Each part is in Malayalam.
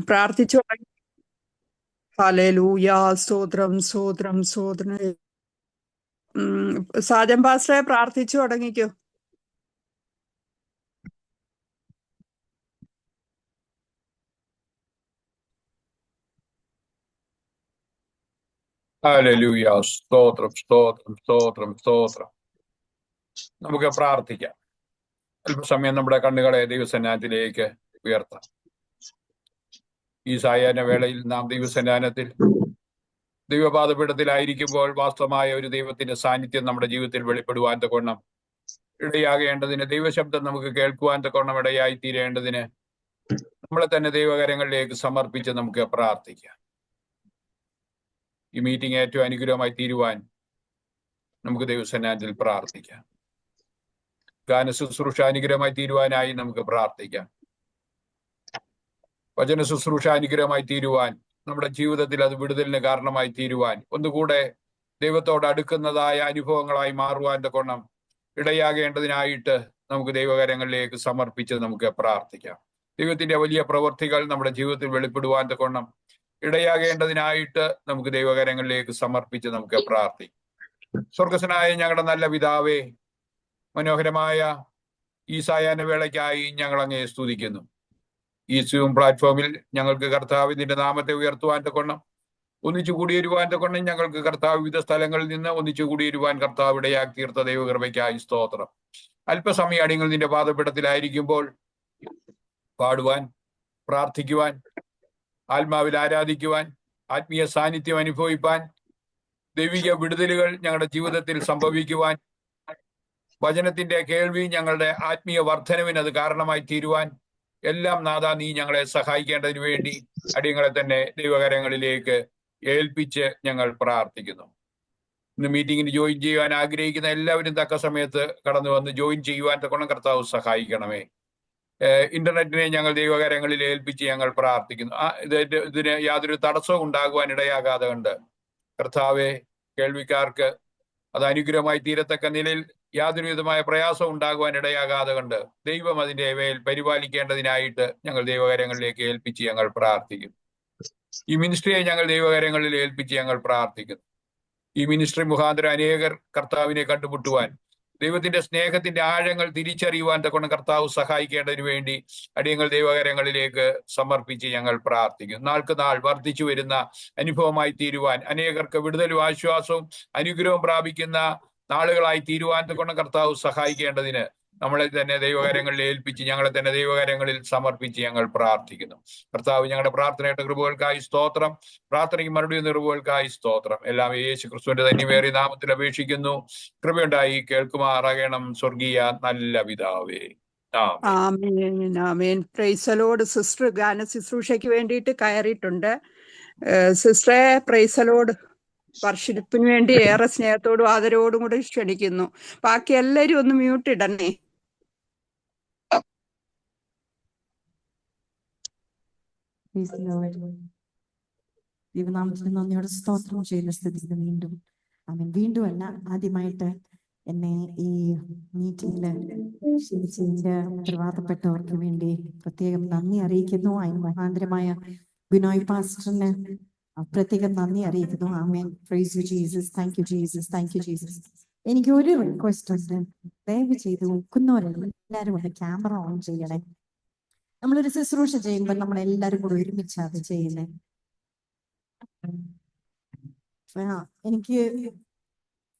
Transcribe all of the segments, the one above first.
പ്രാർത്ഥിച്ചു തുടങ്ങി. ഹല്ലേലൂയ, സ്തോത്രം സ്തോത്രം സ്തോത്രം. സാജൻ പാസ്റ്ററെ പ്രാർത്ഥിച്ചു തുടങ്ങിക്കോ. ഹല്ലേലൂയ, സ്തോത്രം സ്തോത്രം സ്തോത്രം സ്തോത്രം. നമുക്ക് പ്രാർത്ഥിക്കാം. അല്പസമയം നമ്മുടെ കണ്ണുകളെ ദൈവസന്നിധാനത്തിലേക്ക് ഉയർത്താം. ഈ സായാഹ്ന വേളയിൽ നാം ദൈവസന്നിധാനത്തിൽ ദൈവപാദപീഠത്തിലായിരിക്കുമ്പോൾ വാസ്തവമായ ഒരു ദൈവത്തിന്റെ സാന്നിധ്യം നമ്മുടെ ജീവിതത്തിൽ വെളിപ്പെടുവാൻ തക്കവണ്ണം ഇടയാകേണ്ടതിന്, ദൈവശബ്ദം നമുക്ക് കേൾക്കുവാൻ തക്കവണ്ണം ഇടയായി തീരേണ്ടതിന് നമ്മളെ തന്നെ ദൈവകരങ്ങളിലേക്ക് സമർപ്പിച്ച് നമുക്ക് പ്രാർത്ഥിക്കാം. ഈ മീറ്റിംഗ് ഏറ്റവും അനുഗ്രഹമായി തീരുവാൻ നമുക്ക് ദൈവസന്നിധാനത്തിൽ പ്രാർത്ഥിക്കാം. ഗാന ശുശ്രൂഷ അനുഗ്രഹമായി തീരുവാനായി നമുക്ക് പ്രാർത്ഥിക്കാം. വചന ശുശ്രൂഷ അനുഗ്രഹമായി തീരുവാൻ, നമ്മുടെ ജീവിതത്തിൽ അത് വിടുതലിന് കാരണമായി തീരുവാൻ, ഒന്നുകൂടെ ദൈവത്തോട് അടുക്കുന്നതായ അനുഭവങ്ങളായി മാറുവാൻ തക്കവണ്ണം ഇടയാകേണ്ടതിനായിട്ട് നമുക്ക് ദൈവകരങ്ങളിലേക്ക് സമർപ്പിച്ച് നമുക്ക് പ്രാർത്ഥിക്കാം. ദൈവത്തിന്റെ വലിയ പ്രവൃത്തികൾ നമ്മുടെ ജീവിതത്തിൽ വെളിപ്പെടുവാൻ തക്കവണ്ണം ഇടയാകേണ്ടതിനായിട്ട് നമുക്ക് ദൈവകരങ്ങളിലേക്ക് സമർപ്പിച്ച് നമുക്ക് പ്രാർത്ഥിക്കാം. സ്വർഗസ്വനായ ഞങ്ങളുടെ നല്ല പിതാവേ, മനോഹരമായ ഈ സായാഹ്ന വേളയ്ക്കായി ഞങ്ങൾ അങ്ങയെ സ്തുതിക്കുന്നു. ഈ സൂം പ്ലാറ്റ്ഫോമിൽ ഞങ്ങൾക്ക് കർത്താവ് നിന്റെ നാമത്തെ ഉയർത്തുവാൻ തക്കവണ്ണം, ഒന്നിച്ചു കൂടിയിരുവാൻ തക്കവണ്ണം ഞങ്ങൾക്ക് കർത്താവ് വിവിധ സ്ഥലങ്ങളിൽ നിന്ന് ഒന്നിച്ചു കൂടിയിരുവാൻ കർത്താവ് ഇടയാക്കി തീർത്ത ദൈവകൃപയ്ക്കായി സ്തോത്രം. അല്പസമയം അടിയങ്ങൾ നിന്റെ പാദപീഠത്തിലായിരിക്കുമ്പോൾ പാടുവാൻ, പ്രാർത്ഥിക്കുവാൻ, ആത്മാവിൽ ആരാധിക്കുവാൻ, ആത്മീയ സാന്നിധ്യം അനുഭവിപ്പാൻ, ദൈവിക വിടുതലുകൾ ഞങ്ങളുടെ ജീവിതത്തിൽ സംഭവിക്കുവാൻ, വചനത്തിന്റെ കേൾവി ഞങ്ങളുടെ ആത്മീയ വർധനവിന് അത് കാരണമായി തീരുവാൻ എല്ലാം നാഥ നീ ഞങ്ങളെ സഹായിക്കേണ്ടതിന് വേണ്ടി അടിയങ്ങളെ തന്നെ ദൈവകരങ്ങളിലേക്ക് ഏൽപ്പിച്ച് ഞങ്ങൾ പ്രാർത്ഥിക്കുന്നു. ഇന്ന് മീറ്റിങ്ങിന് ജോയിൻ ചെയ്യുവാൻ ആഗ്രഹിക്കുന്ന എല്ലാവരും തക്ക സമയത്ത് കടന്നു വന്ന് ജോയിൻ ചെയ്യുവാൻ തക്കവണ്ണം കർത്താവ് സഹായിക്കണമേ. ഇന്റർനെറ്റിനെ ഞങ്ങൾ ദൈവകരങ്ങളിൽ ഏൽപ്പിച്ച് ഞങ്ങൾ പ്രാർത്ഥിക്കുന്നു. ഇതിന് യാതൊരു തടസ്സവും ഉണ്ടാകുവാൻ ഇടയാകാതെ കണ്ട് കർത്താവെ, കേൾവിക്കാർക്ക് അത് അനുഗ്രഹമായി തീരത്തക്ക നിലയിൽ യാതൊരു വിധമായ പ്രയാസം ഉണ്ടാകുവാൻ ഇടയാകാതെ കണ്ട് ദൈവം അതിന്റെ മേൽ പരിപാലിക്കേണ്ടതിനായിട്ട് ഞങ്ങൾ ദൈവകരങ്ങളിലേക്ക് ഏൽപ്പിച്ച് ഞങ്ങൾ പ്രാർത്ഥിക്കുന്നു. ഈ മിനിസ്ട്രിയെ ഞങ്ങൾ ദൈവകരങ്ങളിൽ ഏൽപ്പിച്ച് ഞങ്ങൾ പ്രാർത്ഥിക്കുന്നു. ഈ മിനിസ്ട്രി മുഖാന്തരം അനേകർ കർത്താവിനെ കണ്ടുമുട്ടുവാൻ, ദൈവത്തിന്റെ സ്നേഹത്തിന്റെ ആഴങ്ങൾ തിരിച്ചറിയുവാൻ തക്കൊണ്ട് കർത്താവ് സഹായിക്കേണ്ടതിന് വേണ്ടി അടിയങ്ങൾ ദൈവകരങ്ങളിലേക്ക് സമർപ്പിച്ച് ഞങ്ങൾ പ്രാർത്ഥിക്കും. നാൾക്ക് നാൾ വർദ്ധിച്ചു വരുന്ന അനുഭവമായി തീരുവാൻ, അനേകർക്ക് വിടുതലും ആശ്വാസവും അനുഗ്രഹവും പ്രാപിക്കുന്ന നാളുകളായി തീരുവാൻ തക്കൊണ്ട് കർത്താവ് സഹായിക്കേണ്ടതിന് നമ്മളെ തന്നെ ദൈവകരങ്ങളിൽ ഏൽപ്പിച്ച് ഞങ്ങളെ തന്നെ ദൈവകരങ്ങളിൽ സമർപ്പിച്ച് ഞങ്ങൾ പ്രാർത്ഥിക്കുന്നു. കർത്താവ്, ഞങ്ങളുടെ പ്രാർത്ഥനയുടെ കൃപകൾക്കായി സ്തോത്രം, പ്രാർത്ഥനയ്ക്ക് മറുപടി നിറുവുകൾക്കായി സ്തോത്രം. എല്ലാം യേശു ക്രിസ്തുവിന്റെ ധന്യമേറിയ നാമത്തിൽ അപേക്ഷിക്കുന്നു. കൃപയുണ്ടായി കേൾക്കുമാറാകണം സ്വർഗീയ നല്ല പിതാവേ. ആമേൻ ആമേൻ. Praise the lord. സിസ്റ്റർ ഗാന ശുശ്രൂഷയ്ക്ക് വേണ്ടിയിട്ട് കയറിയിട്ടുണ്ട്. സിസ്റ്ററെ, പ്രൈസ് ദി ലോർഡ്. വർഷിപ്പിന് വേണ്ടി ഏറെ സ്നേഹത്തോടും ആദരവോടും കൂടി ക്ഷണിക്കുന്നു. ബാക്കി എല്ലാവരും ഒന്ന് മ്യൂട്ട് ഇടണേ. ദൈവനാമത്തിന് നന്ദിയോടെ സ്തോത്രം ചെയ്യുന്ന സ്ഥിതിക്ക് വീണ്ടും അല്ല, ആദ്യമായിട്ട് എന്നെ ഈ മീറ്റിംഗില് ക്ഷണിച്ചതിന്റെ ഉത്തരവാദപ്പെട്ടവർക്ക് വേണ്ടി പ്രത്യേകം നന്ദി അറിയിക്കുന്നു. അതിന് മുഖാന്തരമായ ബിനോയ് പാസ്റ്ററിന് പ്രത്യേകം നന്ദി അറിയിക്കുന്നു. ആമേൻ. Praise you Jesus. Thank you Jesus. Thank you Jesus. എനിക്ക് ഒരു റിക്വസ്റ്റ് ഉണ്ട്. ദയവ് ചെയ്ത് ഒക്കുന്നവരെല്ലാവരും ഒന്ന് ക്യാമറ ഓൺ ചെയ്യണേ. നമ്മളൊരു ശുശ്രൂഷ ചെയ്യുമ്പോൾ നമ്മൾ എല്ലാവരും കൂടെ ഒരുമിച്ച് അത് ചെയ്യുന്നേ. എനിക്ക്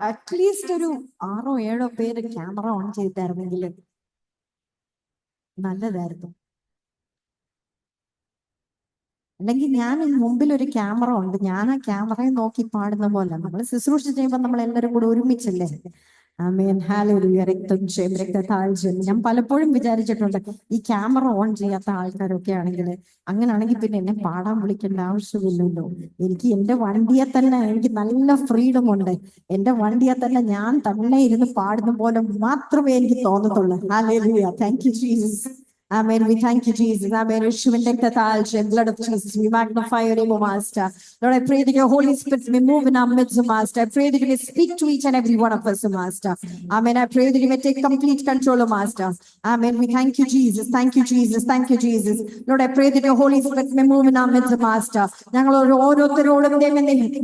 അറ്റ്ലീസ്റ്റ് ഒരു 6 or 7 പേര് ക്യാമറ ഓൺ ചെയ്തായിരുന്നെങ്കിൽ നല്ലതായിരുന്നു. അല്ലെങ്കിൽ ഞാൻ മുമ്പിൽ ഒരു ക്യാമറ ഉണ്ട്, ഞാൻ ആ ക്യാമറയെ നോക്കി പാടുന്ന പോലെ. നമ്മൾ ശുശ്രൂഷ ചെയ്യുമ്പോൾ നമ്മൾ എല്ലാവരും കൂടെ ഒരുമിച്ചല്ലേ. ആമേൻ. ഹല്ലേലൂയ. രക്തം ജയം, രക്തത്താഴ്ച. ഞാൻ പലപ്പോഴും വിചാരിച്ചിട്ടുണ്ട്, ഈ ക്യാമറ ഓൺ ചെയ്യാത്ത ആൾക്കാരൊക്കെ ആണെങ്കിൽ, അങ്ങനെയാണെങ്കിൽ പിന്നെ എന്നെ പാടാൻ വിളിക്കേണ്ട ആവശ്യമില്ലല്ലോ. എനിക്ക് എന്റെ വണ്ടിയെ തന്നെ എനിക്ക് നല്ല ഫ്രീഡം ഉണ്ട്. എന്റെ വണ്ടിയെ തന്നെ ഞാൻ തന്നെ ഇരുന്ന് പാടുന്ന പോലെ മാത്രമേ എനിക്ക് തോന്നത്തുള്ളൂ. ഹല്ലേലൂയ. Thank you Jesus. Amen. We thank you, Jesus. Amen. Blood of Jesus. We magnify your name, O Master. Lord, I pray that your Holy Spirit may move in our midst, O Master. I pray that you may speak to each and every one of us, O Master. Amen. I pray that you may take complete control, O Master. Amen. We thank you, Jesus. Thank you, Jesus. Thank you, Jesus. Lord, I pray that your Holy Spirit may move in our midst, O Master. ഞങ്ങൾ ഓരോരുത്തരോടും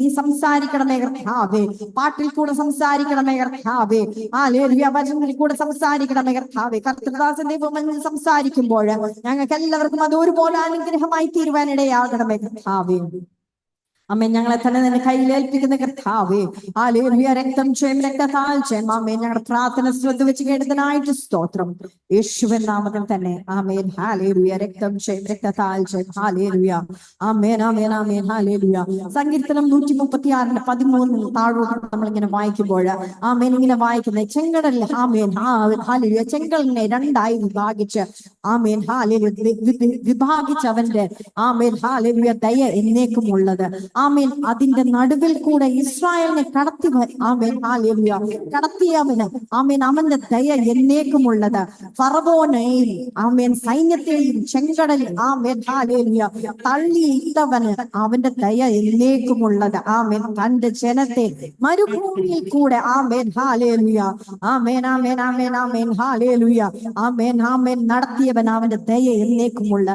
നീ സംസാരിക്കണമേ കർത്താവേ. പാട്ടിൽ കൂടെ സംസാരിക്കണമേ കർത്താവേ. ഹല്ലേലൂയ. വചനത്തിൽ കൂടെ സംസാരിക്കണമേ കർത്താവേ. കർത്തൃദാസൻ ദൈവം സംസാരിക്കുമ്പോൾ ഞങ്ങൾക്ക് എല്ലാവർക്കും അത് ഒരുപോലെ അനുഗ്രഹമായി തീരുവാനിടയാകണമേ കർത്താവേ. അമ്മേ, ഞങ്ങളെ തന്നെ നിന്റെ കയ്യിലേൽപ്പിക്കുന്ന കർത്താവേ. ഹല്ലേലൂയ. രക്തം ചെയ്യും, രക്തത്താൽ ചെയ്യും. അമ്മേ, ഞങ്ങളുടെ പ്രാർത്ഥന ശ്രദ്ധ വെച്ച് കേട്ടതിനായിട്ട് സ്തോത്രം. യേശുവിൻ നാമത്തിൽ തന്നെ. ആമേൻ. ഹല്ലേലൂയ. രക്തം ചെയ്യും, രക്തത്താൽ ചെയ്യും. ഹല്ലേലൂയ. ആമേൻ, ആമേൻ, ആമേൻ. ഹല്ലേലൂയ. സങ്കീർത്തനം 136:13 താഴോട്ട് നമ്മളിങ്ങനെ വായിക്കുമ്പോൾ ആമേൻ ഇങ്ങനെ വായിക്കുന്നത് ചെങ്കടൽ ആമേൻ ഹല്ലേലൂയ ചെങ്കടലിനെ രണ്ടായി വിഭാഗിച്ച് ആമേൻ ഹല്ലേലൂയ വിഭാഗിച്ചവന്റെ ആമേൻ ഹല്ലേലൂയ ദയ എന്നേക്കും ഉള്ളത്. ആമേൻ. അതിന്റെ നടുവിൽ കൂടെ ഇസ്രായേലിനെ ആമേൻ ഹല്ലേലൂയ കടത്തിയവന് ആമേൻ അവന്റെ ദയ എന്നേക്കുമുള്ളത്. ഫറവോനെയും ആമേൻ സൈന്യത്തെയും ചെങ്കടലിൽ ആമേൻ ഹല്ലേലൂയ തള്ളിയിട്ടവന് അവന്റെ ദയ എന്നേക്കുമുള്ളത്. ആമേൻ. തന്റെ ജനത്തെ മരുഭൂമിയിൽ കൂടെ ആമേൻ ഹല്ലേലൂയ ആമേൻ ആമേൻ ആമേൻ ആമേൻ ഹല്ലേലൂയ ആമേൻ ആമേൻ നടത്തിയവൻ അവന്റെ ദയ എന്നേക്കുമുള്ള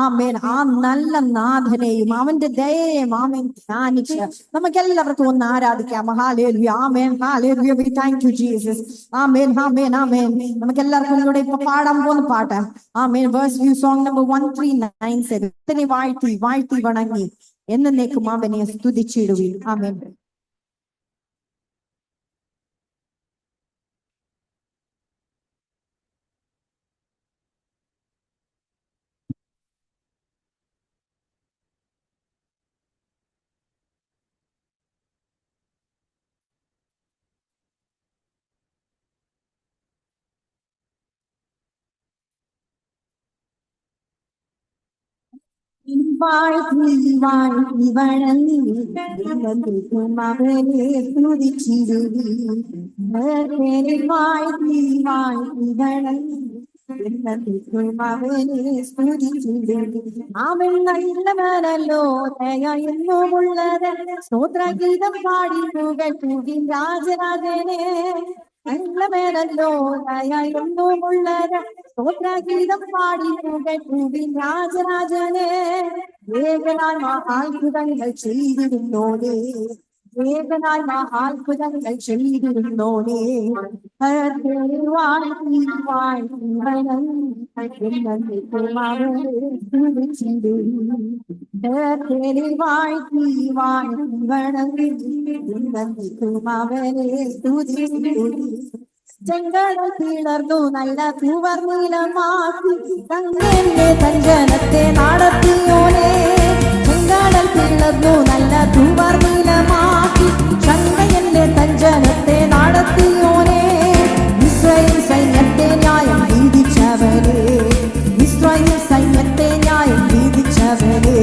ആമേൻ. ആ നല്ല നാഥനെയും അവന്റെ ദയയെയും ആമേൻ ധ്യാനിച്ച് നമുക്ക് എല്ലാവർക്കും ഒന്ന് ആരാധിക്കാം. Hallelujah. Amen hallelujah. We thank you, Jesus. ആമേൻ ആമേൻ ആമേൻ. നമുക്ക് എല്ലാവർക്കും കൂടെ ഇപ്പൊ പാടാൻ പോകുന്ന പാട്ട് ആമേൻ വേഴ്സ് വ്യൂ സോങ് നമ്പർ 1397 വാഴ്ത്തി വാഴ്ത്തി വണങ്ങി എന്നേക്കും അവനെ സ്തുതിച്ചിടുവിൻ. ആമേൻ. വാഴ്ത്തി വാഴ്ത്തി വണങ്ങി അവനെ സ്തുതിച്ചിടുവിൻ. വാഴ്ത്തി വാഴ്ത്തി വണങ്ങി അവനെ സ്തുതിച്ചിടുവിൻ. അവൻ നല്ലവനല്ലോ ദയ എന്നുമുള്ളത്. സ്തോത്രഗീതം പാടി പുകഴ്ത്തുവിൻ രാജരാജനെ. നല്ലവനല്ലോ ദയ എന്നുമുള്ളത്. സ്തോത്രഗീതം പാടി പുകഴ്ത്തുവിൻ രാജരാജനെ. ഏകനായി മഹാത്ഭുതങ്ങൾ ചെയ്തിരുന്നോനേ. ഏകനായി മഹാത്ഭുതങ്ങൾ ചെയ്തിരുന്നോനേ. വാഴ്ത്തി വാഴ്ത്തി വണങ്ങി എന്നേക്കും അവനെ സ്തുതിച്ചിടുവിൻ. വാഴ്ത്തി വാഴ്ത്തി വണങ്ങി എന്നേക്കും അവനെ സ്തുതിച്ചിടുവിൻ. ചെങ്കടൽ പിളർന്നു നല്ല തൂവർനീലമാക്കി തന്റെ തഞ്ചനത്തെ നടത്തിയോനെ. ചെങ്കടൽ പിളർന്നു നല്ല തൂവർനീലമാക്കി ചങ്കയന്റെ തഞ്ചനത്തെ നടത്തിയോനെ. ഇസ്രായേൽ സൈന്യത്തെ ന്യായം വിധിച്ചവനെ. ഇസ്രായേൽ സൈന്യത്തെ ന്യായം വിധിച്ചവനെ.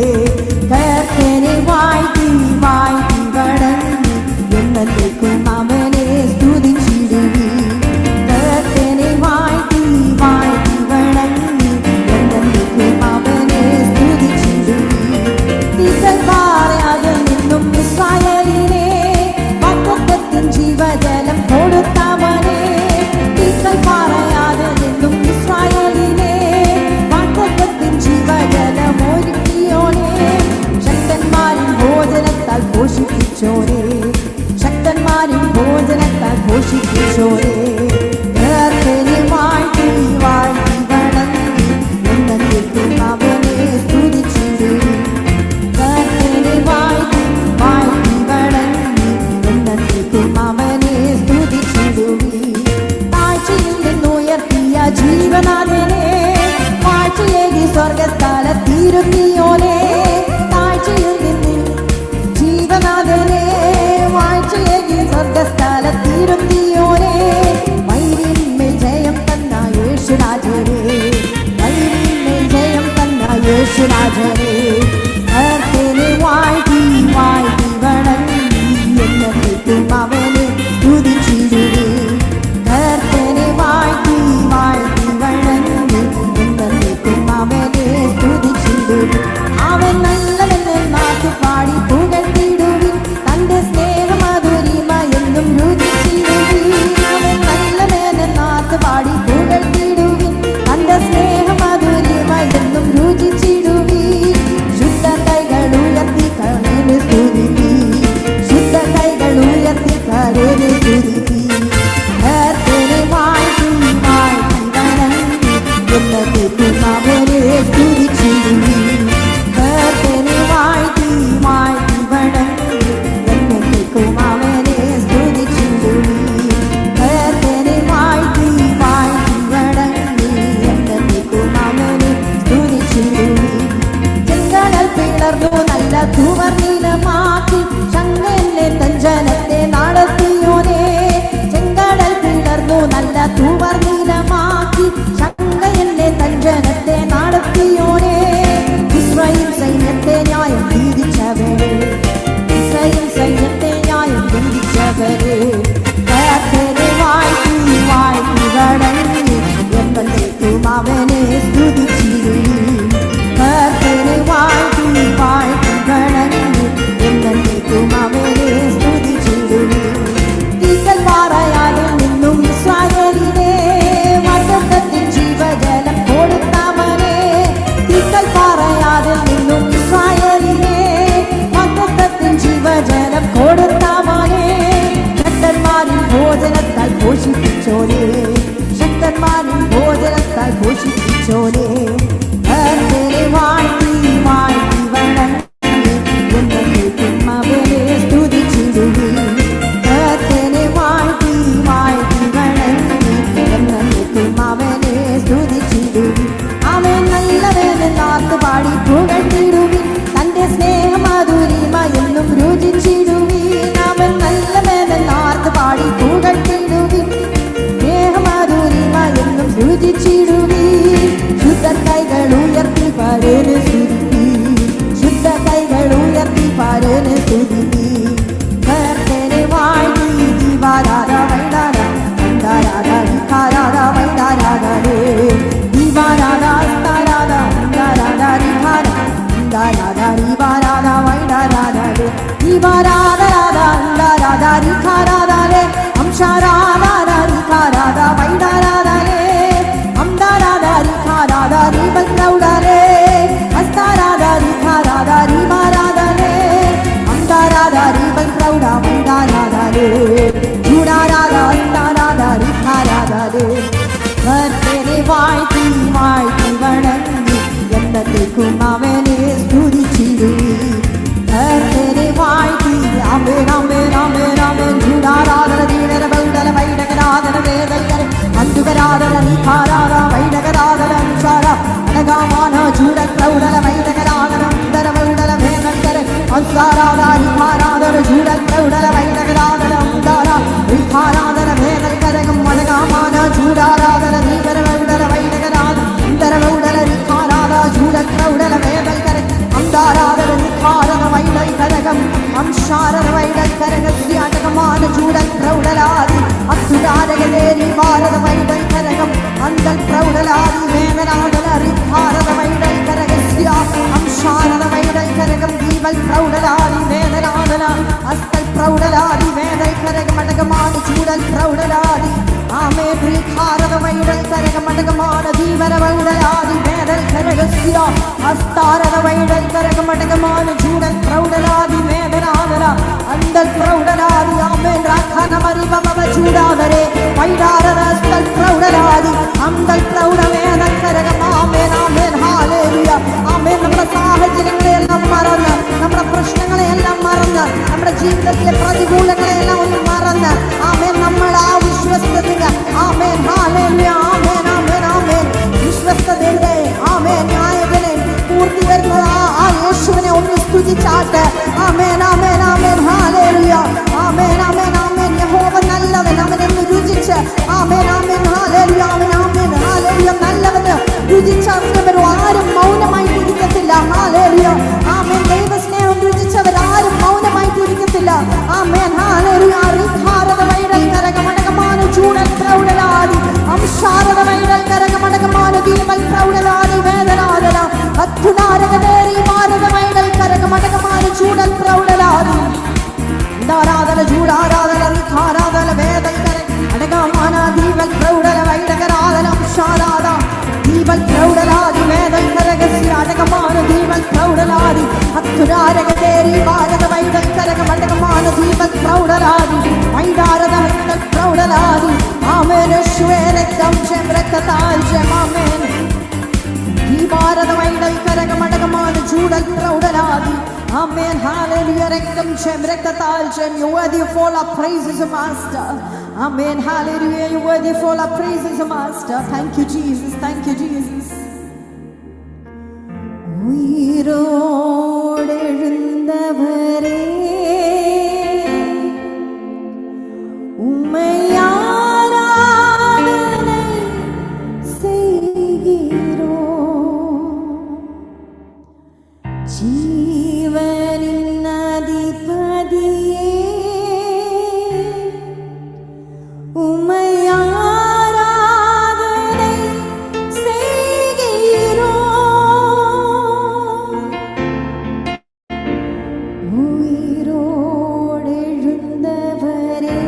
കർത്തനെ വാഴ്ത്തി വാഴ്ത്തി വണങ്ങി എന്നേക്കും അവനെ സ്തുതിച്ചിടുവിൻ. വാഴ്ത്തി വാഴ്ത്തി വണങ്ങി എന്നേക്കും അവനെ സ്തുതിച്ചിടുവിൻ. തീക്കൽപ്പാറയിൽ നിന്നും ഇസ്രായേലിനെ വാഗ്ദത്തത്തിൻ ജീവജലം കൊടുത്തവനെ. തീക്കൽപ്പാറയിൽ നിന്നും ഇസ്രായേലിനെ വാഗ്ദത്തത്തിൻ ജീവജലം ഒരുക്കിയോനെ. ശക്തന്മാരിൻ ഭോജനത്താൽ പോഷിപ്പിച്ചോനെ. ശക്തന്മാരിൻ ഭോജനത്താൽ പോഷിപ്പിച്ചോനെ. വാഴ്ത്തി വാഴ്ത്തി വണങ്ങി എന്നേക്കും അവനെ സ്തുതിച്ചിടുവിൻ. കർത്തനെ വാഴ്ത്തി വാഴ്ത്തി വണങ്ങി എന്നേക്കും അവനെ സ്തുതിച്ചിടുവിൻ. താഴ്ചയിൽ നിന്നുയർത്തിയ ജീവനാഥനെ. വാഴ്ചയേകി സ്വർഗസ്ഥലത്തിരുത്തിയോനെ. താഴ്ചയിൽ നിന്ന് ജീവനാഥനെ. വാഴ്ചയേകി സ്വർഗസ്ഥലത്തിരുത്തിയോനെ. ജയം തന്ന യേശുരാജനെ. ജയം തന്ന യേശുരാജനെ. കർത്തനെ വാഴ്ത്തി വാഴ്ത്തി വണങ്ങി എന്നേക്കും അവനെ സ്തുതിച്ചിടുവിൻ. കർത്തനെ വാഴ്ത്തി വാഴ്ത്തി വണങ്ങി എന്നേക്കും പിളർന്നു നല്ല തൂവർണ്ണീലമാക്കി ശങ്കന്റെ തഞ്ചനത്തെ നടത്തിയോനേ ചെങ്കടൽ പിളർന്നു നല്ല തൂവർണ്ണീലമാക്കി ശങ്കന്റെ തഞ്ചനത്തെ നടത്തിയോനേ ഇസ്രായേൽ സൈന്യത്തെ ന്യായം വിധിച്ചവരെ ഇസ്രായേൽ സൈന്യത്തെ ന്യായം വിധിച്ചവരെ കർത്തരെ വാഴ്ത്തി വാഴ്ത്തി വണങ്ങി എന്നേക്കും അവനെ സ്തുതിച്ചിടുവീൻ കർത്തരെ വാഴ്ത്തി വാഴ്ത്തി വണങ്ങി എന്നേക്കും അവനെ സ്തുതിച്ചിടുവീൻ തീക്കൽ പാറയാലിൽ നിന്നും ഇസ്രായേലിനെ വചനത്തിൻ ജീവജലം കൊടുത്തവനെ തീക്കൽ പാറയാലിൽ നിന്നും ഇസ്രായേലിനെ വചനത്തിൻ ജീവജലം കൊടുത്തവനെ ശക്തന്മാരിൽ ഭോജനത്താൽ പോഷിപ്പിച്ചോനെ ശക്തന്മാരിൽ ഭോജനത്താൽ പോഷിപ്പിച്ചോനെ കർത്തരെ വാഴ്ത്തി വാഴ്ത്തി വണങ്ങി എന്നേക്കും അവനെ സ്തുതിച്ചിടുവീൻ കർത്തരെ വാഴ്ത്തി വാഴ്ത്തി വണങ്ങി എന്നേക്കും അവനെ സ്തുതിച്ചിടുവീൻ അവൻ നല്ലവനെന്നാർത്ത് പാടി പുകഴ്ത്തിടുവീൻ തന്റെ സ്നേഹമാധുരിമ എന്നും രുചിച്ചിടുവീൻ അവൻ നല്ലവനെന്നാർത്ത് പാടി പുകഴ്ത്തിടുവീൻ സ്നേഹമാധുരിമ എന്നും രുചിച്ചിടുവീൻ ശുദ്ധ കൈകൾ ഉയർത്തി പരന് സ്തുതിപ്പീൻ ശുദ്ധ കൈകൾ ഉയർത്തി പരന് സ്തുതിപ്പീൻ കർത്തരെ വാഴ്ത്തി ദീപാരാധ വൈടാര അന്താരാധ വികാരാധ വൈടാരാധേ ദീപാരാധ അസ്താരാധ അന്താരാധ വികാര അന്താരാധ ദീപാരാധ വൈടാരാധേ ദീപാരാധരാധ അന്താരാധ വികാരാധേ അംശാരാധ വികാരാധ വൈടാരാധേ അന്താരാധ വികാരാധ ദീപൽ പ്രൗഢരേ അസ്താരാധ വികാരാധ ദീപാരാധേ അന്താരാധ ദീപൽ പ്രൗഢ വൈടാരാധേ ചൂടാരാധ അന്താരാധ വികാരാധേ കർത്തരെ വാഴ്ത്തി വാഴ്ത്തി വണങ്ങി എന്നേക്കും അവനെ സ്തുതിച്ചിടുവീൻ കർത്തരെ വാഴ്ത്തി ആമേൻ ആമേൻ ആമേൻ ആമേൻ ചൂടാരാധന ദീനര ബൗഡല വൈഡകരാധന വേദകര അന്തുകരാധന നിഖാരാധ വൈഡകരാധന അനുസാര അനഗാമാന ചൂട പ്രൗഢല വൈഡകരാധന അന്തര ബൗഡല വേദകര അൻസാരാധ നിഖാരാധന ചൂട പ്രൗഢല വൈഡകരാധന അന്താര നിഖാരാധന വേദകരകം അനഗാമാന ചൂടാരാധന ദീനര ബൗഡല വൈഡകരാധന അന്തര ബൗഡല നിഖാരാധ ചൂട പ്രൗഢല വേദകര അന്താരാധന നിഖാരത വൈഡകരകം അംശാരത വൈഡകരകസ്യാടകമാന ചൂട പ്രൗഢലാദി അസുരാരകദേരി ഭാരത വൈഡകരകം അന്തൽ പ്രൗഢലാദി വേദനാദന റിഭാരത വൈഡകരകസ്യ അംശാരത വൈഡകരകം ദീപൽ പ്രൗഢലാദി വേദനാദന അസ്തൽ പ്രൗഢലാദി വേദകരകം അടകമാന ചൂടൽ പ്രൗഢലാദി ആമേ റിഭാരത വൈഡകരകം അടകമാന ദീപര പ്രൗഢലാദി വേദകരകസ്യ അസ്താരത വൈഡകരകം അടകമാന ചൂടൽ പ്രൗഢലാദി വേദനാദന അന്തൽ പ്രൗഢലാദി ആമേൻ രാഖന മരിബമ ചൂടാവരെ വൈഡാരത അസ്തൽ പ്രൗഢലാദി അന്തൽ പ്രൗഢ വേദകരകം ആമേൻ ആമേൻ ഹല്ലേലൂയ ആമേൻ നമ്മുടെ സാഹചര്യങ്ങളെല്ലാം മറന്ന് നമ്മുടെ പ്രശ്നങ്ങളെല്ലാം മറന്ന് നമ്മുടെ ജീവിതത്തിലെ പ്രതികൂലങ്ങളെല്ലാം ഒന്ന് മറന്ന് ആമേൻ നമ്മൾ ആ വിശ്വസ്തത ആമേൻ ഹല്ലേലൂയ ആമേൻ ആമേൻ ആമേൻ വിശ്വസ്തതയുടെ ആമേൻ നായകനെ പൂർത്തി വരുന്ന ആ യേശുവിനെ ഒന്ന് സ്തുതിച്ചാട്ട് ആമേൻ ആമേൻ ആമേൻ ഹല്ലേലൂയ ആമേൻ ആമേൻ ആമേൻ യഹോവ നല്ലവൻ അവനെന്ന് രുചിച്ച് ആമേൻ ആമേൻ ഹല്ലേലൂയ ആമേൻ ആമേൻ ഹല്ലേലൂയ നല്ലവന് രുചിച്ചവരും ആരും മൗനമായി ഇരിക്കത്തില്ല ഹല്ലേലൂയ ആമേൻ ദൈവസ്നേഹം രുചിച്ചവർ ആരും മൗനമായി ഇരിക്കത്തില്ല ആമേൻ ഹല്ലേലൂയ റിഭാരത വൈഡകരകമടകമാന ചൂടൽ പ്രൗഢലാദി അംശാരത വൈഡകരകമടകമാന ദീപൽ പ്രൗഢലാദി വേദനാദന അത്യുനാരകദേരി ഭാരത വൈഡകരകമടകമാന ചൂടൽ പ്രൗഢലാദി ആരാധന ചൂടാരാധന റിഭാരാധന വേദകര അടകമാന ദീപൽ പ്രൗഢല വൈഡകരാധന അംശാരാധ ദീപൽ പ്രൗഢലാദി വേദകരകസ്യ അടകമാന ദീപൽ പ്രൗഢലാദി അത്യുനാരകദേരി ഭാരത വൈഡകരകമടകമാന ദീപൽ പ്രൗഢലാദി വൈഡാരത പ്രൗഢലാദി ആമേൻ യേശുവേ രക്തം രക്തത്താൽ ആമേൻ ഈ ഭാരത വൈഡകരകമടകമാന ചൂടൽ പ്രൗഢലാദി Amen. Hallelujah. Rektam Shem Rektatal Shem. You're worthy of all our praises, Master. Amen. Hallelujah. You're worthy of all our praises, Master. Thank you, Jesus. Thank you, Jesus. We road ജീവനിന്നധിപതിയേ ഉമ്മൈ ആരാധனை செய்கிறோம். உயிரோடெழுந்தவரே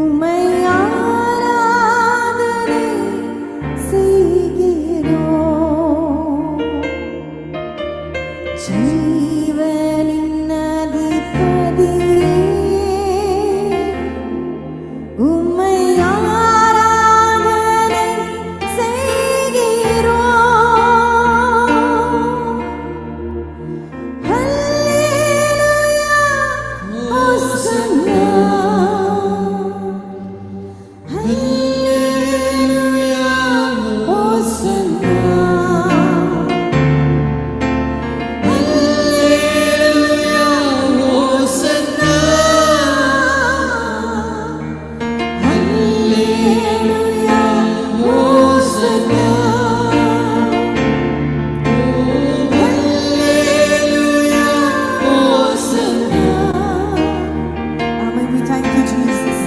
உம்மை ஆராதனை செய்கிறோம். ஜீவனின் அதிபதியே உம்மை ஆராதனை செய்கிறோம். ஹல்லேலூயா ஹோசன்னா. ஹல்லேலூயா ஹோசன்னா. ஹல்லேலூயா ஹோசன்னா. ஹல்லேலூயா ஹோசன்னா. ஹல்லேலூயா ஹோசன்னா. Amen. We thank you, Jesus.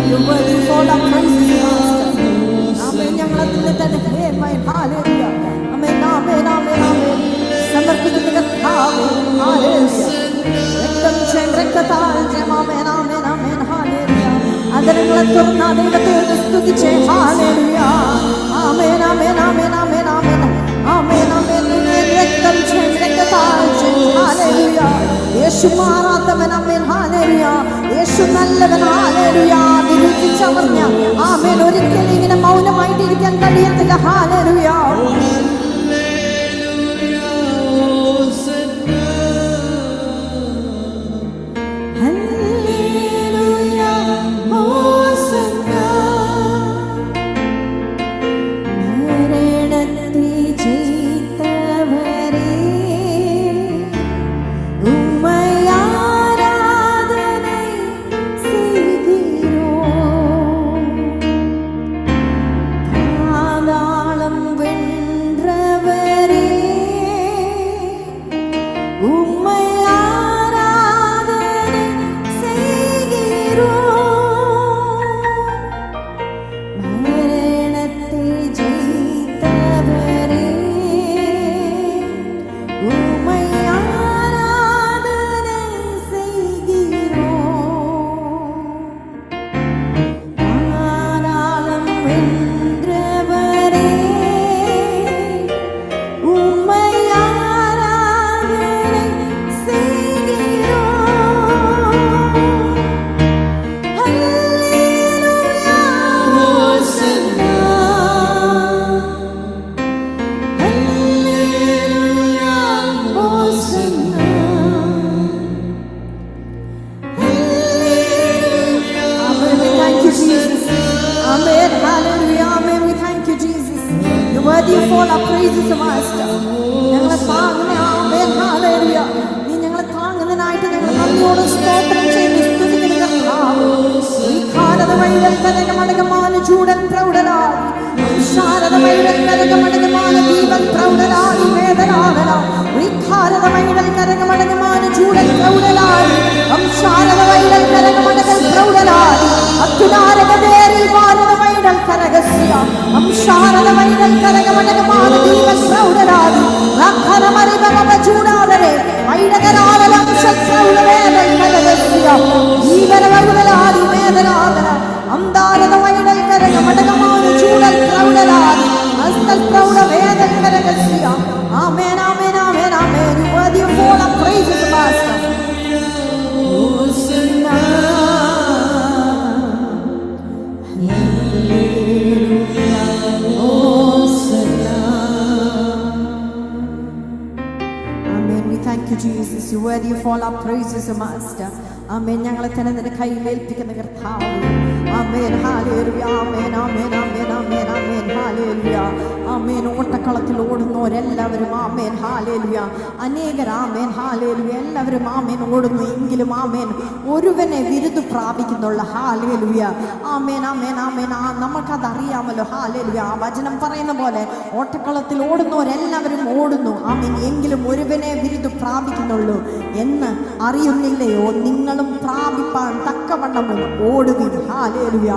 You're worthy of all our praises, Master. Amen. ഞങ്ങൾ അതിന്റെ തന്നെ Amen. Hallelujah. Amen. Amen. Amen. Amen. സമർപ്പിക്കുന്ന കർത്താവേ. Hallelujah. രക്തം ചെൻ രക്തത്താൽ ജയം. Amen. Amen. Amen. Hallelujah. അതരങ്ങളെ തുറന്ന ദൈവത്തെ ഒന്ന് സ്തുതിച്ചേ. Hallelujah. Amen. Amen. Amen. Amen. Amen. Amen. Amen. രക്തം ചെൻ രക്തത്താൽ ജയം. Hallelujah. യേശു മാറാത്തവൻ. Amen. Hallelujah. യേശു നല്ലവൻ. Hallelujah. വിരുദ്ധിച്ചമർഞ്ഞ ആമേൻ ഒരിക്കലും ഇങ്ങനെ മൗനമായിട്ടിരിക്കാൻ കഴിയത്തില്ല. Hallelujah. Hallelujah Hosanna. മരണത്തെ ജയിത്തവരേ ഉമ്മൈ ആരാധனை செய்கிறோம். பாதாளம் வென்றவரே உம்மை ஆராதனை செய்கிறோம். மரணத்தை ஜெயித்தவரே உம்மை ஆராதனை செய்கிறோம். பாதாளம் வென்றவரே உம்மை ஆராதனை செய்கிறோம். ஹல்லேலூயா ஹோசன்னா. ஹல்லேலூயா ஹோசன்னா. Hallelujah. Amen. We thank you, Jesus. Amen. Hallelujah. Amen. We thank you, Jesus. You're worthy of all our praises, Master. ഞങ്ങളെ താങ്ങുന്ന Amen. Hallelujah. നീ ഞങ്ങളെ താങ്ങുന്നതിനായിട്ട് ഞങ്ങൾ നന്ദിയോടെ സ്തോത്രം ചെയ്ത് സ്തുതിക്കുന്ന കർത്താവ്. ഈ കാലത വഴികൾ കനകമടകமான ചൂടൻ പ്രൗഢരായി വിശാലത വഴികൾ കനകമടകமான ദീപൻ പ്രൗഢരായി വേദനാകല വിഖാരത വഴികൾ കനകമടകமான ചൂടൻ പ്രൗഢരായി വിശാലത വഴികൾ കനകമടകൽ പ്രൗഢരായി അത്യുനാരകതേറിൽ ഭാരത വഴികൾ കനകസ്യ വിശാലത വഴികൾ കനകമടകமான ദീപൻ പ്രൗഢരായി റഖനമരിബമ ചൂടാവരെ വൈടകരാവലം ശത്രൗഢവേദൽ കനകസ്യ ജീവന വഴികളായി വേദനാകല അന്താരത വഴികൾ കനകമടകமான ചൂടൻ പ്രൗഢരായി അസ്തൽ പ്രൗഢവേദൽ കനകസ്യ. Amen. Amen. Amen. Amen. You worthy of all our praises, Master. Hosanna. Hallelujah. Hosanna. Amen. We thank you, Jesus. You worthy of all our praises, Master. Amen. ഞങ്ങളെ തന്നെ നിന്റെ കയ്യിൽ ഏൽപ്പിക്കുന്ന കർത്താവ് ആമേൻ ഹല്ലേലൂയ ആമേൻ ആമേൻ ആമേൻ ആമേൻ ആമേൻ ഹല്ലേലൂയ ആമേൻ ഓട്ടക്കളത്തിൽ ഓടുന്നവരെല്ലാവരും ആമേൻ ഹല്ലേലൂയ അനേകർ ആമേൻ ഹല്ലേലൂയ എല്ലാവരും ആമേൻ ഓടുന്നു എങ്കിലും ആമേൻ ഒരുവനെ വിരുദ് പ്രാപിക്കുന്നുള്ള ഹല്ലേലൂയ ആമേൻ ആമേൻ ആമേൻ നമുക്കതറിയാമല്ലോ ഹല്ലേലൂയ ആ വചനം പറയുന്ന പോലെ ഓട്ടക്കളത്തിൽ ഓടുന്നവരെല്ലാവരും ഓടുന്നു ആമേൻ എങ്കിലും ഒരുവനെ വിരുദ് പ്രാപിക്കുന്നുള്ളൂ എന്ന് അറിയുന്നില്ലയോ നിങ്ങളും പ്രാപിപ്പാൻ തക്കവണ്ണവും ഓടുവിൻ ഹല്ലേലൂയ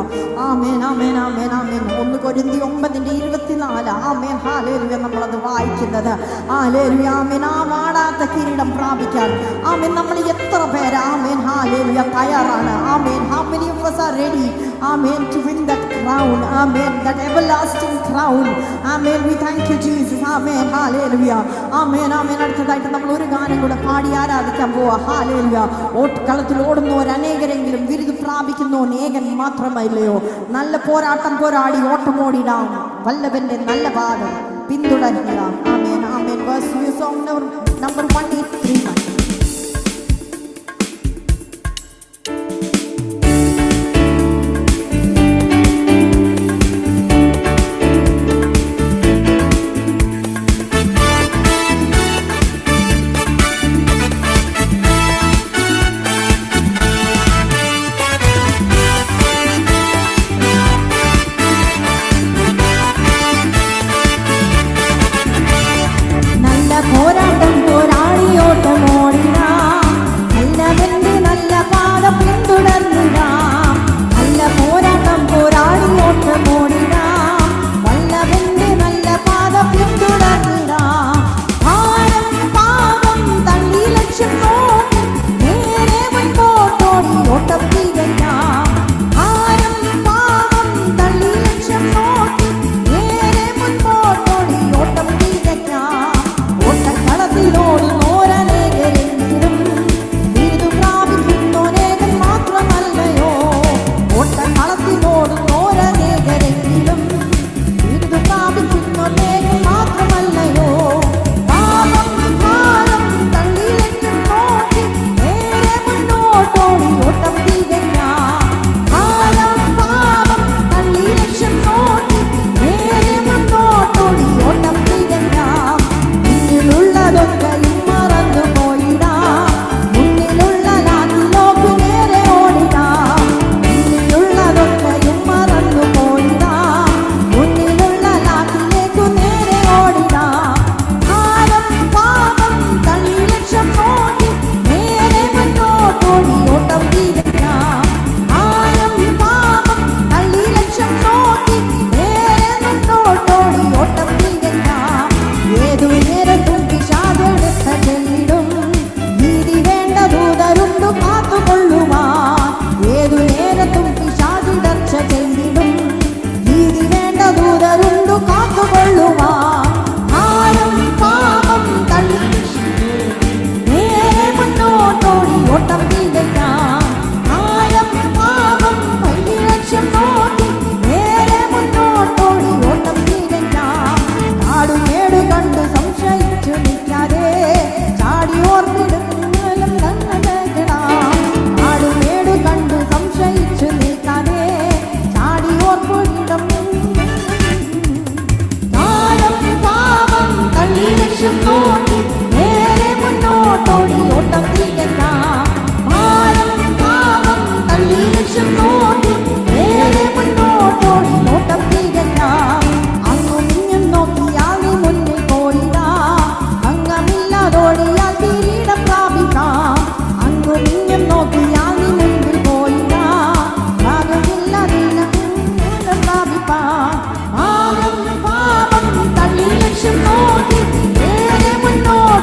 ആമേൻ ആമേൻ ആമേൻ ആമേൻ 1 കൊരിന്ത്യർ 9:24 ആമേൻ ഹല്ലേലൂയ നമ്മളത് വായിക്കുന്നത് ഹല്ലേലൂയ ആമേൻ ആ വാടാത്ത കിരീടം പ്രാപിക്കാൻ ആമേൻ നമ്മൾ എത്ര പേര് ആമേൻ ഹല്ലേലൂയ തയ്യാറാണ് ആമേൻ how many of us are ready amen to win that crown amen that everlasting crown amen we thank you Jesus amen hallelujah amen amen അടുത്തതായിട്ട് നമ്മൾ ഒരു ഗാനം കൂടെ പാടി ആരാധിക്കാൻ പോവാ hallelujah ഓട്ടക്കളത്തിൽ ഓടുന്നവർ അനേകരെങ്കിലും വിരുദ് പ്രാപിക്കുന്നവൻ ഏകൻ മാത്രമല്ലയോ നല്ല പോരാട്ടം പോരാടി ഓട്ടമോടിടാം വല്ലവന്റെ നല്ല പാദം പിന്തുടരുന്നിടാം amen amen verse song number 183. പോരാട്ടം പോരാടി ഓട്ടമോടിടാം നല്ലവന്റെ നല്ല പാദം പിന്തുടർന്നിടാം നല്ല പോരാട്ടം പോരാടി ഓട്ടമോടിടാം നല്ലവന്റെ നല്ല പാദം പിന്തുടർന്നിടാം ഭാരം പാപം തള്ളി ലക്ഷ്യം നോക്കി നേരെ മുൻപോട്ടോടി ഓട്ടം തികയ്ക്കാം ഭാരം പാപം തള്ളി ലക്ഷ്യം നോക്കി നേരെ മുൻപോട്ടോടി ഓട്ടം തികയ്ക്കാം ഓട്ടക്കളത്തിലോടുന്നോരനേകരെങ്കിലും വിരുദ് പ്രാപിക്കുന്നോനേകൻ മാത്രമല്ലയോ ഓട്ടക്കളത്തിലോടുന്നോരനേകരെങ്കിലും വിരുദ് പ്രാപിക്കുന്നോനേകൻ മാത്രമല്ലയോ പാപം ഭാരം തള്ളി ലക്ഷ്യം നോക്കി നേരെ മുന്നോട്ടോടി ഓട്ടം തികയ്ക്കാം ഭാരം പാപം തള്ളി ലക്ഷ്യം നോക്കി നേരെ മുന്നോട്ടോടി ഓട്ടം തികയ്ക്കാം മുന്നിലുള്ളതൊക്കെയും മറന്നു പോയിടാം മുന്നിലുള്ള ലാത്തിലോക്കു നേരെ ഓടിടാം മുന്നിലുള്ളതൊക്കെയും മറന്നു പോയിടാം മുന്നിലുള്ള ലാത്തിലേക്കു നേരെ ഓടിടാം ഭാരം പാപം തള്ളി ലക്ഷ്യം നോക്കി നേരെ മുന്നോട്ടോടി ഓട്ടം തികയ്ക്കാം ഭാരം പാപം തള്ളി ലക്ഷ്യം നോക്കി നേരെ മുന്നോട്ടോടി ഓട്ടം തികയ്ക്കാം ഏതു നേരത്തും പിശാചെടുത്ത ചെല്ലിടും നീതി വേണ്ട ദൂതരുണ്ടു കാത്തുകൊള്ളുവാൻ ഏതു നേരത്തും പിശാചിടർച്ച ചെല്ലിടും നീതി വേണ്ട ദൂതരുണ്ടു കാത്തുകൊള്ളുവാൻ ഭാരം പാപം തള്ളി നേരെ മുന്നോട്ടോടി ഓട്ടം തികയ്ക്കാം ഭാരം പാപം തള്ളി ലക്ഷ്യം നോക്കി നേരെ മുന്നോട്ടോടി ഓട്ടം തികയ്ക്കാം കാടുമേടു കണ്ട് സംശയിച്ചു നിൽക്കാതെ ചാടി ഓർത്തിടുന്നാലും തന്നടണം കാടുമേടു കണ്ട് സംശയിച്ചു നിൽക്കാതെ ചാടി ഓർപ്പിടം ഭാരം പാപം തള്ളി ലക്ഷ്യം നോക്കി നേരെ മുന്നോട്ടോടി ഓട്ടം തികയ്ക്കാം ഭാരം പാപം തള്ളി ലക്ഷ്യം നോക്കി നേരെ മുന്നോട്ടോടി ഓട്ടം തികയ്ക്കാം അങ്ങും ഇങ്ങും നോക്കിയാൽ നീ മുന്നിൽ പോയിടാം അംഗമില്ലാതോടിയാൽ കിരീടം പ്രാപിക്കാം അങ്ങും ഇങ്ങും നോക്കിയാൽ നീ മുന്നിൽ പോയിടാം ഭാഗമില്ലാതില്ല പ്രാപിപ്പാം ഭാരം പാപം തള്ളി ലക്ഷ്യം നോക്കി നേരെ മുന്നോട്ട്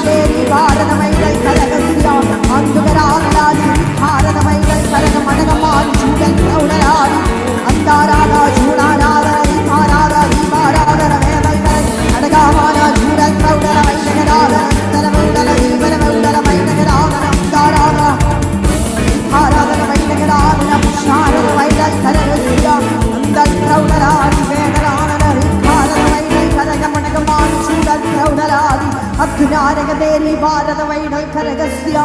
ദേവി ഭാരതമൈകൾ കരകസ്യ അന്തുകരാലാദി ഭാരതമൈകൾ കരകമടകമാരി ചൂടൻ പ്രൗഢരാദി അന്താരാധ ചൂടാരാധന ദീപാരാധ ദീപാരാധന വേമൈകൾ അടകാമാന ചൂടൻ പ്രൗഢര വൈനകരാധന ഉത്തരമൗഢര ദീപനമൗഢര വൈനകരാധന അന്താരാധ ആരാധന വൈനകരാധന പുഷാരത വൈകൾ കരകസ്യ അന്തൽ പ്രൗഢരാദി വേദരാധന ഭാരത വൈകൾ കരകമടകമാരി ചൂടൻ പ്രൗഢരാദി അത്യുനാരകതേരി ഭാരത വൈഡൽ കരകസ്യ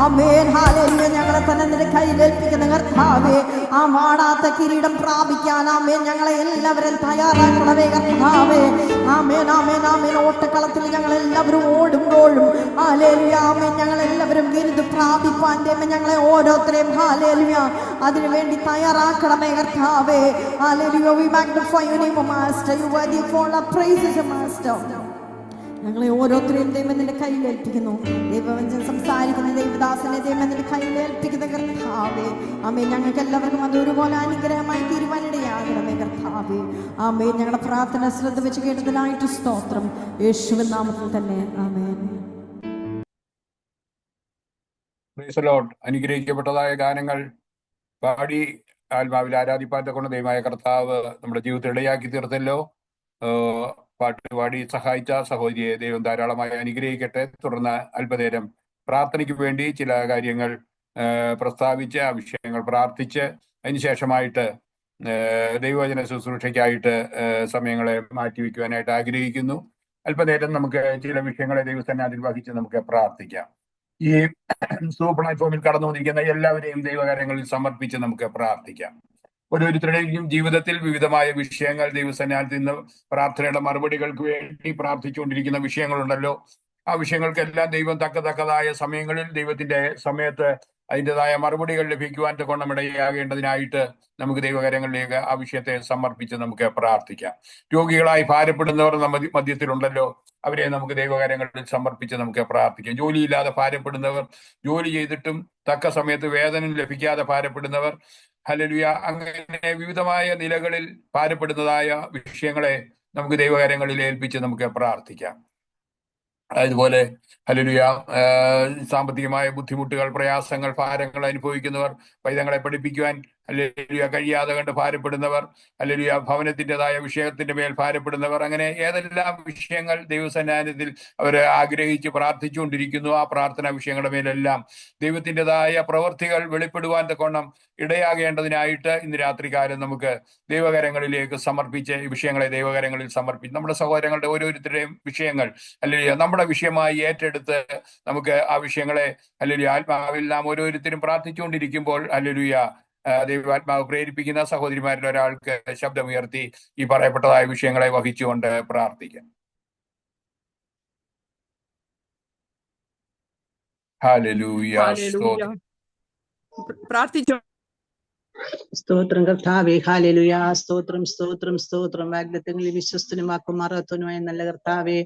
ആമേൻ ഹല്ലേലൂയ. ഞങ്ങളെ തന്നെ നിന്റെ കയ്യിലേൽപ്പിക്കുന്ന കർത്താവേ, ആ മാടാത്ത കിരീടം പ്രാപിക്കാൻ ആമേൻ ഞങ്ങളെ എല്ലാവരും തയ്യാറാക്കണമേ കർത്താവേ. ആമേൻ ആമേൻ ആമേൻ. ഓട്ടക്കളത്തിൽ ഞങ്ങൾ എല്ലാവരും ഓടുമ്പോഴും ഹല്ലേലൂയ ആമേൻ ഞങ്ങളെല്ലാവരും വിരുദ്ധ പ്രാപിപ്പാൻ ഞങ്ങളെ ഓരോരുത്തരെയും ഹല്ലേലൂയ അതിനു വേണ്ടി തയ്യാറാക്കണമേ കർത്താവേ. Hallelujah. We magnify your name, Master. You are worthy of all our praises, Master. ഞങ്ങളെ ഓരോരുത്തരെയും ദൈവം നിന്റെ കയ്യിലേൽപ്പിക്കുന്നു. ദൈവവചനം സംസാരിക്കുന്ന ദൈവദാസനെ ദൈവം നിന്റെ കയ്യിലേൽപ്പിക്കുന്ന കർത്താവേ. ആമേൻ. ഞങ്ങൾക്ക് എല്ലാവർക്കും അത് ഒരുപോലെ അനുഗ്രഹമായി തീരുവാനിടയാകണമേ കർത്താവേ. ആമേൻ. ഞങ്ങളുടെ പ്രാർത്ഥന ശ്രദ്ധ വെച്ച് കേട്ടതിനായിട്ട് സ്തോത്രം. യേശുവിൻ നാമത്തിൽ തന്നെ ആമേൻ. Praise the lord. അനുഗ്രഹിക്കപ്പെട്ടതായ ഗാനങ്ങൾ പാടി ആത്മാവിൽ ആരാധിപ്പാൻ കൊണ്ട് ദൈവമായ കർത്താവ് നമ്മുടെ ജീവിതത്തിൽ ഇടയാക്കി തീർത്തല്ലോ. പാട്ട് പാടി സഹായിച്ച സഹോദരിയെ ദൈവം ധാരാളമായി അനുഗ്രഹിക്കട്ടെ. തുടർന്ന് അല്പനേരം പ്രാർത്ഥനയ്ക്ക് വേണ്ടി ചില കാര്യങ്ങൾ പ്രസ്താവിച്ച് ആ വിഷയങ്ങൾ പ്രാർത്ഥിച്ച് അതിനുശേഷമായിട്ട് ദൈവവചന ശുശ്രൂഷയ്ക്കായിട്ട് സമയങ്ങളെ മാറ്റിവെക്കുവാനായിട്ട് ആഗ്രഹിക്കുന്നു. അല്പനേരം നമുക്ക് ചില വിഷയങ്ങളെ ദൈവസന്നിധിയിൽ വഹിച്ച് നമുക്ക് പ്രാർത്ഥിക്കാം. ഈ സൂം പ്ലാറ്റ്ഫോമിൽ കടന്നു വന്നിരിക്കുന്ന എല്ലാവരെയും ദൈവകാര്യങ്ങളിൽ സമർപ്പിച്ച് നമുക്ക് പ്രാർത്ഥിക്കാം. ഓരോരുത്തരുടെയും ജീവിതത്തിൽ വിവിധമായ വിഷയങ്ങൾ ദൈവസന്നിധിയിൽ നിന്ന് പ്രാർത്ഥനയുടെ മറുപടികൾക്ക് വേണ്ടി പ്രാർത്ഥിച്ചുകൊണ്ടിരിക്കുന്ന വിഷയങ്ങളുണ്ടല്ലോ. ആ വിഷയങ്ങൾക്കെല്ലാം ദൈവം തക്കതായ സമയങ്ങളിൽ ദൈവത്തിന്റെ സമയത്ത് അതിൻ്റെതായ മറുപടികൾ ലഭിക്കുവാൻ കൊണ്ടമിടയാകേണ്ടതിനായിട്ട് നമുക്ക് ദൈവകാര്യങ്ങളിലേക്ക് ആ വിഷയത്തെ സമർപ്പിച്ച് നമുക്ക് പ്രാർത്ഥിക്കാം. രോഗികളായി ഭാരപ്പെടുന്നവർ മധ്യത്തിലുണ്ടല്ലോ, അവരെ നമുക്ക് ദൈവകാര്യങ്ങളിൽ സമർപ്പിച്ച് നമുക്ക് പ്രാർത്ഥിക്കാം. ജോലിയില്ലാതെ ഭാരപ്പെടുന്നവർ, ജോലി ചെയ്തിട്ടും തക്ക സമയത്ത് വേതനം ലഭിക്കാതെ ഭാരപ്പെടുന്നവർ, ഹല്ലേലൂയ, അങ്ങനെ വിവിധമായ നിലകളിൽ ഭാരപ്പെടുന്നതായ വിഷയങ്ങളെ നമുക്ക് ദൈവകാര്യങ്ങളിൽ ഏൽപ്പിച്ച് നമുക്ക് പ്രാർത്ഥിക്കാം. അതുപോലെ ഹല്ലേലൂയ, സാമ്പത്തികമായ ബുദ്ധിമുട്ടുകൾ, പ്രയാസങ്ങൾ, ഭാരങ്ങൾ അനുഭവിക്കുന്നവർ, പൈതങ്ങളെ പഠിപ്പിക്കുവാൻ ഹല്ലേലൂയ കഴിയാതെ കണ്ട് ഭാരപ്പെടുന്നവർ, ഹല്ലേലൂയ ഭവനത്തിൻ്റെതായ വിഷയത്തിന്റെ മേൽ ഭാരപ്പെടുന്നവർ, അങ്ങനെ ഏതെല്ലാം വിഷയങ്ങൾ ദൈവസന്നിധിയിൽ അവർ ആഗ്രഹിച്ച് പ്രാർത്ഥിച്ചുകൊണ്ടിരിക്കുന്നു, ആ പ്രാർത്ഥനാ വിഷയങ്ങളുടെ മേലെല്ലാം ദൈവത്തിൻ്റെതായ പ്രവൃത്തികൾ വെളിപ്പെടുവാൻ തക്കവണ്ണം ഇടയാകേണ്ടതിനായിട്ട് ഇന്ന് രാത്രികാലം നമുക്ക് ദൈവകരങ്ങളിലേക്ക് സമർപ്പിച്ച് ഈ വിഷയങ്ങളെ ദൈവകരങ്ങളിൽ സമർപ്പിച്ച് നമ്മുടെ സഹോദരങ്ങളുടെ ഓരോരുത്തരുടെയും വിഷയങ്ങൾ ഹല്ലേലൂയ നമ്മുടെ വിഷയമായി ഏറ്റെടുത്ത് നമുക്ക് ആ വിഷയങ്ങളെ ഹല്ലേലൂയ ആത്മാവിൽ നാം ഓരോരുത്തരും പ്രാർത്ഥിച്ചുകൊണ്ടിരിക്കുമ്പോൾ ഹല്ലേലൂയ ദൈവാത്മാവ് പ്രേരിപ്പിക്കുന്ന സഹോദരിമാരിൽ ഒരാൾക്ക് ശബ്ദമുയർത്തി ഈ പറയപ്പെട്ടതായ വിഷയങ്ങളെ വഹിച്ചുകൊണ്ട് പ്രാർത്ഥിക്കാം. ഹല്ലേലൂയ. പ്രാർത്ഥിച്ചോ. സ്തോത്രം കർത്താവേ, ഹല്ലേലൂയ. സ്തോത്രം സ്തോത്രം സ്തോത്രം. വാഗ്ദത്തങ്ങളിൽ വിശ്വസ്തനുമാക്കും മറത്തുനുമായ നല്ല കർത്താവേ,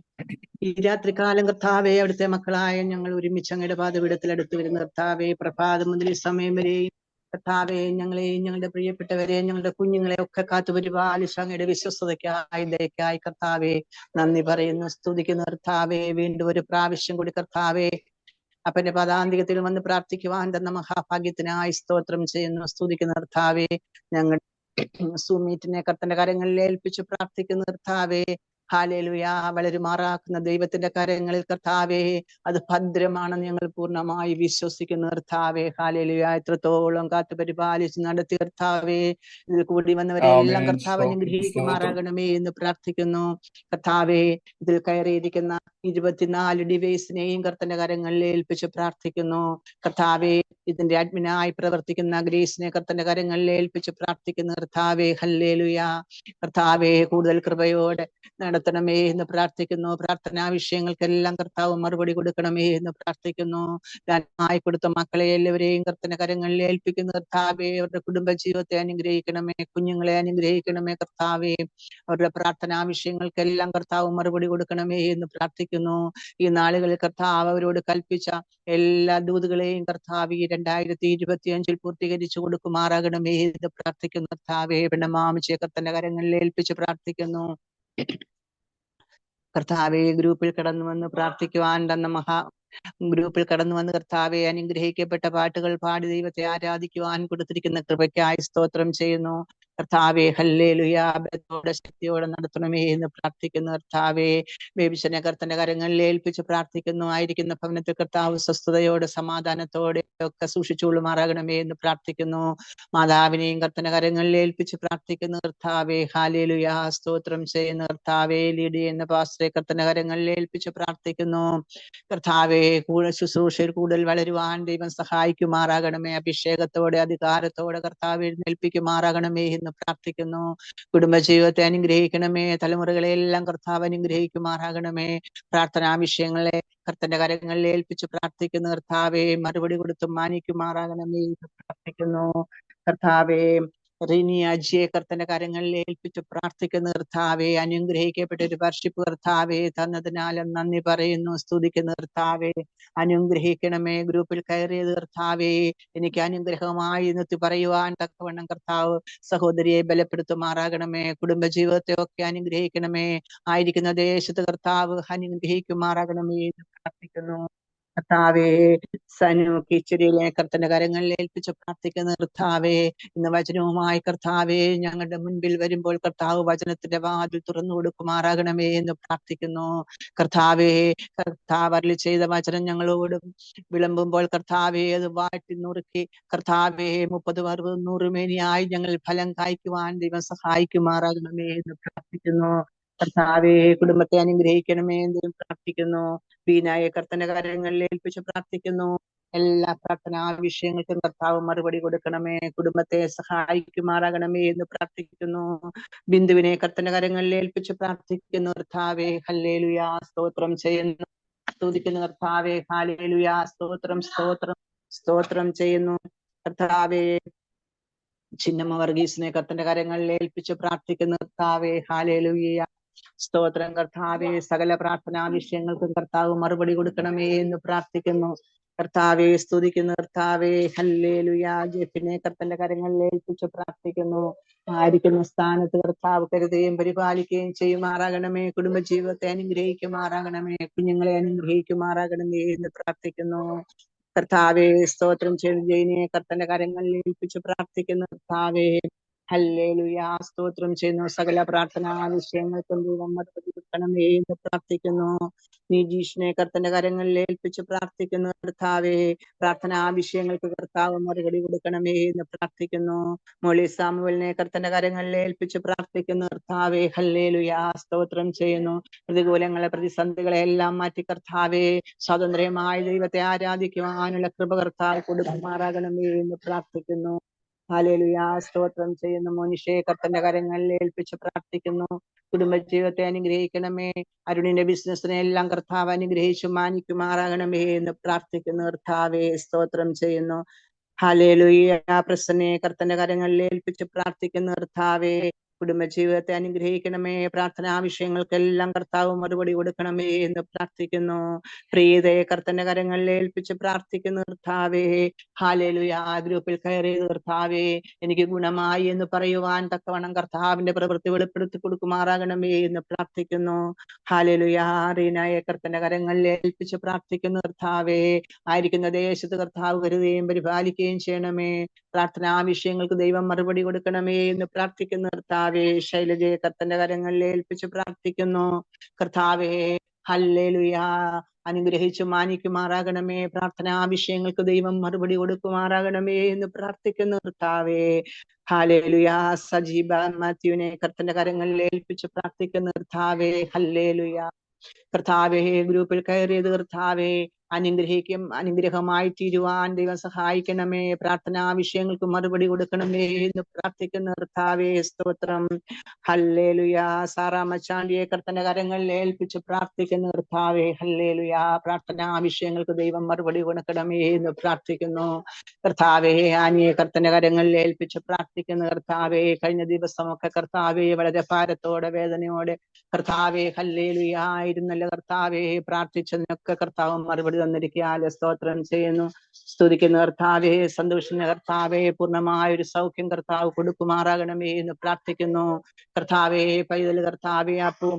ഈ രാത്രികാലം കർത്താവേ അവിടുത്തെ മക്കളായ ഞങ്ങൾ ഒരുമിച്ച് അങ്ങയുടെ പാദപീഠത്തിൽ അടുത്ത് വരുന്ന കർത്താവേ, പ്രഭാതം മുതൽ ഈ സമയം വരെയും കർത്താവെ ഞങ്ങളെയും ഞങ്ങളുടെ പ്രിയപ്പെട്ടവരെ ഞങ്ങളുടെ കുഞ്ഞുങ്ങളെ ഒക്കെ കാത്തു പരിപാലിച്ച് അങ്ങയുടെ വിശ്വസ്തതയ്ക്കായി ദയക്കായി കർത്താവെ നന്ദി പറയുന്നു, സ്തുതിക്കുന്നു കർത്താവെ. വീണ്ടും ഒരു പ്രാവശ്യം കൂടി കർത്താവെ അപ്പന്റെ പദാന്തികത്തിൽ വന്ന് പ്രാർത്ഥിക്കുവാൻ തന്ന മഹാഭാഗ്യത്തിനായി സ്തോത്രം ചെയ്യുന്നു, സ്തുതിക്കുന്ന കർത്താവെ. ഞങ്ങൾ സൂമീറ്റിനെ കർത്തന്റെ കരങ്ങളിൽ ഏൽപ്പിച്ച് പ്രാർത്ഥിക്കുന്ന കർത്താവെ. ഹല്ലേലൂയ. വളരുമാറാക്കുന്ന ദൈവത്തിന്റെ കരങ്ങളിൽ കർത്താവേ അത് ഭദ്രമാണെന്ന് ഞങ്ങൾ പൂർണ്ണമായി വിശ്വസിക്കുന്ന കർത്താവേ. ഹല്ലേലൂയ. എത്രത്തോളം കാത്തു പരിപാലിച്ച് നടത്തി കർത്താവേ. ഇതിൽ കൂടി വന്നവരെല്ലാം കർത്താവ് അനുഗ്രഹിക്കുമാറാകണമേ എന്ന് പ്രാർത്ഥിക്കുന്നു കർത്താവേ. ഇതിൽ കയറിയിരിക്കുന്ന 24 ഡിവൈസിനെയും കർത്തന്റെ കരങ്ങളിൽ ഏൽപ്പിച്ച് പ്രാർത്ഥിക്കുന്നു കർത്താവേ. ഇതിന്റെ അഡ്മിനായി പ്രവർത്തിക്കുന്ന ഗ്രേസിനെ കർത്തന്റെ കരങ്ങളിൽ ഏൽപ്പിച്ച് പ്രാർത്ഥിക്കുന്ന കർത്താവേ. ഹല്ലേലൂയ. കർത്താവേ കൂടുതൽ കൃപയോടെ നടത്തണമേ എന്ന് പ്രാർത്ഥിക്കുന്നു. പ്രാർത്ഥനാ വിഷയങ്ങൾക്കെല്ലാം കർത്താവ് മറുപടി കൊടുക്കണമേ എന്ന് പ്രാർത്ഥിക്കുന്നു. ദാനമായി കൊടുത്ത മക്കളെ എല്ലാവരെയും കർത്തന്റെ കരങ്ങളിൽ ഏൽപ്പിക്കുന്ന കർത്താവേ. അവരുടെ കുടുംബ ജീവിതത്തെ അനുഗ്രഹിക്കണമേ, കുഞ്ഞുങ്ങളെ അനുഗ്രഹിക്കണമേ കർത്താവേ. അവരുടെ പ്രാർത്ഥനാ വിഷയങ്ങൾക്കെല്ലാം കർത്താവ് മറുപടി കൊടുക്കണമേ എന്ന് പ്രാർത്ഥിക്കുന്നു. ഈ നാളുകളിൽ കർത്താവ് അവരോട് കൽപ്പിച്ച എല്ലാ ദൂതുകളെയും കർത്താവ് 2025 പൂർത്തീകരിച്ചു കൊടുക്കുമാറാകണമേ എന്ന് പ്രാർത്ഥിക്കുന്നു കർത്താവേ. പിണമാമിച്ചെ കർത്തന്റെ കരങ്ങളിൽ ഏൽപ്പിച്ച് പ്രാർത്ഥിക്കുന്നു. കർത്താവെ ഗ്രൂപ്പിൽ കടന്നു വന്ന് പ്രാർത്ഥിക്കുവാൻ തന്ന ഗ്രൂപ്പിൽ കടന്നു വന്ന് കർത്താവെ അനുഗ്രഹിക്കപ്പെട്ട പാട്ടുകൾ പാടി ദൈവത്തെ ആരാധിക്കുവാൻ കൊടുത്തിരിക്കുന്ന കൃപയ്ക്കായി സ്തോത്രം ചെയ്യുന്നു. കർത്താവെ ഹല്ലേലൂയാ, ബലത്തോടെ ശക്തിയോടെ നടത്തണമേ എന്ന് പ്രാർത്ഥിക്കുന്നു. കർത്താവെ ബേബിച്ചനെ കർത്തന്റെ കരങ്ങളിൽ ഏൽപ്പിച്ച് പ്രാർത്ഥിക്കുന്നു. ആയിരിക്കുന്ന ഭവനത്തിൽ കർത്താവ് സ്വസ്ഥതയോടെ സമാധാനത്തോടെ ഒക്കെ സൂക്ഷിച്ചുകൊള്ളുമാറാകണമേ എന്ന് പ്രാർത്ഥിക്കുന്നു. മാതാവിനെയും കർത്തന്റെ കരങ്ങളിൽ ഏൽപ്പിച്ച് പ്രാർത്ഥിക്കുന്നു. കർത്താവെ ഹല്ലേലൂയാ, സ്തോത്രം ചെയ്യുന്നു. കർത്താവെ ലീഡി എന്ന പാസ്റ്ററെ കർത്തന്റെ കരങ്ങളിൽ ഏൽപ്പിച്ച് പ്രാർത്ഥിക്കുന്നു. കർത്താവെ ശുശ്രൂഷയിൽ കൂടുതൽ വളരുവാൻ ദൈവം സഹായിക്കുമാറാകണമേ. അഭിഷേകത്തോടെ അധികാരത്തോടെ കർത്താവ് എഴുന്നേൽപ്പിക്കുമാറാകണമേ എന്ന് പ്രാർത്ഥിക്കുന്നു. കുടുംബജീവിതത്തെ അനുഗ്രഹിക്കണമേ. തലമുറകളെല്ലാം കർത്താവ് അനുഗ്രഹിക്കുമാറാകണമേ. പ്രാർത്ഥനാ വിഷയങ്ങളെ കർത്തന്റെ കരങ്ങളിൽ ഏൽപ്പിച്ച് പ്രാർത്ഥിക്കുന്നു. കർത്താവെ മറുപടി കൊടുത്ത് മാനിക്കുമാറാകണമേ എന്ന് പ്രാർത്ഥിക്കുന്നു. കർത്താവെ റിനിയാജിയെ കർത്തന്റെ കരങ്ങളിൽ ഏൽപ്പിച്ച് പ്രാർത്ഥിക്കുന്ന കർത്താവെ അനുഗ്രഹിക്കപ്പെട്ട ഒരു വർഷിപ്പ് കർത്താവെ തന്നതിനാലും നന്ദി പറയുന്നു, സ്തുതിക്കുന്ന കർത്താവെ അനുഗ്രഹിക്കണമേ. ഗ്രൂപ്പിൽ കയറിയത് കർത്താവെ എനിക്ക് അനുഗ്രഹമായി നിർത്തി പറയുവാൻ തക്കവണ്ണം കർത്താവ് സഹോദരിയെ ബലപ്പെടുത്തുമാറാകണമേ. കുടുംബജീവിതത്തെ ഒക്കെ അനുഗ്രഹിക്കണമേ. ആയിരിക്കുന്ന ദേശത്ത് കർത്താവ് അനുഗ്രഹിക്കുമാറാകണമേ എന്ന് പ്രാർത്ഥിക്കുന്നു. കർത്താവെ സനു കിച്ചടിയിലെ കർത്തന്റെ കരങ്ങളിൽ ഏൽപ്പിച്ച് പ്രാർത്ഥിക്കുന്ന കർത്താവെ ഇന്ന് വചനവുമായി കർത്താവെ ഞങ്ങളുടെ മുൻപിൽ വരുമ്പോൾ കർത്താവ് വചനത്തിന്റെ വാതിൽ തുറന്നു കൊടുക്കുമാറാകണമേ എന്ന് പ്രാർത്ഥിക്കുന്നു. കർത്താവെ കർത്താവ് അരുളി ചെയ്ത വചനം ഞങ്ങളോടും വിളമ്പുമ്പോൾ കർത്താവെ അത് വാട്ടി നുറുക്കി കർത്താവെ 30, 60, 100 മേനിയായി ഞങ്ങൾ ഫലം കായ്ക്കുവാൻ ദൈവം സഹായിക്കുമാറാകണമേ എന്ന് പ്രാർത്ഥിക്കുന്നു. കർത്താവെ കുടുംബത്തെ അനുഗ്രഹിക്കണമേ എന്ന് പ്രാർത്ഥിക്കുന്നു. ബീനായെ കർത്തന്റെ കാര്യങ്ങളിൽ ഏൽപ്പിച്ച് പ്രാർത്ഥിക്കുന്നു. എല്ലാ പ്രാർത്ഥനാ വിഷയങ്ങൾക്കും കർത്താവ് മറുപടി കൊടുക്കണമേ. കുടുംബത്തെ സഹായിക്കുമാറാകണമേ എന്ന് പ്രാർത്ഥിക്കുന്നു. ബിന്ദുവിനെ കർത്തന്റെ കാര്യങ്ങളിൽ ഏൽപ്പിച്ച് പ്രാർത്ഥിക്കുന്നു. കർത്താവെ ഹല്ലേലൂയാ, സ്തോത്രം ചെയ്യുന്നു, സ്തുതിക്കുന്നു. കർത്താവെ ഹല്ലേലൂയാ, സ്തോത്രം സ്തോത്രം സ്തോത്രം ചെയ്യുന്നു. കർത്താവെ ചിന്നമ്മ വർഗീസിനെ കർത്തന്റെ കാര്യങ്ങളിൽ ഏൽപ്പിച്ച് പ്രാർത്ഥിക്കുന്നു. കർത്താവെ ഹല്ലേലൂയ, സ്തോത്രം. കർത്താവെ സകല പ്രാർത്ഥനാ വിഷയങ്ങൾക്കും കർത്താവ് മറുപടി കൊടുക്കണമേ എന്ന് പ്രാർത്ഥിക്കുന്നു. കർത്താവെ സ്തുതിക്കുന്നു. കർത്താവെ ഹല്ലേലൂയാ, ജെഫിനെ കർത്തന്റെ കരങ്ങളിൽ ഏൽപ്പിച്ച് പ്രാർത്ഥിക്കുന്നു. ആയിരിക്കുന്ന സ്ഥാനത്ത് കർത്താവ് കരുതുകയും പരിപാലിക്കുകയും ചെയ്യുമാറാകണമേ. കുടുംബജീവിതത്തെ അനുഗ്രഹിക്കുമാറാകണമേ. കുഞ്ഞുങ്ങളെ അനുഗ്രഹിക്കുമാറാകണമേ എന്ന് പ്രാർത്ഥിക്കുന്നു. കർത്താവെ സ്തോത്രം ചെയ്ത് ജയിനിയെ കർത്തന്റെ കരങ്ങളിൽ ഏൽപ്പിച്ച് പ്രാർത്ഥിക്കുന്നു. കർത്താവെ ഹല്ലേലൂയാ, സ്തോത്രം ചെയ്യുന്നു. സകല പ്രാർത്ഥനാ വിഷയങ്ങൾക്കും ദൈവം മറുപടി കൊടുക്കണമേ എന്ന് പ്രാർത്ഥിക്കുന്നു. നിജീഷിനെ കർത്തന്റെ കരങ്ങളിൽ ഏൽപ്പിച്ച് പ്രാർത്ഥിക്കുന്നു. കർത്താവെ പ്രാർത്ഥനാ വിഷയങ്ങൾക്ക് കർത്താവ് മറുപടി കൊടുക്കണമേ എന്ന് പ്രാർത്ഥിക്കുന്നു. മോളി സാമുവലിനെ കർത്തന്റെ കരങ്ങളിൽ ഏൽപ്പിച്ച് പ്രാർത്ഥിക്കുന്നു. കർത്താവെ ഹല്ലേലൂയാ, സ്തോത്രം ചെയ്യുന്നു. പ്രതികൂലങ്ങളെ പ്രതിസന്ധികളെ എല്ലാം മാറ്റി കർത്താവെ സ്വതന്ത്രമായി ദൈവത്തെ ആരാധിക്കുവാനുള്ള കൃപ കർത്താവ് കൊടുക്കുമാറാകണമേ എന്ന് പ്രാർത്ഥിക്കുന്നു. ഹല്ലേലൂയാ, സ്തോത്രം ചെയ്യുന്നു. മോനിഷയെ കർത്തന്റെ കരങ്ങളിൽ ഏൽപ്പിച്ച് പ്രാർത്ഥിക്കുന്നു. കുടുംബജീവിതത്തെ അനുഗ്രഹിക്കണമേ. അരുണിന്റെ ബിസിനസ്സിനെ എല്ലാം കർത്താവ് അനുഗ്രഹിച്ചു മാനിക്കുമാറാകണമേ എന്ന് പ്രാർത്ഥിക്കുന്നു. കർത്താവെ സ്തോത്രം ചെയ്യുന്നു. ഹല്ലേലൂയ, പ്രസന്നയെ കർത്തന്റെ കരങ്ങളിൽ ഏൽപ്പിച്ച് പ്രാർത്ഥിക്കുന്നു. കർത്താവെ കുടുംബജീവിതത്തെ അനുഗ്രഹിക്കണമേ. പ്രാർത്ഥനാ വിഷയങ്ങൾക്കെല്ലാം കർത്താവ് മറുപടി കൊടുക്കണമേ എന്ന് പ്രാർത്ഥിക്കുന്നു. പ്രീതയെ കർത്തന്റെ കരങ്ങളിൽ ഏൽപ്പിച്ച് പ്രാർത്ഥിക്കുന്നു. കർത്താവേ ഹല്ലേലൂയ, ഗ്രൂപ്പിൽ കയറിയത് കർത്താവേ എനിക്ക് ഗുണമായി എന്ന് പറയുവാൻ തക്കവണ്ണം കർത്താവിന്റെ പ്രവൃത്തി വെളിപ്പെടുത്തി കൊടുക്കുമാറാകണമേ എന്ന് പ്രാർത്ഥിക്കുന്നു. ഹല്ലേലൂയ, റീനയെ കർത്തന്റെ കരങ്ങളിൽ ഏൽപ്പിച്ച് പ്രാർത്ഥിക്കുന്നു. കർത്താവേ ആയിരിക്കുന്ന ദേശത്ത് കർത്താവ് കരുതുകയും പരിപാലിക്കുകയും ചെയ്യണമേ. പ്രാർത്ഥനാ വിഷയങ്ങൾക്ക് ദൈവം മറുപടി കൊടുക്കണമേ എന്ന് പ്രാർത്ഥിക്കുന്നു. കർത്താവേ ശൈലജയെ കർത്തന്റെ കരങ്ങളിൽ ഏൽപ്പിച്ച് പ്രാർത്ഥിക്കുന്നു. കർത്താവേ ഹല്ലേലൂയ, അനുഗ്രഹിച്ചു മാനിക്കുമാറാകണമേ. പ്രാർത്ഥനാ വിഷയങ്ങൾക്ക് ദൈവം മറുപടി കൊടുക്കുമാറാകണമേ എന്ന് പ്രാർത്ഥിക്കുന്നു. കർത്താവേ ഹല്ലേലൂയ, സജീബ മാത്യുവിനെ കർത്തന്റെ കരങ്ങളിൽ ഏൽപ്പിച്ച് പ്രാർത്ഥിക്കുന്നു. കർത്താവേ ഹല്ലേലൂയ, കർത്താവേ ഗ്രൂപ്പിൽ കയറിയത് കർത്താവേ അനുഗ്രഹമായി തീരുവാൻ ദൈവം സഹായിക്കണമേ. പ്രാർത്ഥനാ വിഷയങ്ങൾക്ക് മറുപടി കൊടുക്കണമേ എന്ന് പ്രാർത്ഥിക്കുന്ന കർത്താവേ സ്തോത്രം. ഹല്ലേലൂയ, സാറാമച്ചാണ്ടിയെ കർത്തന്റെ കരങ്ങളിൽ ഏൽപ്പിച്ച് പ്രാർത്ഥിക്കുന്ന കർത്താവേ ഹല്ലേലൂയ, പ്രാർത്ഥനാ വിഷയങ്ങൾക്ക് ദൈവം മറുപടി കൊടുക്കണമേ എന്ന് പ്രാർത്ഥിക്കുന്നു. കർത്താവേ ആനിയെ കർത്തന്റെ കരങ്ങളിൽ ഏൽപ്പിച്ച് പ്രാർത്ഥിക്കുന്ന കർത്താവേ കഴിഞ്ഞ ദിവസമൊക്കെ കർത്താവേ വളരെ ഭാരത്തോടെ വേദനയോടെ കർത്താവേ ഹല്ലേലൂയ ആയിരുന്നല്ലോ കർത്താവേ, പ്രാർത്ഥിച്ചതിനൊക്കെ കർത്താവ് മറുപടി തന്നിരിക്കാതെ സ്തോത്രം ചെയ്യുന്നു, സ്തുതിക്കുന്ന കർത്താവേ. സന്തോഷിക്കുന്ന കർത്താവേ പൂർണ്ണമായ ഒരു സൗഖ്യം കർത്താവ് കൊടുക്കുമാറാകണമേ എന്ന് പ്രാർത്ഥിക്കുന്നു. കർത്താവേ പൈതൽ കർത്താവേ അപ്പു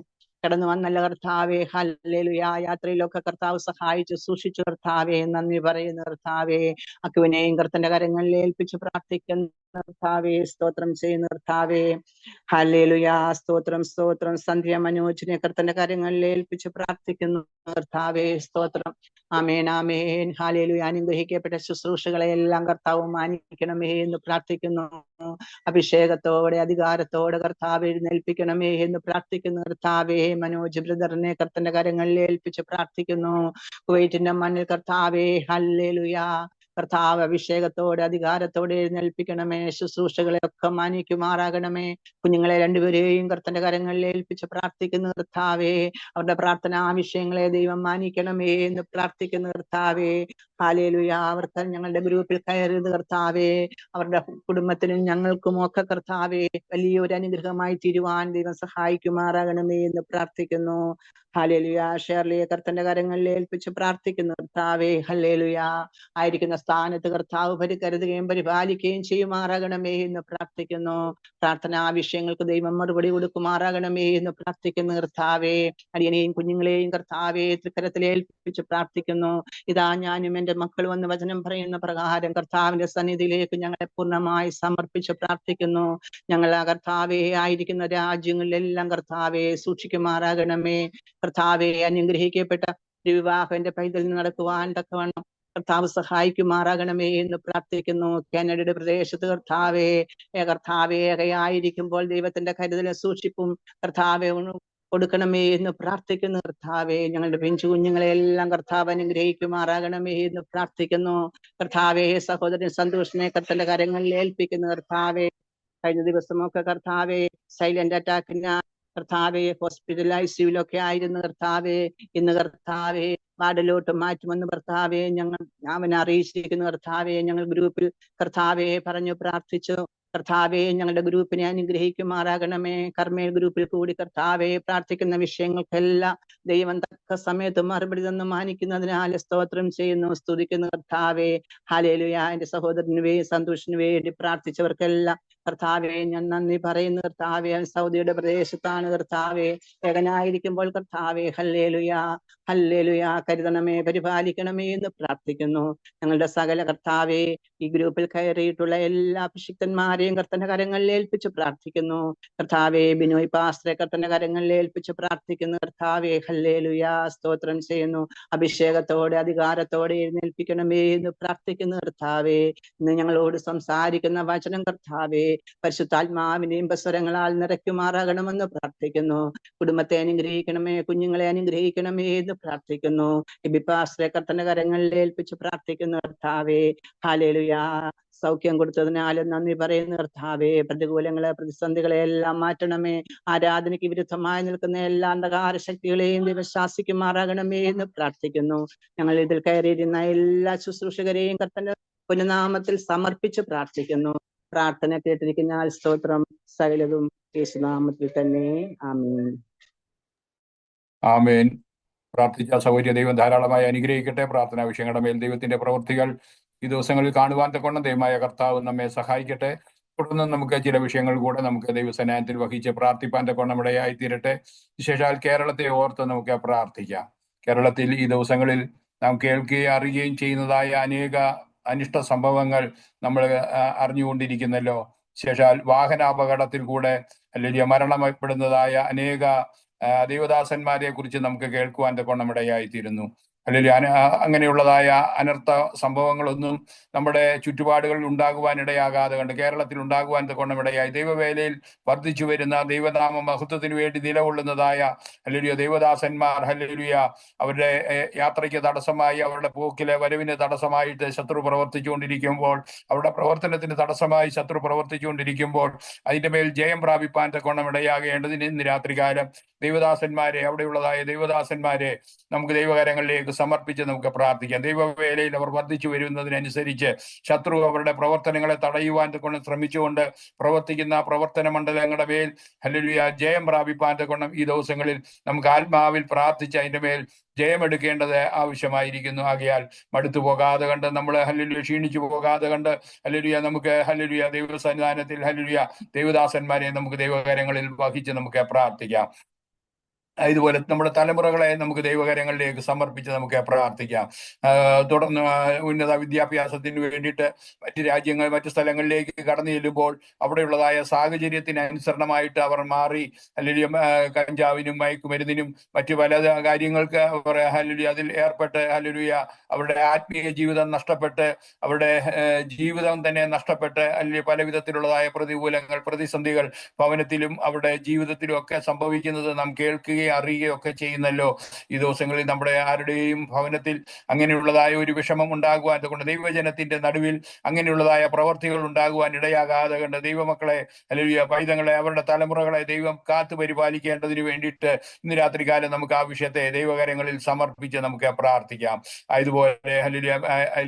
കടന്നു വന്നല്ല കർത്താവേ. ഹല്ലേലൂയ. യാത്രയിലൊക്കെ കർത്താവ് സഹായിച്ചു സൂക്ഷിച്ചു കർത്താവേ. നന്ദി പറയുന്നു കർത്താവേ. അക്കുവിനെയും കർത്തന്റെ കരങ്ങളിൽ ഏൽപ്പിച്ച് പ്രാർത്ഥിക്കുന്നു കർത്താവേ. സ്തോത്രം ചെയ്യുന്നു കർത്താവേ. ഹല്ലേലൂയ. സ്തോത്രം സ്തോത്രം. സന്ധ്യ മനോജിനെ കർത്തന്റെ കരങ്ങളിൽ ഏൽപ്പിച്ച് പ്രാർത്ഥിക്കുന്നു കർത്താവേ. സ്തോത്രം. ആമേൻ ആമേൻ. ഹല്ലേലൂയ. അനുഗ്രഹിക്കപ്പെട്ട ശുശ്രൂഷകളെ എല്ലാം കർത്താവ് മാനിക്കണമേ എന്ന് പ്രാർത്ഥിക്കുന്നു. അഭിഷേകത്തോടെ അധികാരത്തോടെ കർത്താവ് എഴുന്നേൽപ്പിക്കണമേ എന്ന് പ്രാർത്ഥിക്കുന്നു കർത്താവേ. മനോജ് ബ്രദറിനെ കർത്തന്റെ കരങ്ങളിൽ ഏൽപ്പിച്ച് പ്രാർത്ഥിക്കുന്നു. കുവൈറ്റിന്റെ മണ്ണിൽ കർത്താവേ. ഹല്ലേലൂയ. കർത്താവ് അഭിഷേകത്തോടെ അധികാരത്തോടെ എഴുന്നേൽപ്പിക്കണമേ. ശുശ്രൂഷകളെ ഒക്കെ മാനിക്കുമാറാകണമേ. കുഞ്ഞുങ്ങളെ രണ്ടുപേരെയും കർത്തന്റെ കരങ്ങളിൽ ഏൽപ്പിച്ച് പ്രാർത്ഥിക്കുന്നു കർത്താവേ. അവരുടെ പ്രാർത്ഥനാ വിഷയങ്ങളെ ദൈവം മാനിക്കണമേ എന്ന് പ്രാർത്ഥിക്കുന്നു കർത്താവേ. ഹല്ലേലൂയ. അവർക്ക് ഞങ്ങളുടെ ഗ്രൂപ്പിൽ കയറിയത് കർത്താവേ. അവരുടെ കുടുംബത്തിനും ഞങ്ങൾക്കും ഒക്കെ കർത്താവേ വലിയൊരു അനുഗ്രഹമായി തീരുവാൻ ദൈവം സഹായിക്കുമാറാകണമേ എന്ന് പ്രാർത്ഥിക്കുന്നു. ഹല്ലേലൂയ. ഷേർലിയെ കർത്തന്റെ കരങ്ങളിൽ ഏൽപ്പിച്ച് പ്രാർത്ഥിക്കുന്നു കർത്താവേ. ഹല്ലേലൂയ. ആയിരിക്കുന്ന സ്ഥാനത്ത് കർത്താവ് കരുതുകയും പരിപാലിക്കുകയും ചെയ്യുമാറാകണമേ എന്ന് പ്രാർത്ഥിക്കുന്നു. പ്രാർത്ഥനാ വിഷയങ്ങൾക്ക് ദൈവം മറുപടി കൊടുക്കുമാറാകണമേ എന്ന് പ്രാർത്ഥിക്കുന്നു കർത്താവേ. അടിയനെയും കുഞ്ഞുങ്ങളെയും കർത്താവേ തൃക്കരത്തിൽ ഏൽപ്പിച്ച് പ്രാർത്ഥിക്കുന്നു. ഇതാ ഞാനും എന്റെ മക്കളും എന്ന വചനം പറയുന്ന പ്രകാരം കർത്താവിന്റെ സന്നിധിയിലേക്ക് ഞങ്ങളെ പൂർണ്ണമായി സമർപ്പിച്ച് പ്രാർത്ഥിക്കുന്നു. ഞങ്ങൾ ആ കർത്താവേ ആയിരിക്കുന്ന രാജ്യങ്ങളിലെല്ലാം കർത്താവെ സൂക്ഷിക്കുമാറാകണമേ. കർത്താവെ അനുഗ്രഹിക്കപ്പെട്ട ഒരു വിവാഹം എന്റെ പൈതൽ നടക്കുവാൻ തക്കവണ്ണം കർത്താവ് സഹായിക്കുമാറാകണമേ എന്ന് പ്രാർത്ഥിക്കുന്നു. കാനഡയുടെ പ്രദേശത്ത് കർത്താവെ ആയിരിക്കുമ്പോൾ ദൈവത്തിന്റെ കരുതലും സൂക്ഷിപ്പും കർത്താവെ കൊടുക്കണമേ എന്ന് പ്രാർത്ഥിക്കുന്നു കർത്താവെ. ഞങ്ങളുടെ പിഞ്ചു കുഞ്ഞുങ്ങളെ എല്ലാം കർത്താവ് അനുഗ്രഹിക്കുമാറാകണമേ എന്ന് പ്രാർത്ഥിക്കുന്നു കർത്താവെ. സഹോദരൻ സന്തോഷിനെ കർത്തന്റെ കരങ്ങളിൽ ഏൽപ്പിക്കുന്നു കർത്താവെ. കഴിഞ്ഞ ദിവസമൊക്കെ കർത്താവെ സൈലന്റ് അറ്റാക്കിന് കർത്താവെ ഹോസ്പിറ്റൽ ICUവിലൊക്കെ ആയിരുന്നു കർത്താവെ. ഇന്ന് കർത്താവെ വാർഡിലോട്ട് മാറ്റുമെന്ന് കർത്താവെ അവനെ അറിയിച്ചിരിക്കുന്നു കർത്താവെ. ഞങ്ങൾ ഗ്രൂപ്പിൽ കർത്താവെ പറഞ്ഞു പ്രാർത്ഥിച്ചു കർത്താവെ. ഞങ്ങളുടെ ഗ്രൂപ്പിനെ അനുഗ്രഹിക്കുമാറാകണമേ. കർമ്മേൽ ഗ്രൂപ്പിൽ കൂടി കർത്താവെ പ്രാർത്ഥിക്കുന്ന വിഷയങ്ങൾക്കെല്ലാം ദൈവം തക്ക സമയത്ത് മറുപടി തന്ന് മാനിക്കുന്നതിനാൽ സ്തോത്രം ചെയ്യുന്നു, സ്തുതിക്കുന്നു കർത്താവെ. ഹല്ലേലൂയ. എന്റെ സഹോദരന് സന്തോഷിന് വേണ്ടി പ്രാർത്ഥിച്ചവർക്കെല്ലാം കർത്താവെ ഞാൻ നന്ദി പറയുന്നു കർത്താവെ. സൗദിയുടെ പ്രദേശത്താണ് കർത്താവെ. ഏകനായിരിക്കുമ്പോൾ കർത്താവെ ഹല്ലേലൂയ ഹല്ലേലൂയ കരുതണമേ, പരിപാലിക്കണമേ എന്ന് പ്രാർത്ഥിക്കുന്നു. ഞങ്ങളുടെ സകല കർത്താവെ ഈ ഗ്രൂപ്പിൽ കയറിയിട്ടുള്ള എല്ലാ അഭിഷിക്തന്മാരെയും കർത്തന്റെ കരങ്ങളിൽ ഏൽപ്പിച്ച് പ്രാർത്ഥിക്കുന്നു കർത്താവെ. ബിനോയ് പാസ്റ്ററെ കർത്തന്റെ കരങ്ങളിൽ ഏൽപ്പിച്ച് പ്രാർത്ഥിക്കുന്നു കർത്താവെ. ഹല്ലേലൂയ. സ്തോത്രം ചെയ്യുന്നു. അഭിഷേകത്തോടെ അധികാരത്തോടെ എഴുന്നേൽപ്പിക്കണമേ എന്ന് പ്രാർത്ഥിക്കുന്നു കർത്താവെ. ഇന്ന് ഞങ്ങളോട് സംസാരിക്കുന്ന വചനം കർത്താവെ പരിശുദ്ധാത്മാവിനെയും സ്വരങ്ങളാൽ നിറയ്ക്കുമാറാകണമെന്ന് പ്രാർത്ഥിക്കുന്നു. കുടുംബത്തെ അനുഗ്രഹിക്കണമേ, കുഞ്ഞുങ്ങളെ അനുഗ്രഹിക്കണമേ എന്ന് പ്രാർത്ഥിക്കുന്നു. എബിപ്പാസ്റ്ററെ കർത്തന്റെ കരങ്ങളിൽ ഏൽപ്പിച്ച് പ്രാർത്ഥിക്കുന്നു കർത്താവെ. ഹല്ലേലൂയ. സൗഖ്യം കൊടുത്തതിനാലും നന്ദി പറയുന്ന കർത്താവെ. പ്രതികൂലങ്ങളെ പ്രതിസന്ധികളെ എല്ലാം മാറ്റണമേ. ആരാധനയ്ക്ക് വിരുദ്ധമായി നിൽക്കുന്ന എല്ലാ അന്ധകാര ശക്തികളെയും ദൈവം ശാസിക്കുമാറാകണമേ എന്ന് പ്രാർത്ഥിക്കുന്നു. ഞങ്ങൾ ഇതിൽ കയറിയിരുന്ന എല്ലാ ശുശ്രൂഷകരെയും കർത്തന്റെ പുനനാമത്തിൽ സമർപ്പിച്ച് പ്രാർത്ഥിക്കുന്നു. പ്രാർത്ഥന കേട്ടിരിക്കുന്ന സ്തോത്രം. സകലതും യേശുനാമത്തിൽ തന്നെ. ആമേൻ. ആമേൻ. പ്രാർത്ഥിച്ച സൗകര്യ ദൈവം ധാരാളമായി അനുഗ്രഹിക്കട്ടെ. പ്രാർത്ഥനാ വിഷയങ്ങളുടെ മേൽ ദൈവത്തിന്റെ പ്രവൃത്തികൾ ഈ ദിവസങ്ങളിൽ കാണുവാൻ തക്കവണ്ണം ദൈവമായ കർത്താവ് നമ്മെ സഹായിക്കട്ടെ. തുടർന്ന് നമുക്ക് ചില വിഷയങ്ങൾ കൂടെ നമുക്ക് ദൈവസന്നായത്തിൽ വഹിച്ച് പ്രാർത്ഥിപ്പാൻ തക്കവണ്ണം ഇടയായി തീരട്ടെ. വിശേഷാൽ കേരളത്തെ ഓർത്ത് നമുക്ക് പ്രാർത്ഥിക്കാം. കേരളത്തിൽ ഈ ദിവസങ്ങളിൽ നാം കേൾക്കുകയും അറിയുകയും ചെയ്യുന്നതായ അനേക അനിഷ്ട സംഭവങ്ങൾ നമ്മൾ അറിഞ്ഞുകൊണ്ടിരിക്കുന്നല്ലോ. വിശേഷാൽ വാഹനാപകടത്തിൽ കൂടെ അല്ലെങ്കിൽ മരണപ്പെടുന്നതായ അനേക ദൈവദാസന്മാരെ കുറിച്ച് നമുക്ക് കേൾക്കുവാൻ തക്കവണ്ണം ഇടയായിത്തീരുന്നു. അല്ലെങ്കിൽ അങ്ങനെയുള്ളതായ അനർത്ഥ സംഭവങ്ങളൊന്നും നമ്മുടെ ചുറ്റുപാടുകളിൽ ഉണ്ടാകുവാൻ ഇടയാകാതെ കണ്ട് കേരളത്തിൽ ഉണ്ടാകുവാൻ തക്കവണ്ണം ഇടയായി. ദൈവവേലയിൽ വർദ്ധിച്ചു വരുന്ന ദൈവനാമ മഹത്വത്തിന് വേണ്ടി നിലകൊള്ളുന്നതായ ഹല്ലേലൂയ ദൈവദാസന്മാർ ഹല്ലേലൂയ അവരുടെ യാത്രയ്ക്ക് തടസ്സമായി, അവരുടെ പോക്കിലെ വരവിന് തടസ്സമായിട്ട് ശത്രു പ്രവർത്തിച്ചുകൊണ്ടിരിക്കുമ്പോൾ, അവരുടെ പ്രവർത്തനത്തിന് തടസ്സമായി ശത്രു പ്രവർത്തിച്ചുകൊണ്ടിരിക്കുമ്പോൾ അതിന്റെ മേൽ ജയം പ്രാപിപ്പാൻ തക്കവണ്ണം ഇടയാകേണ്ടതിന് ഇന്ന് രാത്രികാലം ദൈവദാസന്മാരെ, അവിടെയുള്ളതായ ദൈവദാസന്മാരെ നമുക്ക് ദൈവകരങ്ങളിലേക്ക് സമർപ്പിച്ച് നമുക്ക് പ്രാർത്ഥിക്കാം. ദൈവവേലയിൽ അവർ വർദ്ധിച്ചു വരുന്നതിനനുസരിച്ച് ശത്രു അവരുടെ പ്രവർത്തനങ്ങളെ തടയുവാൻ കൊണ്ട് ശ്രമിച്ചുകൊണ്ട് പ്രവർത്തിക്കുന്ന പ്രവർത്തന മണ്ഡലങ്ങളുടെ മേൽ ഹല്ലേലൂയ ജയം പ്രാപിപ്പാൻ കൊണ്ട് ഈ ദിവസങ്ങളിൽ നമുക്ക് ആത്മാവിൽ പ്രാർത്ഥിച്ച് അതിന്റെ മേൽ ജയമെടുക്കേണ്ടത് ആവശ്യമായിരിക്കുന്നു. ആകയാൽ മടുത്തു പോകാതെ കണ്ട് നമ്മൾ ഹല്ലേലൂയ ക്ഷീണിച്ചു പോകാതെ കണ്ട് ഹല്ലേലൂയ നമുക്ക് ഹല്ലേലൂയ ദൈവസന്നിധാനത്തിൽ ഹല്ലേലൂയ ദൈവദാസന്മാരെ നമുക്ക് ദൈവകരങ്ങളിൽ വഹിച്ച് നമുക്ക് പ്രാർത്ഥിക്കാം. ഇതുപോലെ നമ്മുടെ തലമുറകളെ നമുക്ക് ദൈവകരങ്ങളിലേക്ക് സമർപ്പിച്ച് നമുക്ക് പ്രാർത്ഥിക്കാം. തുടർന്ന് ഉന്നത വിദ്യാഭ്യാസത്തിന് വേണ്ടിയിട്ട് മറ്റ് സ്ഥലങ്ങളിലേക്ക് കടന്നു ചെല്ലുമ്പോൾ അവിടെയുള്ളതായ സാഹചര്യത്തിന് അനുസരണമായിട്ട് അവർ മാറി അല്ലെങ്കിൽ കഞ്ചാവിനും മയക്കുമരുന്നിനും മറ്റു പല കാര്യങ്ങൾക്ക് അവർ അതിൽ ഏർപ്പെട്ട് അവരുടെ ആത്മീയ ജീവിതം നഷ്ടപ്പെട്ട് അവരുടെ ജീവിതം തന്നെ നഷ്ടപ്പെട്ട് അല്ലെങ്കിൽ പല വിധത്തിലുള്ളതായ പ്രതികൂലങ്ങൾ പ്രതിസന്ധികൾ ഭവനത്തിലും അവരുടെ ജീവിതത്തിലും ഒക്കെ സംഭവിക്കുന്നത് നാം കേൾക്കുകയും അറിയുകയും ഒക്കെ ചെയ്യുന്നല്ലോ. ഈ ദിവസങ്ങളിൽ നമ്മുടെ ആരുടെയും ഭവനത്തിൽ അങ്ങനെയുള്ളതായ ഒരു വിഷമം ഉണ്ടാകുവാൻ കൊണ്ട് ദൈവജനത്തിന്റെ നടുവിൽ അങ്ങനെയുള്ളതായ പ്രവർത്തികൾ ഉണ്ടാകുവാൻ ഇടയാകാതെ കണ്ട് ദൈവമക്കളെ അല്ലെങ്കിൽ പൈതങ്ങളെ അവരുടെ തലമുറകളെ ദൈവം കാത്തു പരിപാലിക്കേണ്ടതിന് വേണ്ടിയിട്ട് ഇന്ന് രാത്രികാലം നമുക്ക് ആ വിഷയത്തെ ദൈവകരങ്ങളിൽ സമർപ്പിച്ച് നമുക്ക് പ്രാർത്ഥിക്കാം. അതുപോലെ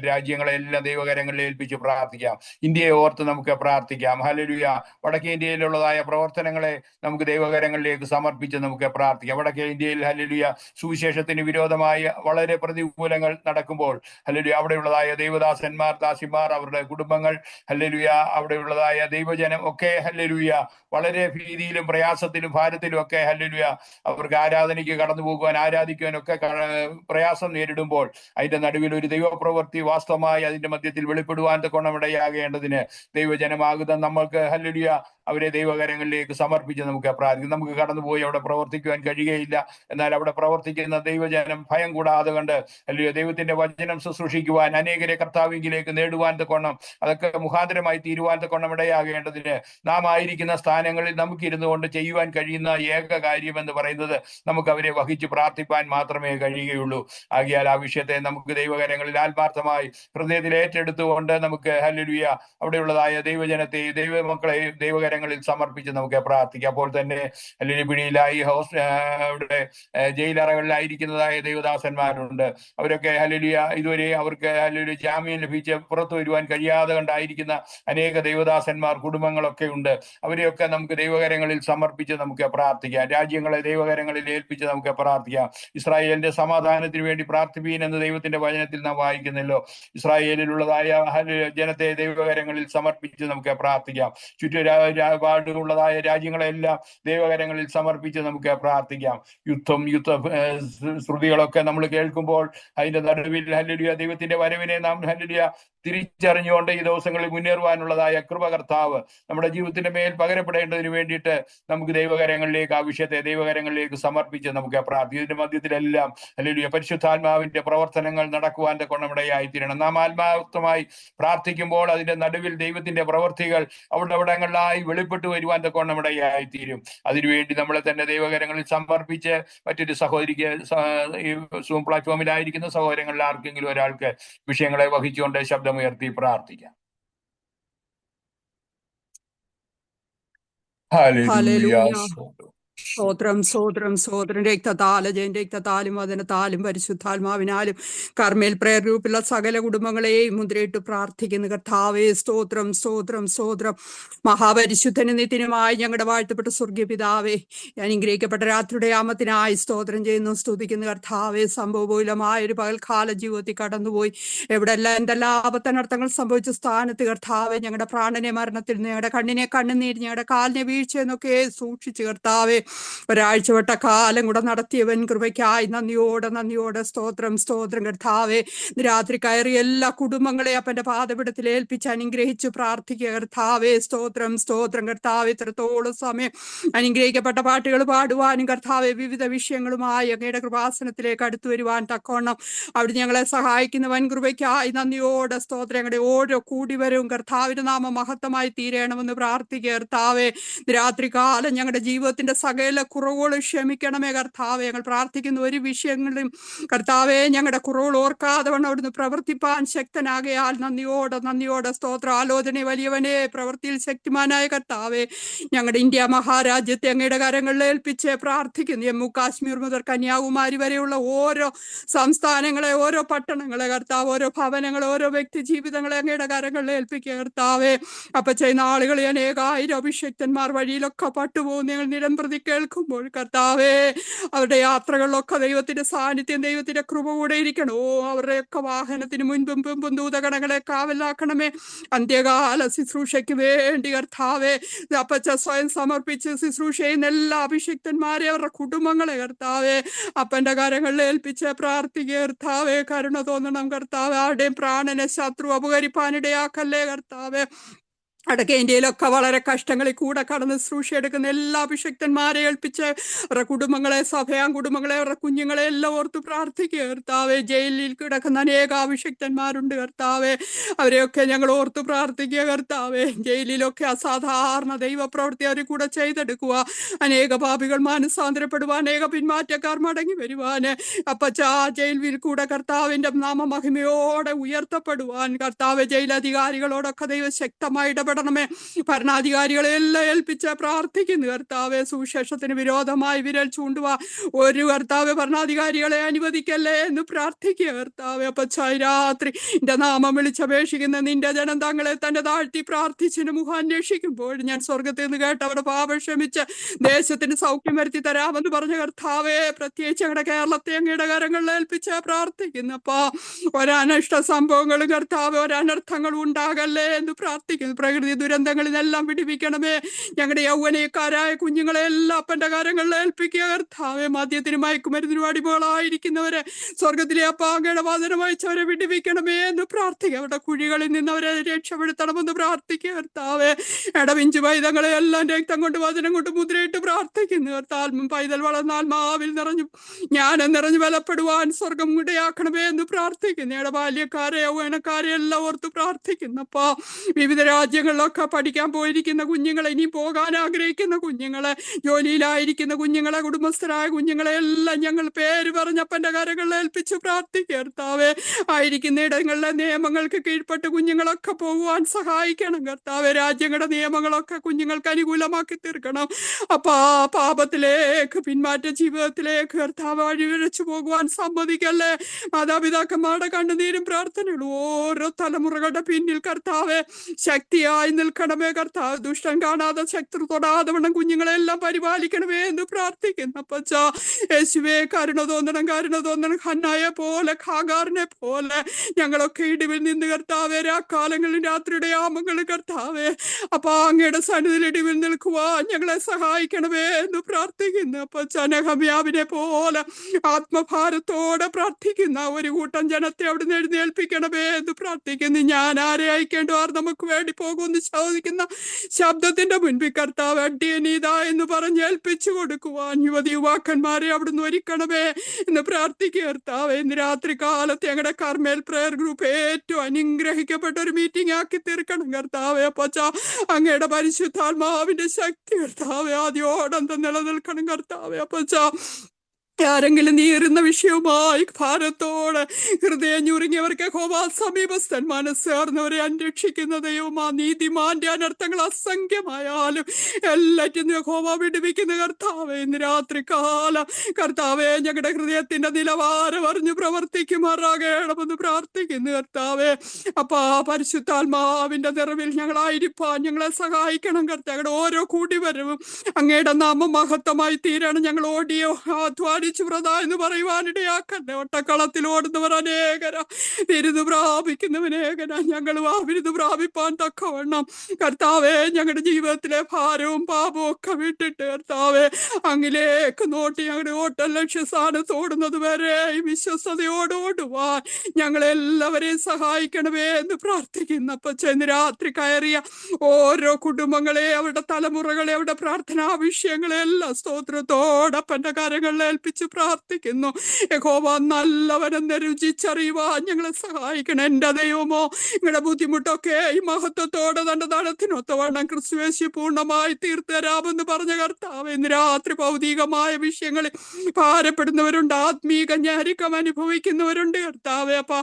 രാജ്യങ്ങളെല്ലാം ദൈവകരങ്ങളിൽ ഏൽപ്പിച്ച് പ്രാർത്ഥിക്കാം. ഇന്ത്യയെ ഓർത്ത് നമുക്ക് പ്രാർത്ഥിക്കാം. ഹല്ലേലൂയ. വടക്കേ ഇന്ത്യയിലുള്ളതായ പ്രവർത്തനങ്ങളെ നമുക്ക് ദൈവകരങ്ങളിലേക്ക് സമർപ്പിച്ച് നമുക്ക് പ്രാർത്ഥിക്കാം. വടക്കേ ഇന്ത്യയിൽ ഹല്ലേലൂയ സുവിശേഷത്തിന് വിരോധമായ വളരെ പ്രതികൂലങ്ങൾ നടക്കുമ്പോൾ ഹല്ലേലൂയ അവിടെയുള്ളതായ ദൈവദാസന്മാർ ദാസിമാർ അവരുടെ കുടുംബങ്ങൾ ഹല്ലേലൂയ അവിടെയുള്ളതായ ദൈവജനം ഒക്കെ ഹല്ലേലൂയ വളരെ ഭീതിയിലും പ്രയാസത്തിലും ഭാരത്തിലും ഒക്കെ ഹല്ലേലൂയ അവർക്ക് ആരാധനയ്ക്ക് കടന്നു പോകുവാൻ ആരാധിക്കുവാൻ ഒക്കെ പ്രയാസം നേരിടുമ്പോൾ അതിന്റെ നടുവിൽ ഒരു ദൈവപ്രവൃത്തി വാസ്തവമായി അതിന്റെ മധ്യത്തിൽ വെളിപ്പെടുവാൻ കൊണ്ടമിടയാകേണ്ടതിന് ദൈവജനമാകുന്ന നമ്മൾക്ക് ഹല്ലേലൂയ അവരെ ദൈവകരങ്ങളിലേക്ക് സമർപ്പിച്ച് നമുക്ക് പ്രാർത്ഥിക്കാം. നമുക്ക് കടന്നുപോയി അവിടെ പ്രവർത്തിക്കുവാൻ കഴിയുകയില്ല. എന്നാൽ അവിടെ പ്രവർത്തിക്കുന്ന ദൈവജനം ഭയം കൂടാതെ കണ്ട് അല്ലെങ്കിൽ ദൈവത്തിന്റെ വചനം ശുശ്രൂഷിക്കുവാൻ അനേകരെ കർത്താവിലേക്ക് നേടുവാൻ തക്കോണം അതൊക്കെ മുഖാന്തരമായി തീരുവാൻ തക്കോണം ഇടയാകേണ്ടതിന് നാം ആയിരിക്കുന്ന സ്ഥാനങ്ങളിൽ നമുക്കിരുന്നു കൊണ്ട് ചെയ്യുവാൻ കഴിയുന്ന ഏക കാര്യം എന്ന് പറയുന്നത് നമുക്ക് അവരെ വഹിച്ച് പ്രാർത്ഥിപ്പാൻ മാത്രമേ കഴിയുകയുള്ളൂ. ആകിയാൽ ആ വിഷയത്തെ നമുക്ക് ദൈവകരങ്ങളിൽ ആത്മാർത്ഥമായി ഹൃദയത്തിൽ ഏറ്റെടുത്തുകൊണ്ട് നമുക്ക് ഹല്ലേലൂയ അവിടെയുള്ളതായ ദൈവജനത്തെ ദൈവമക്കളെ ദൈവകരങ്ങളിൽ സമർപ്പിച്ച് നമുക്ക് പ്രാർത്ഥിക്കാം. അപ്പോൾ തന്നെ അല്ലെങ്കിൽ പിടിയിലായി അവിടെ ജയിലറകളിലായിരിക്കുന്നതായ ദൈവദാസന്മാരുണ്ട്. അവരൊക്കെ ഹല്ലേലൂയ ഇതുവരെ അവർക്ക് ഹല്ലേലൂയ ജാമ്യം ലഭിച്ച് പുറത്തു വരുവാൻ കഴിയാതെ കണ്ടായിരിക്കുന്ന അനേക ദൈവദാസന്മാർ കുടുംബങ്ങളൊക്കെ ഉണ്ട്. അവരെയൊക്കെ നമുക്ക് ദൈവകരങ്ങളിൽ സമർപ്പിച്ച് നമുക്ക് പ്രാർത്ഥിക്കാം. രാജ്യങ്ങളെ ദൈവകരങ്ങളിൽ ഏൽപ്പിച്ച് നമുക്ക് പ്രാർത്ഥിക്കാം. ഇസ്രായേലിന്റെ സമാധാനത്തിന് വേണ്ടി പ്രാർത്ഥിപ്പീൻ എന്ന് ദൈവത്തിന്റെ വചനത്തിൽ നാം വായിക്കുന്നല്ലോ. ഇസ്രായേലിലുള്ളതായ ജനത്തെ ദൈവകരങ്ങളിൽ സമർപ്പിച്ച് നമുക്ക് പ്രാർത്ഥിക്കാം. ചുറ്റുപാടുള്ളതായ രാജ്യങ്ങളെല്ലാം ദൈവകരങ്ങളിൽ സമർപ്പിച്ച് നമുക്ക് പ്രാർത്ഥിക്കാം. യുദ്ധ ശ്രുതികളൊക്കെ നമ്മൾ കേൾക്കുമ്പോൾ അതിന്റെ നടുവിൽ ഹല്ലേലൂയ ദൈവത്തിന്റെ വരവിനെ നാം ഹല്ലേലൂയ തിരിച്ചറിഞ്ഞുകൊണ്ട് ഈ ദിവസങ്ങളിൽ മുന്നേറുവാനുള്ളതായ കൃപ കർത്താവ് നമ്മുടെ ജീവിതത്തിന്റെ മേൽ പകരപ്പെടേണ്ടതിന് വേണ്ടിയിട്ട് നമുക്ക് ദൈവകരങ്ങളിലേക്ക് ആ വിഷയത്തെ ദൈവകരങ്ങളിലേക്ക് സമർപ്പിച്ച് നമുക്ക് പ്രാർത്ഥിക്കാം. ഇതിന്റെ മധ്യത്തിലെല്ലാം ഹല്ലേലൂയ പരിശുദ്ധാത്മാവിന്റെ പ്രവർത്തനങ്ങൾ നടക്കുവാൻ കൊണ്ടമിടയായി തീരണം. നാം ആത്മാർത്ഥമായി പ്രാർത്ഥിക്കുമ്പോൾ അതിന്റെ നടുവിൽ ദൈവത്തിന്റെ പ്രവൃത്തികൾ അവിടങ്ങളിലായി വെളിപ്പെട്ടു വരുവാൻ കൊണ്ടമിടയായി തീരും. അതിനുവേണ്ടി നമ്മളെ തന്നെ ദൈവകരങ്ങളിൽ സമർപ്പിച്ച് മറ്റൊരു സഹോദരിക്ക് ഈ സൂം പ്ലാറ്റ്ഫോമിലായിരിക്കുന്ന സഹോദരങ്ങളിൽ ആർക്കെങ്കിലും ഒരാൾക്ക് വിഷയങ്ങളെ വഹിച്ചുകൊണ്ട് ശബ്ദമുയർത്തി പ്രാർത്ഥിക്കാം. ഹല്ലേലൂയ. സ്തോത്രം സ്തോത്രം സ്തോത്രം. രക്തത്താലും വചനത്താലും പരിശുദ്ധാത്മാവിനാലും കർമ്മേൽ പ്രേയർ ഗ്രൂപ്പിലുള്ള സകല കുടുംബങ്ങളെയും മുദ്രയിട്ട് പ്രാർത്ഥിക്കുന്നു കർത്താവേ. സ്തോത്രം സ്തോത്രം സ്തോത്രം. മഹാപരിശുദ്ധനും നിത്യനുമായി ഞങ്ങളുടെ വാഴ്ത്തപ്പെട്ട സ്വർഗീയ പിതാവേ, അനുഗ്രഹിക്കപ്പെട്ട രാത്രിയുടെ യാമത്തിനായി സ്തോത്രം ചെയ്യുന്നു സ്തുതിക്കുന്നു കർത്താവേ. സംഭവബഹുലമായ ഒരു പകൽക്കാല ജീവിതത്തിൽ കടന്നുപോയി എവിടെല്ലാം എന്തെല്ലാം ആപത്തനർത്ഥങ്ങൾ സംഭവിച്ച സ്ഥാനത്ത് കർത്താവേ ഞങ്ങളുടെ പ്രാണനെ മരണത്തിൽ നിന്ന്, ഞങ്ങളുടെ കണ്ണിനെ കണ്ണുനീര്, ഞങ്ങളുടെ കാലിനെ വീഴ്ച എന്നൊക്കെ സൂക്ഷിച്ച് കർത്താവേ ഒരാഴ്ചവട്ട കാലം കൂടെ നടത്തിയവൻ കൃപയ്ക്കായി നന്ദിയോടെ സ്തോത്രം സ്തോത്രം കർത്താവേ. രാത്രി കയറി എല്ലാ കുടുംബങ്ങളെയും അപ്പന്റെ പാദപീഠത്തിൽ ഏൽപ്പിച്ച് അനുഗ്രഹിച്ചു പ്രാർത്ഥിക്കുക കർത്താവേ. സ്തോത്രം സ്തോത്രം കർത്താവേ. ഇത്രത്തോളം സമയം അനുഗ്രഹിക്കപ്പെട്ട പാട്ടുകൾ പാടുവാനും കർത്താവെ വിവിധ വിഷയങ്ങളുമായി അങ്ങയുടെ കൃപാസനത്തിലേക്ക് അടുത്തു വരുവാൻ തക്കോണം അവിടെ ഞങ്ങളെ സഹായിക്കുന്ന വൻ കൃപയ്ക്കായി നന്ദിയോടെ സ്തോത്രം. ഞങ്ങളുടെ ഓരോ കൂടിവരവും കർത്താവിന്റെ നാമ മഹത്വമായി തീരണമെന്ന് പ്രാർത്ഥിക്കുക കർത്താവേ. രാത്രി കാലം ഞങ്ങളുടെ ജീവിതത്തിന്റെ സകല കുറവുകളും ക്ഷമിക്കണമേ കർത്താവേ. ഞങ്ങൾ പ്രാർത്ഥിക്കുന്ന ഒരു വിഷയങ്ങളിലും കർത്താവേ ഞങ്ങളുടെ കുറവുകൾ ഓർക്കാതെ വണ്ണം അവിടുന്ന് പ്രവർത്തിപ്പാൻ ശക്തനാകയാൽ നന്ദിയോടെ സ്തോത്ര. ആലോചന വലിയവനെ, പ്രവൃത്തിയിൽ ശക്തിമാനായ കർത്താവേ, ഞങ്ങളുടെ ഇന്ത്യ മഹാരാജ്യത്തെ അങ്ങയുടെ കരങ്ങളിൽ ഏൽപ്പിച്ച് പ്രാർത്ഥിക്കുന്നു. ജമ്മു കാശ്മീർ മുതൽ കന്യാകുമാരി വരെയുള്ള ഓരോ സംസ്ഥാനങ്ങളെ, ഓരോ പട്ടണങ്ങളെ കർത്താവ്, ഓരോ ഭവനങ്ങളെ, ഓരോ വ്യക്തി ജീവിതങ്ങളെ അങ്ങയുടെ കരങ്ങളിൽ ഏൽപ്പിക്കുക കർത്താവേ. അപ്പൊ ചെയ്യുന്ന ആളുകളെ അനേകായിരം അഭിഷക്തന്മാർ വഴിയിലൊക്കെ പട്ടുപോകുന്നു. ഞങ്ങൾ നിരംപ്രതി കേൾക്കുമ്പോൾ കർത്താവേ, അവരുടെ യാത്രകളിലൊക്കെ ദൈവത്തിന്റെ സാന്നിധ്യം, ദൈവത്തിന്റെ കൃപ കൂടെ ഇരിക്കണോ. അവരുടെയൊക്കെ വാഹനത്തിന് മുൻപും പിമ്പും ദൂതഗണങ്ങളെ കാവലാക്കണമേ. അന്ത്യകാല ശുശ്രൂഷയ്ക്ക് വേണ്ടി കർത്താവേ, അപ്പച്ച സ്വയം സമർപ്പിച്ച് ശുശ്രൂഷ ചെയ്യുന്ന എല്ലാ അഭിഷിക്തന്മാരെ, അവരുടെ കുടുംബങ്ങളെ കർത്താവേ അപ്പന്റെ കരങ്ങളിൽ ഏൽപ്പിച്ച് പ്രാർത്ഥിക്കുക. കർത്താവേ, കരുണ തോന്നണം കർത്താവേ. ആരുടെയും പ്രാണനെ ശത്രു അപകരിപ്പാനിടയാക്കല്ലേ കർത്താവേ. അടക്കെ ഇന്ത്യയിലൊക്കെ വളരെ കഷ്ടങ്ങളിൽ കൂടെ കടന്ന് ശുശ്രൂഷ എടുക്കുന്ന എല്ലാ അഭിഷിക്തന്മാരെ ഏൽപ്പിച്ച് അവരുടെ കുടുംബങ്ങളെ, സഭയാംകുടുംബങ്ങളെ, അവരുടെ കുഞ്ഞുങ്ങളെ എല്ലാം ഓർത്ത് പ്രാർത്ഥിക്കുക കർത്താവേ. ജയിലിൽ കിടക്കുന്ന അനേക അഭിഷിക്തന്മാരുണ്ട് കർത്താവേ, അവരെയൊക്കെ ഞങ്ങൾ ഓർത്ത് പ്രാർത്ഥിക്കുക കർത്താവേ. ജയിലിലൊക്കെ അസാധാരണ ദൈവപ്രവൃത്തി അവർ കൂടെ ചെയ്തെടുക്കുക. അനേക പാപികൾ മാനസാന്തരപ്പെടുവാൻ, അനേക പിന്മാറ്റക്കാർ മടങ്ങി വരുവാൻ, അപ്പച്ച ജയിലിൽ കൂടെ കർത്താവിന്റെ നാമമഹിമയോടെ ഉയർത്തപ്പെടുവാൻ കർത്താവ് ജയിലധികാരികളോടൊക്കെ ദൈവശക്തമായി ഇടപെടണമേ. ഭരണാധികാരികളെ എല്ലാം ഏൽപ്പിച്ച് പ്രാർത്ഥിക്കുന്നു കർത്താവെ. സുവിശേഷത്തിന് വിരോധമായി വിരൽ ചൂണ്ടുക ഒരു കർത്താവ് ഭരണാധികാരികളെ അനുവദിക്കല്ലേ എന്ന് പ്രാർത്ഥിക്കുക കർത്താവെ. അപ്പച്ച രാത്രി എന്റെ നാമം വിളിച്ചപേക്ഷിക്കുന്ന നിന്റെ ജനം തങ്ങളെ തന്നെ താഴ്ത്തി പ്രാർത്ഥിച്ചിന് മുഖം അന്വേഷിക്കുമ്പോൾ ഞാൻ സ്വർഗത്തിൽ നിന്ന് കേട്ട് അവരുടെ പാപം ക്ഷമിച്ച് ദേശത്തിന് സൗഖ്യം വരുത്തി തരാമെന്ന് പറഞ്ഞ കർത്താവെ, പ്രത്യേകിച്ച് ഞങ്ങളുടെ കേരളത്തെ അങ്ങയുടെ കരങ്ങളിൽ ഏൽപ്പിച്ച് പ്രാർത്ഥിക്കുന്നു. അപ്പാ, ഒരനഷ്ട സംഭവങ്ങളും കർത്താവ്, ഒരനർത്ഥങ്ങളും ഉണ്ടാകല്ലേ എന്ന് പ്രാർത്ഥിക്കുന്നു. പ്രകൃതി ദുരന്തങ്ങളിൽ നിന്നെല്ലാം വിടിവിക്കണമേ. ഞങ്ങളുടെ യൗവനക്കാരായ കുഞ്ഞുങ്ങളെ എല്ലാം അപ്പന്റെ കരങ്ങളിൽ ഏൽപ്പിക്കുക കർത്താവെ. മദ്യത്തിനും മയക്കുമരുന്നിനും അടിമകളായിരിക്കുന്നവരെ സ്വർഗത്തിലെ അപ്പാങ്ങയുടെ വചനം വായിച്ചവരെ വിടിവിക്കണമേ എന്ന് പ്രാർത്ഥിക്കുക. അവരുടെ കുഴികളിൽ നിന്ന് അവരെ രക്ഷപ്പെടുത്തണമെന്ന് പ്രാർത്ഥിക്കുക കർത്താവെ. ഇടവിഞ്ചു പൈതങ്ങളെ എല്ലാം രക്തം കൊണ്ട് വചനം കൊണ്ട് മുദ്രയിട്ട് പ്രാർത്ഥിക്കുന്നു കർത്താവ്. പൈതൽ വളർന്നാൽ മാവിൽ നിറഞ്ഞു ജ്ഞാനം നിറഞ്ഞു ബലപ്പെടുവാൻ സ്വർഗം ഇടയാക്കണമേ എന്ന് പ്രാർത്ഥിക്കുന്നു. ഞങ്ങളുടെ ബാല്യക്കാരെ, യൗവനക്കാരെ എല്ലാം ഓർത്ത് പ്രാർത്ഥിക്കുന്നു. അപ്പാ, വിവിധ രാജ്യങ്ങളിലൊക്കെ പഠിക്കാൻ പോയിരിക്കുന്ന കുഞ്ഞുങ്ങളെ, ഇനി പോകാൻ ആഗ്രഹിക്കുന്ന കുഞ്ഞുങ്ങളെ, ജോലിയിലായിരിക്കുന്ന കുഞ്ഞുങ്ങളെ, കുടുംബസ്ഥരായ കുഞ്ഞുങ്ങളെ എല്ലാം ഞങ്ങൾ പേര് പറഞ്ഞപ്പന്റെ കരങ്ങളിൽ ഏൽപ്പിച്ച് പ്രാർത്ഥിക്കുക കർത്താവെ. ആയിരിക്കുന്ന ഇടങ്ങളിലെ നിയമങ്ങൾക്ക് കീഴ്പ്പെട്ട് കുഞ്ഞുങ്ങളൊക്കെ പോകുവാൻ സഹായിക്കണം കർത്താവെ. രാജ്യങ്ങളുടെ നിയമങ്ങളൊക്കെ കുഞ്ഞുങ്ങൾക്ക് അനുകൂലമാക്കി തീർക്കണം. അപ്പാ, പാപത്തിലേക്ക്, പിന്മാറ്റ ജീവിതത്തിലേക്ക് കർത്താവ് വഴിവരച്ചു പോകുവാൻ സമ്മതിക്കല്ലേ. മാതാപിതാക്കന്മാരുടെ കണ്ണുനീരും പ്രാർത്ഥനകളും ഓരോ തലമുറകളുടെ പിന്നിൽ കർത്താവെ ശക്തിയായി നിൽക്കണമേ കർത്താവ്. ദുഷ്ടൻ കാണാതെ, ശത്രു തൊടാതെ വണ്ണം കുഞ്ഞുങ്ങളെല്ലാം പരിപാലിക്കണമേ എന്ന് പ്രാർത്ഥിക്കുന്നു. അപ്പച്ച യേശുവേ, കരുണ തോന്നണം, കരുണ തോന്നണം. ഹന്നായെ പോലെ, ഖാഗാറിനെ പോലെ ഞങ്ങളൊക്കെ ഇടിവിൽ നിന്ന് കർത്താവെ, രാക്കാലങ്ങളിൽ രാത്രിയുടെ യാമങ്ങളിൽ കർത്താവെ അപ്പൊ അങ്ങയുടെ സന്നിധിയിൽ ഇടിവിൽ നിൽക്കുവാൻ ഞങ്ങളെ സഹായിക്കണമേ എന്ന് പ്രാർത്ഥിക്കുന്നു. അപ്പച്ച നെഹമ്യാവിനെ പോലെ ആത്മഭാരത്തോടെ പ്രാർത്ഥിക്കുന്ന ഒരു കൂട്ടം ജനത്തെ അവിടുന്ന് എഴുന്നേൽപ്പിക്കണമേ എന്ന് പ്രാർത്ഥിക്കുന്നു. ഞാൻ ആരെ അയക്കേണ്ടോ, ആർ നമുക്ക് വേണ്ടി പോകുമെന്ന് ചോദിക്കുന്ന ശബ്ദത്തിന്റെ മുൻപിൽ കർത്താവ് അടിയനീത എന്ന് പറഞ്ഞ് ഏൽപ്പിച്ചു കൊടുക്കുവാൻ യുവതി യുവാക്കന്മാരെ അവിടുന്ന് ഒരുക്കണമേ എന്ന് പ്രാർത്ഥിക്കുക കർത്താവ്. ഇന്ന് രാത്രി കാലത്ത് ഞങ്ങളുടെ കർമ്മേൽ പ്രയർ ഗ്രൂപ്പ് ഏറ്റവും അനുഗ്രഹിക്കപ്പെട്ട ഒരു മീറ്റിംഗ് ആക്കി തീർക്കണം കർത്താവെ. അപ്പച്ച അങ്ങയുടെ പരിശുദ്ധാത്മാവിന്റെ ശക്തി കർത്താവെ ആദ്യോടന്തം നിലനിൽക്കണം കർത്താവെ. അപ്പച്ച ആരെങ്കിലും നീറുന്ന വിഷയവുമായി ഭാരത്തോടെ ഹൃദയം ഞുറുങ്ങിയവർക്ക് യഹോവ സമീപസ്ഥൻ, മനസ്സേർന്നവരെ അന്വേഷിക്കുന്ന ദൈവം. ആ നീതിമാന്റെ അനർത്ഥങ്ങൾ അസംഖ്യമായാലും എല്ലാറ്റിനും യഹോവ വിടുവിക്കുന്ന കർത്താവെ. ഇന്ന് രാത്രി കാലം കർത്താവെ ഞങ്ങളുടെ ഹൃദയത്തിന്റെ നിലവാരം അറിഞ്ഞു പ്രവർത്തിക്കുമാറാകണമെന്ന് പ്രാർത്ഥിക്കുന്നു കർത്താവെ. അപ്പാ, പരിശുദ്ധാത്മാവിന്റെ നിറവിൽ ഞങ്ങളായിരിക്കാൻ ഞങ്ങളെ സഹായിക്കണം കർത്താവയുടെ ഓരോ കൂടിവരവും അങ്ങയുടെ നാമം മഹത്വമായി തീരണം. ഞങ്ങൾ ഓടിയോ അധ്വാനിച്ചു വ്രത എന്ന് പറയുവാനിടയാക്കണ്ടേ. ഒട്ടക്കളത്തിൽ ഓടുന്നവർ അനേകര, ബിരുദ് പ്രാപിക്കുന്നവനേകര. ഞങ്ങൾ ആ ബിരുദ് പ്രാപിപ്പാൻ തക്കവണ്ണം കർത്താവെ ഞങ്ങളുടെ ജീവിതത്തിലെ ഭാരവും പാപവും ഒക്കെ വിട്ടിട്ട് കർത്താവെ അങ്ങിലേക്ക് നോട്ടി ഞങ്ങളുടെ ഓട്ടം ലക്ഷ്യസ്ഥാനത്ത് ഓടുന്നത് വരെ വിശ്വസ്തയോട് ഓടുവാൻ ഞങ്ങളെല്ലാവരെയും സഹായിക്കണമേ എന്ന് പ്രാർത്ഥിക്കുന്നു. അപ്പൊ ചെന്ന് രാത്രി കയറിയ ഓരോ കുടുംബങ്ങളെ, അവരുടെ തലമുറകളെ, അവരുടെ പ്രാർത്ഥനാ വിഷയങ്ങളെ എല്ലാം സ്തോത്രത്തോടപ്പന്റെ കരങ്ങളിൽ ഏൽപ്പിച്ച് പ്രാർത്ഥിക്കുന്നു. യഹോവ നല്ലവനെന്ന് രുചിച്ചറിയുവാൻ ഞങ്ങളെ സഹായിക്കണം. എന്റെ ദൈവമോ, നിങ്ങളുടെ ബുദ്ധിമുട്ടൊക്കെ ഈ മഹത്വത്തോടെ തന്റെ നടത്തിനൊത്തവണ്ണം ക്രിസ്തുവേശു പൂർണ്ണമായി തീർത്തു തരാമെന്ന് പറഞ്ഞ കർത്താവ് ഇന്ന് രാത്രി ഭൗതികമായ വിഷയങ്ങളിൽ ഭാരപ്പെടുന്നവരുണ്ട്, ആത്മീക ഞെരുക്കം അനുഭവിക്കുന്നവരുണ്ട് കർത്താവെ. അപ്പൊ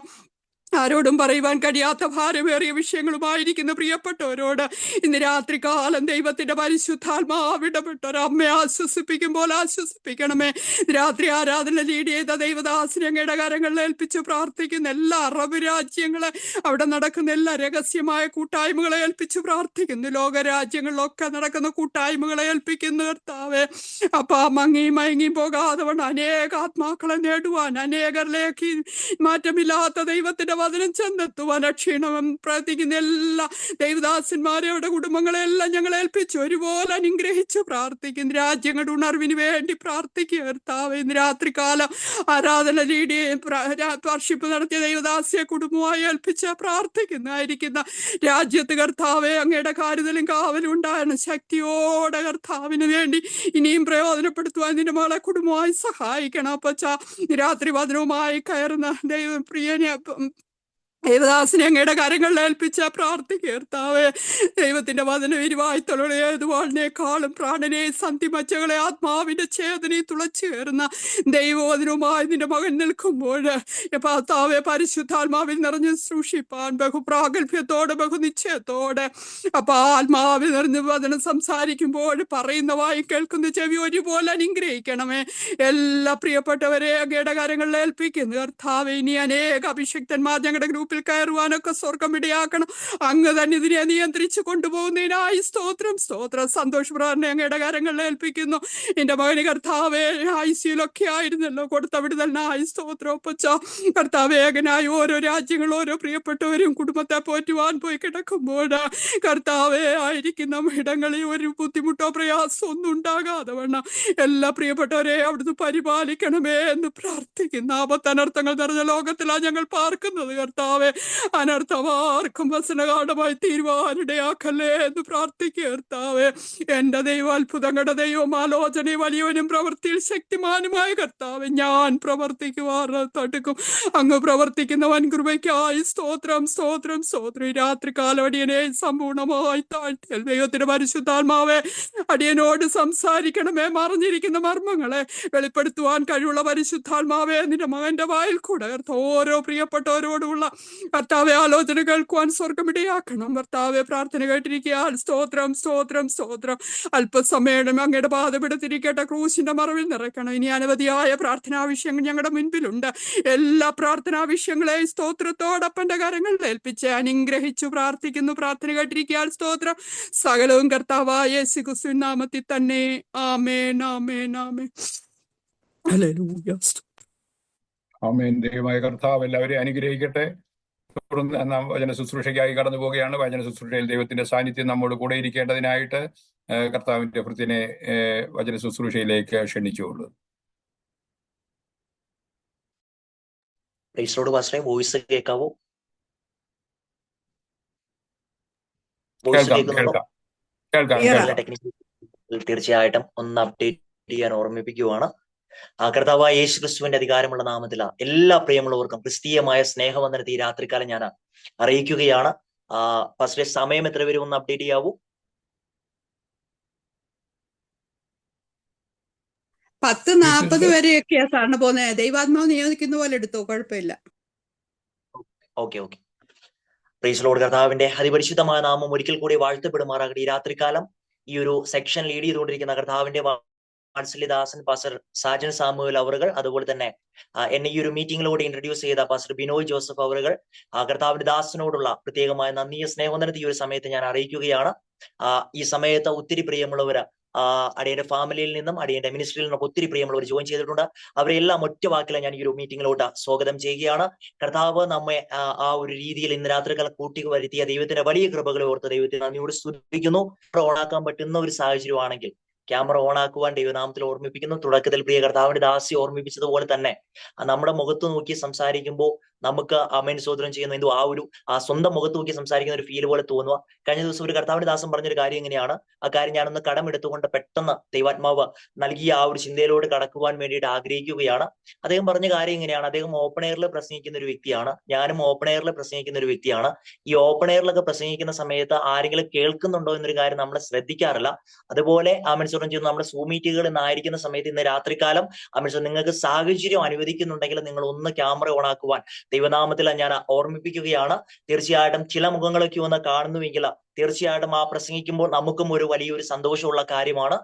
ആരോടും പറയുവാൻ കഴിയാത്ത ഭാരമേറിയ വിഷയങ്ങളുമായിരിക്കുന്ന പ്രിയപ്പെട്ടവരോട് ഇന്ന് രാത്രികാലം ദൈവത്തിന്റെ പരിശുദ്ധാത്മാവ് ഇടപെട്ടൊരമ്മയെ ആശ്വസിപ്പിക്കുമ്പോൾ ആശ്വസിപ്പിക്കണമേ. രാത്രി ആരാധന ലീഡ് ചെയ്ത ദൈവദാസനെ അങ്ങയുടെ കരങ്ങളിൽ ഏൽപ്പിച്ച് പ്രാർത്ഥിക്കുന്ന എല്ലാ അറബ് രാജ്യങ്ങളെ, അവിടെ നടക്കുന്ന എല്ലാ രഹസ്യമായ കൂട്ടായ്മകളെ ഏൽപ്പിച്ച് പ്രാർത്ഥിക്കുന്നു. ലോകരാജ്യങ്ങളിലൊക്കെ നടക്കുന്ന കൂട്ടായ്മകളെ ഏൽപ്പിക്കുന്നു കർത്താവേ. അപ്പൊ മങ്ങി പോകാതെ വണ്ണം അനേക ആത്മാക്കളെ നേടുവാൻ, അനേകരിലേക്ക് മാറ്റമില്ലാത്ത ദൈവത്തിന്റെ വചനം ചെന്നെത്തുവാൻ ക്ഷീണം പ്രാർത്ഥിക്കുന്ന എല്ലാ ദൈവദാസന്മാരെയുടെ കുടുംബങ്ങളെല്ലാം ഞങ്ങൾ ഏൽപ്പിച്ചു ഒരുപോലെ അനുഗ്രഹിച്ച് പ്രാർത്ഥിക്കുന്നു. രാജ്യങ്ങളുടെ ഉണർവിന് വേണ്ടി പ്രാർത്ഥിക്കുക കർത്താവ്. ഇന്ന് രാത്രികാലം ആരാധന ലീഡ് വർഷിപ്പ് നടത്തിയ ദൈവദാസിയെ കുടുംബമായി ഏൽപ്പിച്ച് പ്രാർത്ഥിക്കുന്നതായിരിക്കുന്ന രാജ്യത്ത് കർത്താവെ അങ്ങയുടെ കാരുതലും കാവലും ഉണ്ടാകണം. ശക്തിയോടെ കർത്താവിന് വേണ്ടി ഇനിയും പ്രയോജനപ്പെടുത്തുവാൻ നിന്റെ മകളെ കുടുംബമായി സഹായിക്കണം. അപ്പച്ച രാത്രി വചനവുമായി കയറുന്ന ദൈവപ്രിയനെ ദൈവദാസിനെ അങ്ങയുടെ കരങ്ങളിൽ ഏൽപ്പിച്ച പ്രാർത്ഥിക്കേർത്താവേ. ദൈവത്തിന്റെ വചനം ഇരുവായ്ത്തലോടെ ഏതുവാളിനേക്കാളും പ്രാണനെ സന്ധിമച്ചകളെ ആത്മാവിന്റെ ചേതനയെ തുളച്ചു കയറുന്ന ദൈവവചനവുമായി നിന്റെ മകൻ നിൽക്കുമ്പോൾ കർത്താവേ പരിശുദ്ധാത്മാവിൽ നിറഞ്ഞ് സൂക്ഷിപ്പാൻ ബഹുപ്രാഗൽഭ്യത്തോടെ ബഹുനിശ്ചയത്തോടെ ആത്മാവിൽ നിറഞ്ഞ് വചനം സംസാരിക്കുമ്പോൾ പറയുന്ന വായി കേൾക്കുന്ന ചെവി ഒരുപോലെ അനുഗ്രഹിക്കണമേ. എല്ലാ പ്രിയപ്പെട്ടവരെ അങ്ങയുടെ കരങ്ങളിൽ ഏൽപ്പിക്കുന്നു കർത്താവേ. ഇനി അനേക അഭിഷിക്തന്മാർ ഞങ്ങളുടെ ഗ്രൂപ്പിൽ കയറുവാനൊക്കെ സ്വർഗം ഇടയാക്കണം. അങ്ങ് തന്നെ ഇതിനെ നിയന്ത്രിച്ചു കൊണ്ടുപോകുന്നതിനായി സ്തോത്രം. സന്തോഷ് പ്രാർത്ഥന അങ്ങയുടെ കരങ്ങളിൽ ഏൽപ്പിക്കുന്നു. എന്റെ മകന് കർത്താവേ ICUലൊക്കെ ആയിരുന്നല്ലോ, കൊടുത്ത വിടുതലിനായി സ്തോത്രം. ഒപ്പച്ച കർത്താവേ ഏകനായി ഓരോ രാജ്യങ്ങൾ ഓരോ പ്രിയപ്പെട്ടവരും കുടുംബത്തെ പോറ്റുവാൻ പോയി കിടക്കുമ്പോൾ കർത്താവേ ആയിരിക്കുന്ന ഇടങ്ങളിൽ ഒരു ബുദ്ധിമുട്ടോ പ്രയാസമോ ഒന്നും ഉണ്ടാകാതെ വേണം എല്ലാ പ്രിയപ്പെട്ടവരെ അവിടുന്ന് പരിപാലിക്കണമേ എന്ന് പ്രാർത്ഥിക്കുന്ന. ആപത്തനർത്ഥങ്ങൾ നിറഞ്ഞ ലോകത്തിലാണ് ഞങ്ങൾ പാർക്കുന്നത് കർത്താവ്. അനർത്ഥമാർക്കും വസനകാഠമായി തീരുവാനിടയാക്കല്ലേ എന്ന് പ്രാർത്ഥിക്കുക കർത്താവേ. എന്റെ ദൈവം അത്ഭുതങ്ങളുടെ ദൈവം, ആലോചന വലിയവനും പ്രവൃത്തിയിൽ ശക്തിമാനുമായ കർത്താവേ. ഞാൻ പ്രവർത്തിക്കുവാൻ തടുക്കും. അങ്ങ് പ്രവർത്തിക്കുന്ന വൻ കൃപയ്ക്കായി സ്തോത്രം. ഈ രാത്രികാലം അടിയനെ സമ്പൂർണമായി താഴ്ത്തിയാൽ ദൈവത്തിന്റെ പരിശുദ്ധാത്മാവേ അടിയനോട് സംസാരിക്കണമേ. മറിഞ്ഞിരിക്കുന്ന മർമ്മങ്ങളെ വെളിപ്പെടുത്തുവാൻ കഴിവുള്ള പരിശുദ്ധാത്മാവേ നിന്റെ മകന്റെ വായിൽ കൂടെ ഓരോ പ്രിയപ്പെട്ടവരോടുള്ള കർത്താവെ ആലോചന കേൾക്കുവാൻ സ്വർഗം ഇടയാക്കണം. കർത്താവെ പ്രാർത്ഥന കേട്ടിരിക്കാൻ സ്തോത്രം. അല്പസമയം അങ്ങയുടെ പാദപിടത്തിരിക്കട്ടെ. ക്രൂശിന്റെ മറവിൽ നിറയ്ക്കണം. ഇനി അനവധിയായ പ്രാർത്ഥനാ വിഷയങ്ങൾ ഞങ്ങളുടെ മുൻപിലുണ്ട്. എല്ലാ പ്രാർത്ഥനാ വിഷയങ്ങളെയും സ്തോത്രത്തോടൊപ്പന്റെ കരങ്ങളിൽ ഏൽപ്പിച്ച് അനുഗ്രഹിച്ചു പ്രാർത്ഥിക്കുന്നു. പ്രാർത്ഥന കേട്ടിരിക്കാൻ സ്തോത്രം. സകലവും കർത്താവായ യേശു ക്രിസ്തുവിൻ നാമത്തിൽ തന്നെ. ആമേൻ. ഹല്ലേലൂയ. ആമേൻ. ദൈവമായ കർത്താവ് എല്ലാവരെയും അനുഗ്രഹിക്കട്ടെ. തുടർന്ന് നാം വചന ശുശ്രൂഷയ്ക്കായി കടന്നു പോവുകയാണ്. വചന ശുശ്രൂഷയിൽ ദൈവത്തിന്റെ സാന്നിധ്യം നമ്മോട് കൂടെ ഇരിക്കേണ്ടതിനായിട്ട് കർത്താവിന്റെ ഭൃത്യനെ വചന ശുശ്രൂഷയിലേക്ക് ക്ഷണിച്ചുകൊള്ളു. വോയിസ് കേൾക്കാവോ? തീർച്ചയായിട്ടും ഒന്ന് അപ്ഡേറ്റ് ചെയ്യാൻ ഓർമ്മിപ്പിക്കുവാണ്. കർത്താവായ യേശു ക്രിസ്തുവിന്റെ അധികാരമുള്ള നാമത്തില എല്ലാ പ്രിയമുള്ളവർക്കും ക്രിസ്തീയമായ സ്നേഹവന്ദനത്തെ ഈ രാത്രികാലം ഞാൻ അറിയിക്കുകയാണ്. ഫസ്റ്റ് സമയം എത്ര വരും ഒന്ന് അപ്ഡേറ്റ് ചെയ്യാവൂ? 10:40 വരെയൊക്കെയാ സാറിന് പോകുന്നത്. ദൈവാത്മാവ് നിയോഗിക്കുന്ന പോലെ എടുത്തോ, കുഴപ്പമില്ല. ഓക്കെ. Praise lord. കർത്താവിന്റെ അതിപരിശുദ്ധമായ നാമം ഒരിക്കൽ കൂടി വാഴ്ത്തപ്പെടുമാറാകട്ടെ. ഈ രാത്രികാലം ഈ ഒരു സെക്ഷൻ ലീഡ് ചെയ്തുകൊണ്ടിരിക്കുന്ന കർത്താവിന്റെ വാത്സല്യദാസൻ പാസ്റ്റർ സാജൻ സാമുവൽ അവറുകൾ, അതുപോലെ തന്നെ എന്നെ ഈ ഒരു മീറ്റിംഗിലൂടെ ഇൻട്രൊഡ്യൂസ് ചെയ്ത പാസ്റ്റർ ബിനോയ് ജോസഫ് അവറുകൾ, കർത്താവിന്റെ ദാസനോടുള്ള പ്രത്യേകമായ നന്ദിയ സ്നേഹവന്ദനത്തെ ഈ ഒരു സമയത്ത് ഞാൻ അറിയിക്കുകയാണ്. ഈ സമയത്ത് ഒത്തിരി പ്രിയമുള്ളവര് അടിയന്റെ ഫാമിലിയിൽ നിന്നും അടിയന്റെ മിനിസ്ട്രിയിൽ നിന്നും ഒത്തിരി പ്രിയമുള്ളവർ ജോയിൻ ചെയ്തിട്ടുണ്ട്. അവരെല്ലാം ഒറ്റ വാക്കിൽ ഞാൻ ഈ ഒരു മീറ്റിംഗിലോട്ട് സ്വാഗതം ചെയ്യുകയാണ്. കർത്താവ് നമ്മെ ആ ഒരു രീതിയിൽ ഇന്ന് രാത്രികാലം കൂട്ടി വരുത്തിയ ദൈവത്തിന്റെ വലിയ കൃപകളെ ഓർത്ത് ദൈവത്തെ നന്ദിയോട് സ്തുതിക്കുന്നു. ഓണാക്കാൻ പറ്റുന്ന ഒരു സാഹചര്യമാണെങ്കിൽ ക്യാമറ ഓൺ ആക്കുവാൻ ദൈവനാമത്തിൽ ഓർമ്മിപ്പിക്കുന്നു. തുടക്കത്തിൽ പ്രിയ കർത്താവിന്റെ ദാസി ഓർമ്മിപ്പിച്ചതുപോലെ തന്നെ നമ്മുടെ മുഖത്ത് നോക്കി സംസാരിക്കുമ്പോൾ നമുക്ക് ആമേൻ സ്തോത്രം ചെയ്യുന്നു. ആ സ്വന്തം മുഖത്ത് നോക്കി സംസാരിക്കുന്ന ഒരു ഫീൽ പോലെ തോന്നുക. കഴിഞ്ഞ ദിവസം ഒരു കർത്താവിന്റെ ദാസൻ പറഞ്ഞൊരു കാര്യം എങ്ങനെയാണ്, ആ കാര്യം ഞാനൊന്ന് കടമെടുത്തുകൊണ്ട് പെട്ടെന്ന് ദൈവാത്മാവ് നൽകിയ ആ ഒരു ചിന്തയിലോട് കടക്കുവാൻ വേണ്ടിയിട്ട് ആഗ്രഹിക്കുകയാണ്. അദ്ദേഹം പറഞ്ഞ കാര്യം എങ്ങനെയാണ്, അദ്ദേഹം ഓപ്പൺ എയറിൽ പ്രസംഗിക്കുന്ന ഒരു വ്യക്തിയാണ്, ഞാനും ഓപ്പൺ എയറിൽ പ്രസംഗിക്കുന്ന ഒരു വ്യക്തിയാണ്. ഈ ഓപ്പൺ എയറിലൊക്കെ പ്രസംഗിക്കുന്ന സമയത്ത് ആരെങ്കിലും കേൾക്കുന്നുണ്ടോ എന്നൊരു കാര്യം നമ്മൾ ശ്രദ്ധിക്കാറില്ല. അതുപോലെ ആമേൻ സ്തോത്രം ചെയ്യുന്നു നമ്മുടെ സൂം മീറ്റുകൾ ഇന്നായിരിക്കുന്ന സമയത്ത് ഇന്ന് രാത്രികാലം ആമേൻ നിങ്ങൾക്ക് സാഹചര്യം അനുവദിക്കുന്നുണ്ടെങ്കിൽ നിങ്ങൾ ഒന്ന് ക്യാമറ ഓൺ ആക്കുവാൻ ദൈവനാമത്തിൽ ഞാൻ ഓർമ്മിപ്പിക്കുകയാണ്. തീർച്ചയായിട്ടും ചില മുഖങ്ങളൊക്കെ ഒന്ന് കാണുന്നുവെങ്കിൽ തീർച്ചയായിട്ടും ആ പ്രസംഗിക്കുമ്പോൾ നമുക്കും ഒരു വലിയൊരു സന്തോഷമുള്ള കാര്യമാണ്.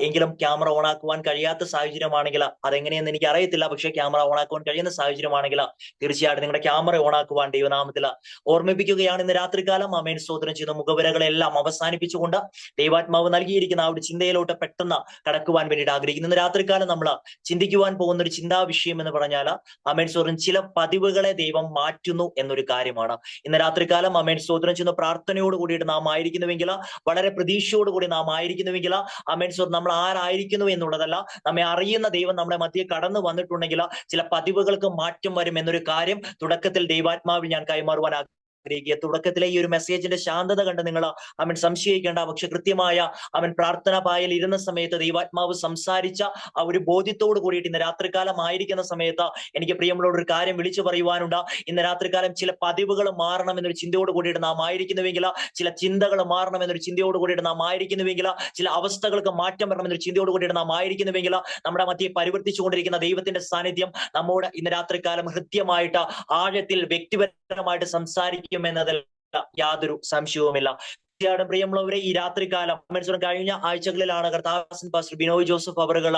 എങ്കിലും ക്യാമറ ഓൺ ആക്കുവാൻ കഴിയാത്ത സാഹചര്യമാണെങ്കിൽ അതെങ്ങനെയെന്ന് എനിക്ക് അറിയത്തില്ല. പക്ഷേ ക്യാമറ ഓൺ ആക്കുവാൻ കഴിയുന്ന സാഹചര്യമാണെങ്കിൽ തീർച്ചയായിട്ടും നിങ്ങളുടെ ക്യാമറ ഓൺ ആക്കുവാൻ ദൈവനാമത്തിൽ ഓർമ്മിപ്പിക്കുകയാണ്. ഇന്ന് രാത്രികാലം ആമേൻ സ്തോത്രം ചെയ്യുന്ന മുഖവരകളെല്ലാം അവസാനിപ്പിച്ചുകൊണ്ട് ദൈവാത്മാവ് നൽകിയിരിക്കുന്ന ആ ഒരു ചിന്തയിലോട്ട് പെട്ടെന്ന് കടക്കുവാൻ വേണ്ടിയിട്ട് ആഗ്രഹിക്കുന്നു. ഇന്ന് രാത്രികാലം നമ്മൾ ചിന്തിക്കുവാൻ പോകുന്ന ഒരു ചിന്താ വിഷയം എന്ന് പറഞ്ഞാൽ ആമേൻ സ്തോത്രം ചില പതിവുകളെ ദൈവം മാറ്റുന്നു എന്നൊരു കാര്യമാണ്. ഇന്ന് രാത്രികാലം ആമേൻ സ്തോത്രം ചെയ്യുന്ന പ്രാർത്ഥനയോട് കൂടിയിട്ട് നാം ആയിരിക്കുന്നുവെങ്കിൽ, വളരെ പ്രതീക്ഷയോടുകൂടി നാം ആയിരിക്കുന്നുവെങ്കിൽ, ആമേൻ സ്തോത്രം നമ്മൾ ആരായിരിക്കുന്നു എന്നുള്ളതല്ല, നമ്മെ അറിയുന്ന ദൈവം നമ്മുടെ മധ്യേ കടന്നു വന്നിട്ടുണ്ടെങ്കിൽ ചില പതിവുകൾക്ക് മാറ്റം വരും എന്നൊരു കാര്യം തുടക്കത്തിൽ ദൈവാത്മാവിൽ ഞാൻ കൈമാറുവാൻ ആഗ്രഹിക്കുക. തുടക്കത്തിലെ ഈ ഒരു മെസ്സേജിന്റെ ശാന്തത കണ്ട് നിങ്ങൾ അവൻ സംശയിക്കേണ്ട. പക്ഷെ കൃത്യമായ അവൻ പ്രാർത്ഥന പായൽ ഇരുന്ന സമയത്ത് ദൈവാത്മാവ് സംസാരിച്ച ആ ഒരു ബോധ്യത്തോട് കൂടിയിട്ട് ഇന്ന് രാത്രികാലം ആയിരിക്കുന്ന സമയത്ത് എനിക്ക് പ്രിയമുള്ളവരോട് ഒരു കാര്യം വിളിച്ചു പറയുവാനുണ്ട്. ഇന്ന് രാത്രികാലം ചില പതിവുകൾ മാറണം എന്നൊരു ചിന്തയോട് കൂടിയിട്ട് നാം ആയിരിക്കുന്നുവെങ്കിൽ, ചില ചിന്തകൾ മാറണം എന്നൊരു ചിന്തയോട് കൂടിയിട്ട് നാം ആയിരിക്കുന്നുവെങ്കിൽ, ചില അവസ്ഥകൾക്ക് മാറ്റം വരണം എന്നൊരു ചിന്തയോട് കൂടിയിട്ട് നാം ആയിരിക്കുന്നുവെങ്കിൽ, നമ്മുടെ മധ്യേ പരിവർത്തിച്ചുകൊണ്ടിരിക്കുന്ന ദൈവത്തിന്റെ സാന്നിധ്യം നമ്മോട് ഇന്ന് രാത്രികാലം ഹൃദ്യമായിട്ട് ആഴത്തിൽ വ്യക്തിപരമായിട്ട് സംസാരിക്കും എന്നതിൽ യാതൊരു സംശയവുമില്ല. തീർച്ചയായിട്ടും പ്രിയമുള്ളവരെ, ഈ രാത്രികാലം കഴിഞ്ഞ ആഴ്ചകളിലാണ് കർത്താവ് പാസ്റ്റർ ബിനോയ് ജോസഫ് അവറുകൾ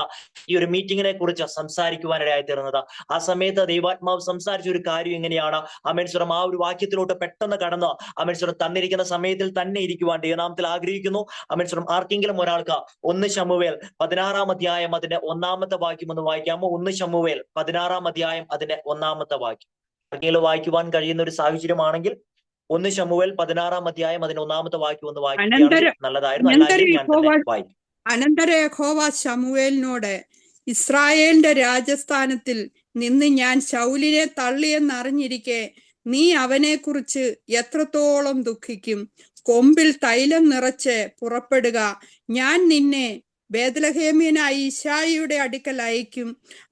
ഈ ഒരു മീറ്റിങ്ങിനെ കുറിച്ച് സംസാരിക്കുവാനിടയായി തീർന്നത്. ആ സമയത്ത് ദൈവാത്മാവ് സംസാരിച്ച ഒരു കാര്യം എങ്ങനെയാണ് അമേൻസ്വരം ആ ഒരു വാക്യത്തിലോട്ട് പെട്ടെന്ന് കടന്ന് അമേൻസ്വരം തന്നിരിക്കുന്ന സമയത്തിൽ തന്നെ ഇരിക്കുവാൻ ദൈവനാമത്തിൽ ആഗ്രഹിക്കുന്നു. അമേൻസ്വരം ആർക്കെങ്കിലും ഒരാൾക്ക് 1 ശമൂവേൽ 16-ാം അധ്യായം അതിന്റെ 1-ാമത്തെ വാക്യം ഒന്ന് വായിക്കാമോ? 1 ശമൂവേൽ 16-ാം അധ്യായം അതിന്റെ 1-ാമത്തെ വാക്യം ആർക്കെങ്കിലും വായിക്കുവാൻ കഴിയുന്ന ഒരു സാഹചര്യമാണെങ്കിൽ 1 ശമൂവേൽ 16-ാം അധ്യായം അതിന്റെ 1-ാമത്തെ വാക്യം ഒന്ന് വായിക്കുകയാണെങ്കിൽ നല്ലതായിരുന്നു. അനന്തര യഹോവ ശമൂവേലിനോട്, ഇസ്രായേലിന്റെ രാജസ്ഥാനത്തിൽ നിന്ന് ഞാൻ ശൗലിനെ തള്ളിയെന്നറിഞ്ഞിരിക്കെ നീ അവനെ കുറിച്ച് എത്രത്തോളം ദുഃഖിക്കും? കൊമ്പിൽ തൈലം നിറച്ച് പുറപ്പെടുക, ഞാൻ നിന്നെ ബേത്ലഹേമ്യനായ യിശ്ശായിയുടെ അടുക്കൽ അയക്കും,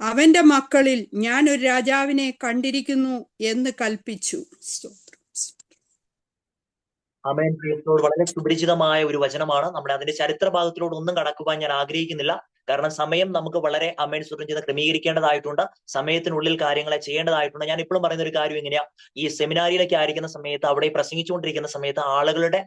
അവന്റെ മക്കളിൽ ഞാൻ ഒരു രാജാവിനെ കണ്ടിരിക്കുന്നു എന്ന് കൽപ്പിച്ചു. ആമേൻ. വളരെ സുപരിചിതമായ ഒരു വചനമാണ്. നമ്മുടെ അതിന്റെ ചരിത്ര ഭാഗത്തിലൂടെ ഒന്നും കടക്കുവാൻ ഞാൻ ആഗ്രഹിക്കുന്നില്ല. കാരണം സമയം നമുക്ക് വളരെ ആമേൻ സ്തോത്രം ചെയ്ത് ക്രമീകരിക്കേണ്ടതായിട്ടുണ്ട്. സമയത്തിനുള്ളിൽ കാര്യങ്ങളെ ചെയ്യേണ്ടതായിട്ടുണ്ട്. ഞാൻ ഇപ്പോഴും പറയുന്ന ഒരു കാര്യം എങ്ങനെയാ, ഈ സെമിനാരിയിലൊക്കെ ആയിരിക്കുന്ന സമയത്ത്, അവിടെ പ്രസംഗിച്ചുകൊണ്ടിരിക്കുന്ന സമയത്ത് ആളുകളുടെ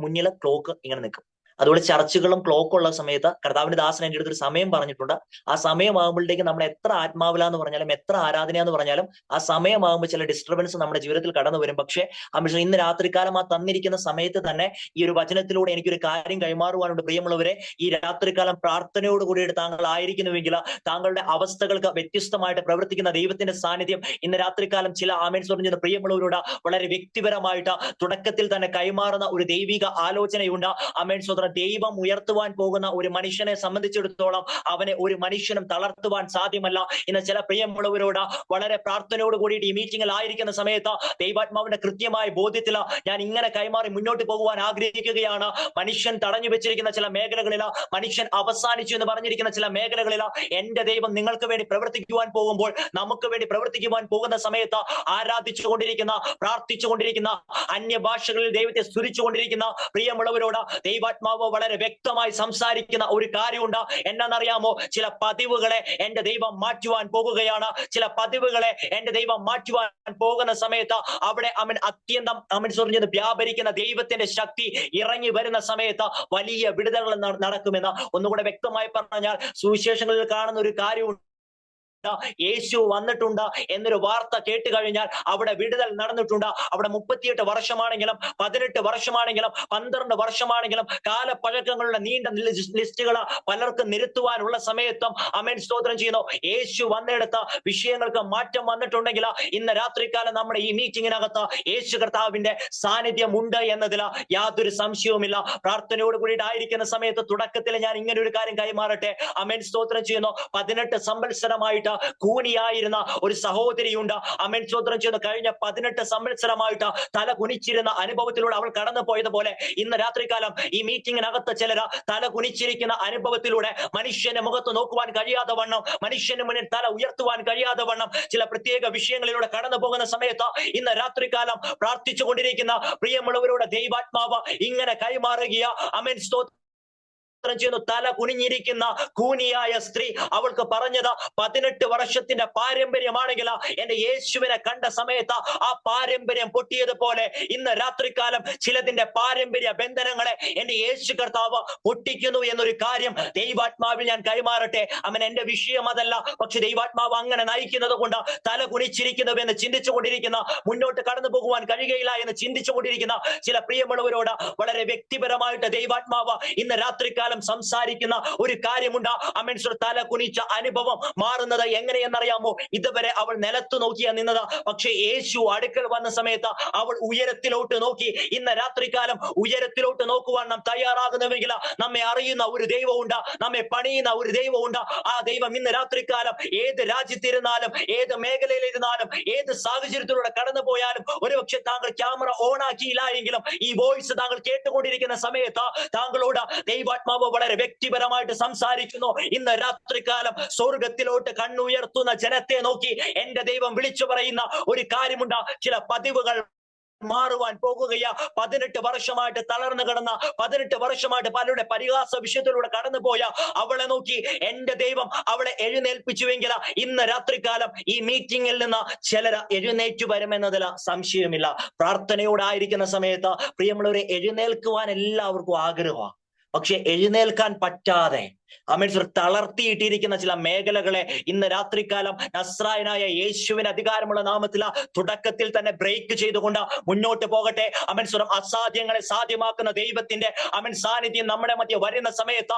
മുന്നിൽ ക്ലോക്ക് ഇങ്ങനെ നിൽക്കും. അതുപോലെ ചർച്ചുകളും ക്ലോക്ക് ഉള്ള സമയത്ത് കർത്താവിന്റെ ദാസൻ എൻ്റെ അടുത്തൊരു സമയം പറഞ്ഞിട്ടുണ്ട്. ആ സമയമാകുമ്പോഴത്തേക്ക് നമ്മൾ എത്ര ആത്മാവിലാന്ന് പറഞ്ഞാലും എത്ര ആരാധനയാന്ന് പറഞ്ഞാലും ആ സമയമാകുമ്പോൾ ചില ഡിസ്റ്റർബൻസ് നമ്മുടെ ജീവിതത്തിൽ കടന്നു വരും. പക്ഷേ ഇന്ന് രാത്രികാലം ആ തന്നിരിക്കുന്ന സമയത്ത് തന്നെ ഈ ഒരു വചനത്തിലൂടെ എനിക്കൊരു കാര്യം കൈമാറുവാനുണ്ട്. പ്രിയമുള്ളവരെ, ഈ രാത്രികാലം പ്രാർത്ഥനയോട് കൂടിയിട്ട് താങ്കൾ ആയിരിക്കുന്നുവെങ്കിൽ, താങ്കളുടെ അവസ്ഥകൾക്ക് വ്യത്യസ്തമായിട്ട് പ്രവർത്തിക്കുന്ന ദൈവത്തിന്റെ സാന്നിധ്യം ഇന്ന് രാത്രികാലം ചില ആമേൻ സ്വർണ്ണ പ്രിയമുള്ളവരോട് വളരെ വ്യക്തിപരമായിട്ട് തുടക്കത്തിൽ തന്നെ കൈമാറുന്ന ഒരു ദൈവിക ആലോചനയുണ്ട്. ആമേൻ സ്വതന്ത്ര ദൈവം ഉയർത്തുവാൻ പോകുന്ന ഒരു മനുഷ്യനെ സംബന്ധിച്ചിടത്തോളം അവനെ ഒരു മനുഷ്യനും തളർത്തുവാൻ സാധ്യമല്ല. ഇന്ന് ചില പ്രിയമുള്ളവരോട് വളരെ പ്രാർത്ഥനയോട് കൂടിയിട്ട് ഈ മീറ്റിംഗിൽ ആയിരിക്കുന്ന സമയത്ത് ദൈവാത്മാവിന്റെ കൃത്യമായ ബോധ്യത്തിൽ ഞാൻ ഇങ്ങനെ കൈമാറി മുന്നോട്ട് പോകുവാൻ ആഗ്രഹിക്കുകയാണ്. മനുഷ്യൻ തടഞ്ഞു വെച്ചിരിക്കുന്ന ചില മേഖലകളിൽ, മനുഷ്യൻ അവസാനിച്ചു എന്ന് പറഞ്ഞിരിക്കുന്ന ചില മേഖലകളിൽ എന്റെ ദൈവം നിങ്ങൾക്ക് വേണ്ടി പ്രവർത്തിക്കുവാൻ പോകുമ്പോൾ, നമുക്ക് വേണ്ടി പ്രവർത്തിക്കുവാൻ പോകുന്ന സമയത്ത് ആരാധിച്ചുകൊണ്ടിരിക്കുന്ന, പ്രാർത്ഥിച്ചുകൊണ്ടിരിക്കുന്ന, അന്യഭാഷകളിൽ ദൈവത്തെ സ്തുതിച്ചുകൊണ്ടിരിക്കുന്ന പ്രിയമുള്ളവരോട് ദൈവാത്മാവ് വളരെ വ്യക്തമായി സംസാരിക്കുന്ന ഒരു കാര്യമുണ്ട്. എന്നാന്നറിയാമോ? ചില പതിവുകളെ എന്റെ ദൈവം മാറ്റുവാൻ പോകുകയാണ്. ചില പതിവുകളെ എന്റെ ദൈവം മാറ്റുവാൻ പോകുന്ന സമയത്ത് അവിടെ അത്യന്തം വ്യാപരിക്കുന്ന ദൈവത്തിന്റെ ശക്തി ഇറങ്ങി വരുന്ന സമയത്ത് വലിയ വിടുതലുകൾ നടക്കുമെന്ന് ഒന്നുകൂടെ വ്യക്തമായി പറഞ്ഞാൽ, സുവിശേഷങ്ങളിൽ കാണുന്ന ഒരു കാര്യമുണ്ട്. യേശു വന്നിട്ടുണ്ട് എന്നൊരു വാർത്ത കേട്ട് കഴിഞ്ഞാൽ അവിടെ വിടുതൽ നടന്നിട്ടുണ്ട്. അവിടെ 38 വർഷമാണെങ്കിലും 18 വർഷമാണെങ്കിലും 12 വർഷമാണെങ്കിലും കാലപ്പഴക്കങ്ങളുടെ നീണ്ട ലിസ്റ്റുകൾ പലർക്കും നിരത്തുവാനുള്ള സമയത്തും ആമേൻ സ്തോത്രം ചെയ്യുന്നു, യേശു വന്നെടുത്ത വിഷയങ്ങൾക്ക് മാറ്റം വന്നിട്ടുണ്ടെങ്കിൽ ഇന്ന് രാത്രികാലം നമ്മുടെ ഈ മീറ്റിങ്ങിനകത്ത് യേശു കർത്താവിന്റെ സാന്നിധ്യം ഉണ്ട് എന്നതിൽ യാതൊരു സംശയവുമില്ല. പ്രാർത്ഥനയോട് കൂടിയിട്ടായിരിക്കുന്ന സമയത്ത് തുടക്കത്തിൽ ഞാൻ ഇങ്ങനെ ഒരു കാര്യം കൈമാറട്ടെ. ആമേൻ സ്തോത്രം ചെയ്യുന്നു. 18 സംവത്സരമായിട്ട് കൂനിയായിരുന്ന ഒരു സഹോദരിയുണ്ട്. ആമേൻ സ്തോത്രം ചെയ്യുന്നു. കഴിഞ്ഞ 18 സംവത്സരമായിട്ട് തല കുനിച്ചിരുന്ന അനുഭവത്തിലൂടെ അവൾ കടന്നു പോയതുപോലെ ഇന്ന് രാത്രികാലം ഈ മീറ്റിംഗിനകത്ത് ചിലർ തല കുനിച്ചിരിക്കുന്ന അനുഭവത്തിലൂടെ മനുഷ്യന്റെ മുഖത്ത് നോക്കുവാൻ കഴിയാതെ വണ്ണം, മനുഷ്യന് മുന്നിൽ തല ഉയർത്തുവാൻ കഴിയാതെ വണ്ണം ചില പ്രത്യേക വിഷയങ്ങളിലൂടെ കടന്നു പോകുന്ന സമയത്ത് ഇന്ന് രാത്രികാലം പ്രാർത്ഥിച്ചു കൊണ്ടിരിക്കുന്ന പ്രിയമുള്ളവരോട് ദൈവാത്മാവ് ഇങ്ങനെ കൈമാറുക. ആമേൻ സ്തോത്രം ചെയ്യുന്നു. തല കുനിഞ്ഞിരിക്കുന്ന കൂനിയായ സ്ത്രീ അവൾക്ക് പറഞ്ഞത് 18 വർഷത്തിന്റെ പാരമ്പര്യമാണെങ്കിൽ എന്റെ യേശുവിനെ കണ്ട സമയത്ത് ആ പാരമ്പര്യം പൊട്ടിയതുപോലെ ഇന്ന് രാത്രികാലം ചിലതിന്റെ പാരമ്പര്യ ബന്ധനങ്ങളെ എന്റെ യേശു കർത്താവ് പൊട്ടിക്കുന്നു എന്നൊരു കാര്യം ദൈവാത്മാവിൽ ഞാൻ കൈമാറട്ടെ. അവൻ എന്റെ വിഷയം അതല്ല, പക്ഷെ ദൈവാത്മാവ് അങ്ങനെ നയിക്കുന്നത് കൊണ്ട് തല കുനിച്ചിരിക്കുന്നു എന്ന് ചിന്തിച്ചുകൊണ്ടിരിക്കുന്ന, മുന്നോട്ട് കടന്നു പോകുവാൻ കഴിയുകയില്ല എന്ന് ചിന്തിച്ചുകൊണ്ടിരിക്കുന്ന ചില പ്രിയമുള്ളവരോട് വളരെ വ്യക്തിപരമായിട്ട് ദൈവാത്മാവ് ഇന്ന് രാത്രികാലം സംസാരിക്കുന്ന ഒരു കാര്യമുണ്ട്. അമേൻസ് തല കുനിച്ച അനുഭവം മാറുന്നത് എങ്ങനെയെന്നറിയാമോ? ഇതുവരെ അവൾ നിലത്തു നോക്കിയാ നിന്നത്, പക്ഷെ യേശു അടുക്കൽ വന്ന സമയത്ത് അവൾ ഉയരത്തിലോട്ട് നോക്കി. ഇന്ന് രാത്രികാലം ഉയരത്തിലോട്ട് നോക്കുവാൻ നാം തയ്യാറാകുന്നുവെങ്കിൽ നമ്മെ അറിയുന്ന ഒരു ദൈവമുണ്ട്, നമ്മെ പണിയുന്ന ഒരു ദൈവമുണ്ട്. ആ ദൈവം ഇന്ന് രാത്രികാലം ഏത് രാജ്യത്തിരുന്നാലും, ഏത് മേഖലയിലിരുന്നാലും, ഏത് സാഹചര്യത്തിലൂടെ കടന്നു പോയാലും, ഒരുപക്ഷെ താങ്കൾ ക്യാമറ ഓൺ ആക്കിയില്ല എങ്കിലും ഈ വോയിസ് താങ്കൾ കേട്ടുകൊണ്ടിരിക്കുന്ന സമയത്ത് താങ്കളോട് ദൈവാത്മാവ് വളരെ വ്യക്തിപരമായിട്ട് സംസാരിക്കുന്നു. ഇന്ന് രാത്രികാലം സ്വർഗത്തിലോട്ട് കണ്ണുയർത്തുന്ന ജനത്തെ നോക്കി എന്റെ ദൈവം വിളിച്ചു പറയുന്ന ഒരു കാര്യമുണ്ട്. ചില പതിവുകൾ മാറുവാൻ പോകുകയാ. 18 വർഷമായിട്ട് തളർന്നു കിടന്ന, 18 വർഷമായിട്ട് പലരുടെ പരിഹാസ വിഷയത്തിലൂടെ കടന്നുപോയ അവളെ നോക്കി എന്റെ ദൈവം അവളെ എഴുന്നേൽപ്പിച്ചുവെങ്കിൽ ഇന്ന് രാത്രികാലം ഈ മീറ്റിംഗിൽ നിന്ന് ചിലർ എഴുന്നേറ്റു വരുമെന്നതിൽ സംശയമില്ല. പ്രാർത്ഥനയോടായിരിക്കുന്ന സമയത്ത് പ്രിയമുള്ളവരെ എഴുന്നേൽക്കുവാൻ എല്ലാവർക്കും ആഗ്രഹമാണ്, പക്ഷെ എഴുന്നേൽക്കാൻ പറ്റാതെ തളർത്തിയിട്ടിരിക്കുന്ന ചില മേഖലകളെ ഇന്ന് രാത്രികാലം നസ്രായനായ യേശുവിന് അധികാരമുള്ള നാമത്തിൽ തുടക്കത്തിൽ തന്നെ ബ്രേക്ക് ചെയ്തുകൊണ്ട് മുന്നോട്ട് പോകട്ടെ. അസാധ്യങ്ങളെ സാധ്യമാക്കുന്ന ദൈവത്തിന്റെ സാന്നിധ്യം നമ്മുടെ മധ്യ വരുന്ന സമയത്ത്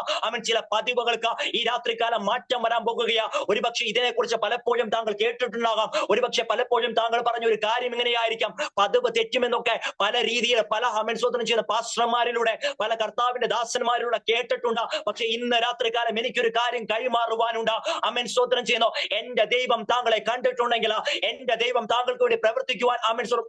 ചില പതിവുകൾക്ക് ഈ രാത്രികാലം മാറ്റം വരാൻ പോകുകയാ. ഒരുപക്ഷെ ഇതിനെക്കുറിച്ച് പലപ്പോഴും താങ്കൾ കേട്ടിട്ടുണ്ടാകാം. ഒരുപക്ഷെ പലപ്പോഴും താങ്കൾ പറഞ്ഞ ഒരു കാര്യം ഇങ്ങനെയായിരിക്കാം, പതിവ് തെറ്റുമെന്നൊക്കെ പല രീതിയിൽ പല സ്വതന്ത്രം ചെയ്യുന്ന പാസ്റ്റർമാരിലൂടെ, പല കർത്താവിന്റെ ദാസന്മാരിലൂടെ കേട്ടിട്ടുണ്ട്. പക്ഷെ ഇന്ന് രാത്രികാലം എനിക്കൊരു കാര്യം കൈമാറുവാനുണ്ട്. അമേൻ സ്തോത്രം ചെയ്യുന്നു. എന്റെ ദൈവം താങ്കളെ കണ്ടിട്ടുണ്ടെങ്കിൽ, എന്റെ ദൈവം താങ്കൾക്ക് വേണ്ടി പ്രവർത്തിക്കുവാൻ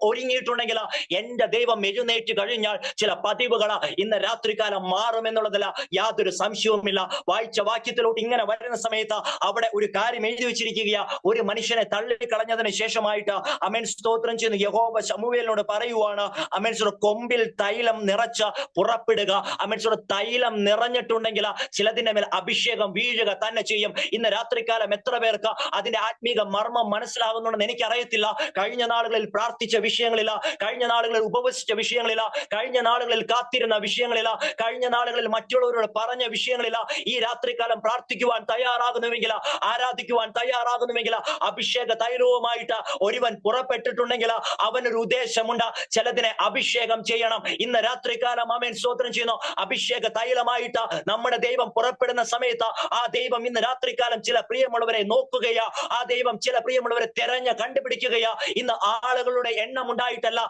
ഒരുങ്ങിയിട്ടുണ്ടെങ്കിൽ, എന്റെ ദൈവം എഴുന്നേറ്റ് കഴിഞ്ഞാൽ ചില പതിവുകൾ ഇന്ന് രാത്രികാലം മാറുമെന്നുള്ളതിൽ യാതൊരു സംശയവുമില്ല. വായിച്ച വാക്യത്തിലോട്ട് ഇങ്ങനെ വരുന്ന സമയത്ത് അവിടെ ഒരു കാര്യം എഴുതി വെച്ചിരിക്കുകയാ. ഒരു മനുഷ്യനെ തള്ളിക്കളഞ്ഞതിന് ശേഷമായിട്ട് അമേൻ സ്തോത്രം ചെയ്യുന്നു യഹോവ ശമൂവേലിനോട് പറയുവാണ്, അമേൻ കൊമ്പിൽ തൈലം നിറച്ച് പുറപ്പെടുക. അമേൻ തൈലം നിറഞ്ഞിട്ടുണ്ടെങ്കിൽ ചിലതിന്റെ മേൽ അഭിഷേകം വീഴുക തന്നെ ചെയ്യും. ഇന്ന് രാത്രികാലം എത്ര പേർക്ക് അതിന്റെ ആത്മീക മർമ്മം മനസ്സിലാകുന്നുണ്ടെന്ന് എനിക്കറിയത്തില്ല. കഴിഞ്ഞ നാളുകളിൽ പ്രാർത്ഥിച്ച വിഷയങ്ങളില്ല, കഴിഞ്ഞ നാളുകളിൽ ഉപവസിച്ച വിഷയങ്ങളില്ല, കഴിഞ്ഞ നാളുകളിൽ കാത്തിരുന്ന വിഷയങ്ങളില്ല, കഴിഞ്ഞ നാളുകളിൽ മറ്റുള്ളവരോട് പറഞ്ഞ വിഷയങ്ങളില്ല. ഈ രാത്രികാലം പ്രാർത്ഥിക്കുവാൻ തയ്യാറാകുന്നുവെങ്കിൽ, ആരാധിക്കുവാൻ തയ്യാറാകുന്നുവെങ്കിൽ, അഭിഷേക തൈലവുമായിട്ട് ഒരുവൻ പുറപ്പെട്ടിട്ടുണ്ടെങ്കിൽ അവനൊരു ഉദ്ദേശമുണ്ട്. ചിലതിനെ അഭിഷേകം ചെയ്യണം. ഇന്ന് രാത്രികാലം ആമേൻ സ്തോത്രം ചെയ്യുന്നു. അഭിഷേക തൈലമായിട്ട് നമ്മുടെ ദൈവം പുറപ്പെടുന്ന സമയത്ത് ആ ദൈവം ഇന്ന് രാത്രികാലം ചില പ്രിയമുള്ളവരെ നോക്കുകയാ. ആ ദൈവം ചില പ്രിയമുള്ളവരെ തെരഞ്ഞ് കണ്ടുപിടിക്കുകയാ. ഇന്ന് ആളുകളുടെ എണ്ണം ഉണ്ടായിട്ടല്ല,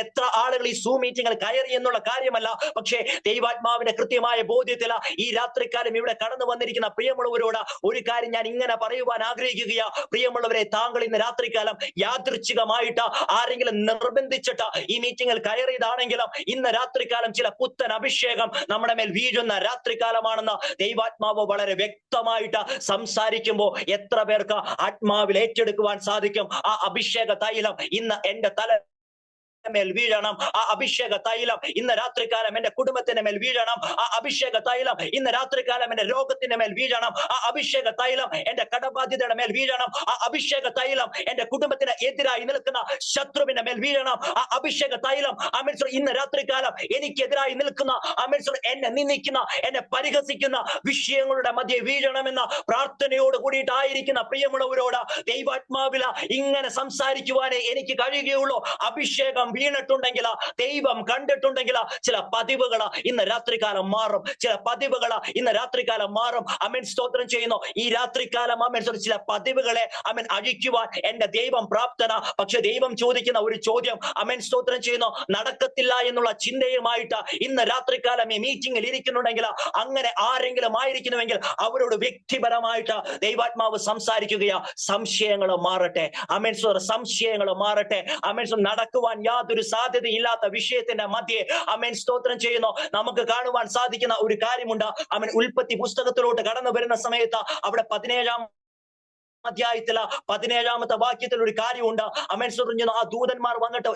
എത്ര ആളുകൾ ഈ സൂം മീറ്റിംഗിൽ കയറി എന്നുള്ള കാര്യമല്ല, പക്ഷേ ദൈവാത്മാവിന്റെ കൃത്യമായ ബോധ്യത്തിൽ ഈ രാത്രികാലം ഇവിടെ കടന്നു വന്നിരിക്കുന്ന പ്രിയമുള്ളവരോട് ഒരു കാര്യം ഞാൻ ഇങ്ങനെ പറയുവാൻ ആഗ്രഹിക്കുകയാ. പ്രിയമുള്ളവരെ, താങ്കൾ ഇന്ന് രാത്രികാലം യാദൃച്ഛികമായിട്ട് ആരെങ്കിലും നിർബന്ധിച്ചിട്ട് ഈ മീറ്റിംഗിൽ കയറിയതാണെങ്കിലും ഇന്ന് രാത്രികാലം ചില പുത്തൻ അഭിഷേകം നമ്മുടെ മേൽ വീഴുന്ന രാത്രികാലമാണെന്ന് ദൈവാത്മാവ് വളരെ വ്യക്തമായിട്ട് സംസാരിക്കുമ്പോൾ എത്ര പേർക്ക് ആത്മാവിൽ ഏറ്റെടുക്കുവാൻ സാധിക്കും? ആ അഭിഷേക തൈലം ഇന്ന് എന്റെ തല മേൽ വീഴണം. ആ അഭിഷേക തൈലം ഇന്ന് രാത്രികാലം എന്റെ കുടുംബത്തിന്റെ മേൽ വീഴണം. ആ അഭിഷേക തൈലം ഇന്ന് രാത്രികാലം എന്റെ രോഗത്തിന്റെ മേൽ വീഴണം. ആ അഭിഷേക തൈലം എന്റെ കടബാധ്യതയുടെ മേൽ വീഴണം. ആ അഭിഷേക തൈലം എന്റെ കുടുംബത്തിന് എതിരായി നിൽക്കുന്ന ശത്രുവിന്റെ മേൽ വീഴണം. ആ അഭിഷേക തൈലം അമേശ്വർ ഇന്ന് രാത്രികാലം എനിക്കെതിരായി നിൽക്കുന്ന അമേശ്വർ എന്നെ നിന്ദിക്കുന്ന, എന്നെ പരിഹസിക്കുന്ന വിഷയങ്ങളുടെ മധ്യേ വീഴണമെന്ന പ്രാർത്ഥനയോട് കൂടിയിട്ടായിരിക്കുന്ന പ്രിയമുള്ളവരോട് ദൈവാത്മാവില ഇങ്ങനെ സംസാരിക്കുവാനേ എനിക്ക് കഴിയുകയുള്ളൂ. അഭിഷേകം വീണിട്ടുണ്ടെങ്കിൽ, ദൈവം കണ്ടിട്ടുണ്ടെങ്കിൽ ചില പതിവുകൾ ഇന്ന് രാത്രികാലം മാറും. ചില പതിവുകൾ ഇന്ന് രാത്രികാലം മാറും. അമേൻ സ്തോത്രം ചെയ്യുന്നു. ഈ രാത്രികാലം അമേൻ ചില പതിവുകളെ അമേൻ അഴിക്കുവാൻ എന്റെ ദൈവം പ്രാപ്തന. പക്ഷെ ദൈവം ചോദിക്കുന്ന ഒരു ചോദ്യം, അമേൻ സ്തോത്രം ചെയ്യുന്നു, നടക്കത്തില്ല എന്നുള്ള ചിന്തയുമായിട്ട് ഇന്ന് രാത്രികാലം ഈ മീറ്റിംഗിൽ ഇരിക്കുന്നുണ്ടെങ്കിൽ, അങ്ങനെ ആരെങ്കിലും ആയിരിക്കുന്നുവെങ്കിൽ അവരോട് വ്യക്തിപരമായിട്ട് ദൈവാത്മാവ് സംസാരിക്കുകയാ. സംശയങ്ങൾ മാറട്ടെ. അമേൻ സംശയങ്ങൾ മാറട്ടെ. അമേൻ നടക്കുവാൻ യാതൊരു സാധ്യതയില്ലാത്ത വിഷയത്തിന്റെ മധ്യേ അമേൻ സ്തോത്രം ചെയ്യുന്നു നമുക്ക് കാണുവാൻ സാധിക്കുന്ന ഒരു കാര്യമുണ്ട്. അമേൻ ഉൽപ്പത്തി പുസ്തകത്തിലോട്ട് കടന്നു വരുന്ന സമയത്ത് അവിടെ 17-ാം അധ്യായത്തില് 17-ാമത്തെ വാക്യത്തിൽ ഒരു കാര്യമുണ്ട്. അമേൻ സ്തോത്രം. ആ ദൂതന്മാർ വന്നിട്ട്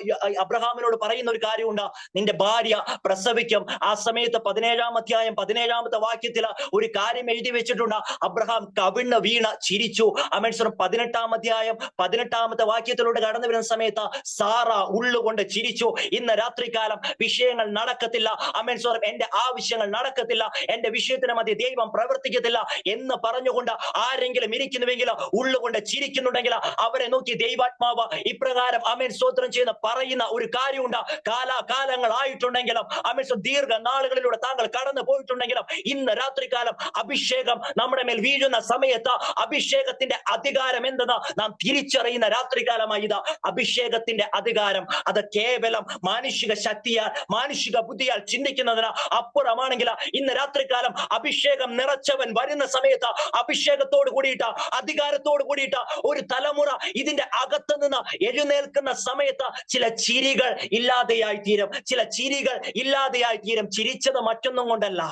അബ്രഹാമിനോട് പറയുന്ന ഒരു കാര്യമുണ്ട്, നിന്റെ ഭാര്യ പ്രസവിക്കും. ആ സമയത്ത് 17-ാം അധ്യായം 17-ാമത്തെ വാക്യത്തില് ഒരു കാര്യം എഴുതി വെച്ചിട്ടുണ്ട്. അബ്രഹാം കവിണ്ണ് വീണ് ചിരിച്ചു. അമേൻ സ്തോത്രം. 18-ാം അധ്യായം 18-ാമത്തെ വാക്യത്തിലൂടെ കടന്നു വരുന്ന സമയത്ത് സാറ ഉള്ളുകൊണ്ട് ചിരിച്ചു. ഇന്ന് രാത്രികാലം വിഷയങ്ങൾ നടക്കത്തില്ല, അമേൻ സ്തോത്രം, എന്റെ ആവശ്യങ്ങൾ നടക്കത്തില്ല, എന്റെ വിഷയത്തിന് മധ്യ ദൈവം പ്രവർത്തിക്കത്തില്ല എന്ന് പറഞ്ഞുകൊണ്ട് ആരെങ്കിലും ഇരിക്കുന്നുവെങ്കിൽ, ഉള്ളുകൊണ്ട് ചിരിക്കുന്നുണ്ടെങ്കിൽ, അവരെ നോക്കി ദൈവാത്മാവ് ഇപ്രകാരം അമേൻ സ്തോത്രം ചെയ്യുന്ന പറയുന്ന ഒരു കാര്യമുണ്ട്. കാലാകാലങ്ങളായിട്ടുണ്ടെങ്കിലും, അമേൻ ദീർഘനാളുകളിലൂടെ താങ്കൾ കടന്നു പോയിട്ടുണ്ടെങ്കിലും, ഇന്ന് രാത്രികാലം അഭിഷേകം നമ്മുടെ മേൽ വീഴുന്ന സമയത്ത് അഭിഷേകത്തിന്റെ അധികാരം എന്തെന്ന് നാം തിരിച്ചറിയുന്ന രാത്രികാലമായി. ഇത് അഭിഷേകത്തിന്റെ അധികാരം അത് കേവലം മാനുഷിക ശക്തിയാൽ മാനുഷിക ബുദ്ധിയാൽ ചിന്തിക്കുന്നതിന് അപ്പുറമാണെങ്കിൽ, ഇന്ന് രാത്രികാലം അഭിഷേകം നിറച്ചവൻ വരുന്ന സമയത്ത് അഭിഷേകത്തോട് കൂടിയിട്ട് അധികാരത്തോട് കൂടിയിട്ട് ഒരു തലമുറ ഇതിന്റെ അകത്ത് നിന്ന് എഴുന്നേൽക്കുന്ന സമയത്ത് ചില ചിരികൾ ഇല്ലാതെയായി തീരും. ചില ചിരികൾ ഇല്ലാതെയായി തീരും. ചിരിച്ചത് മറ്റൊന്നും കൊണ്ടല്ല,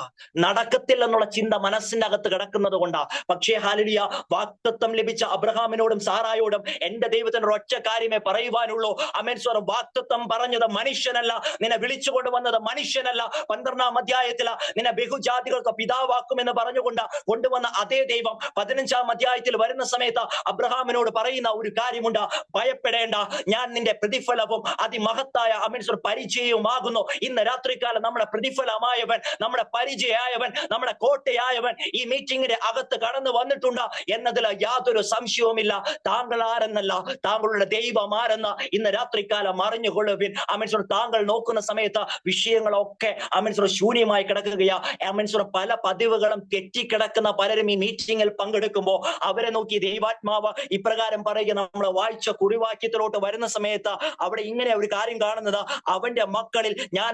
നടക്കത്തില്ലെന്നുള്ള ചിന്ത മനസ്സിന്റെ അകത്ത് കിടക്കുന്നത് കൊണ്ടാ. പക്ഷേ ഹല്ലേലൂയ, വാഗ്ദത്തം ലഭിച്ച അബ്രഹാമിനോടും സാറായോടും എന്റെ ദൈവത്തിന് ഒറ്റ കാര്യമേ പറയുവാനുള്ളൂ. ആമേൻ സ്തോത്രം. വാഗ്ദത്തം പറഞ്ഞത് മനുഷ്യനല്ല, നിന്നെ വിളിച്ചുകൊണ്ട് വന്നത് മനുഷ്യനല്ല. 12-ാം അധ്യായത്തിൽ നിന്നെ ബഹുജാതികൾക്ക് പിതാവാക്കുമെന്ന് പറഞ്ഞുകൊണ്ട് കൊണ്ടുവന്ന അതേ ദൈവം 15-ാം അധ്യായത്തിൽ വരുന്ന സമയത്ത് അബ്രഹാമിനോട് പറയുന്ന ഒരു കാര്യമുണ്ട്, ഭയപ്പെടേണ്ട, ഞാൻ നിന്റെ പ്രതിഫലവും അതിമഹത്തായ അമേൻ സ്തോത്രം പരിചയവുമാകുന്നു. ഇന്ന് രാത്രികാലം നമ്മുടെ പ്രതിഫലമായവൻ, നമ്മുടെ പരിചയമായവൻ, നമ്മുടെ കോട്ടയായവൻ ഈ മീറ്റിംഗിന്റെ അകത്ത് കടന്നു വന്നിട്ടുണ്ട് എന്നതിൽ യാതൊരു സംശയവുമില്ല. താങ്കൾ ആരെന്നല്ല, താങ്കളുടെ ദൈവം ആരെന്ന് ഇന്ന് രാത്രികാലം അറിഞ്ഞുകൊള്ളുവിൻ. ആമേൻ സ്തോത്രം. താങ്കൾ നോക്കുന്ന സമയത്ത് വിഷയങ്ങളൊക്കെ ആമേൻ സ്തോത്രം ശൂന്യമായി കിടക്കുകയാ. ആമേൻ സ്തോത്രം. പല പതിവുകളും തെറ്റിക്കിടക്കുന്ന പലരും ഈ മീറ്റിംഗിൽ പങ്കെടുക്കുമ്പോൾ അവരെ നോക്കി ദൈവാത്മാവ് ഇപ്രകാരം പറയുക. നമ്മൾ വായിച്ച കുറിവാക്യത്തിലോട്ട് വരുന്ന സമയത്ത് അവിടെ ഇങ്ങനെ ഒരു കാര്യം കാണുന്നത്, അവന്റെ മക്കളിൽ ഞാൻ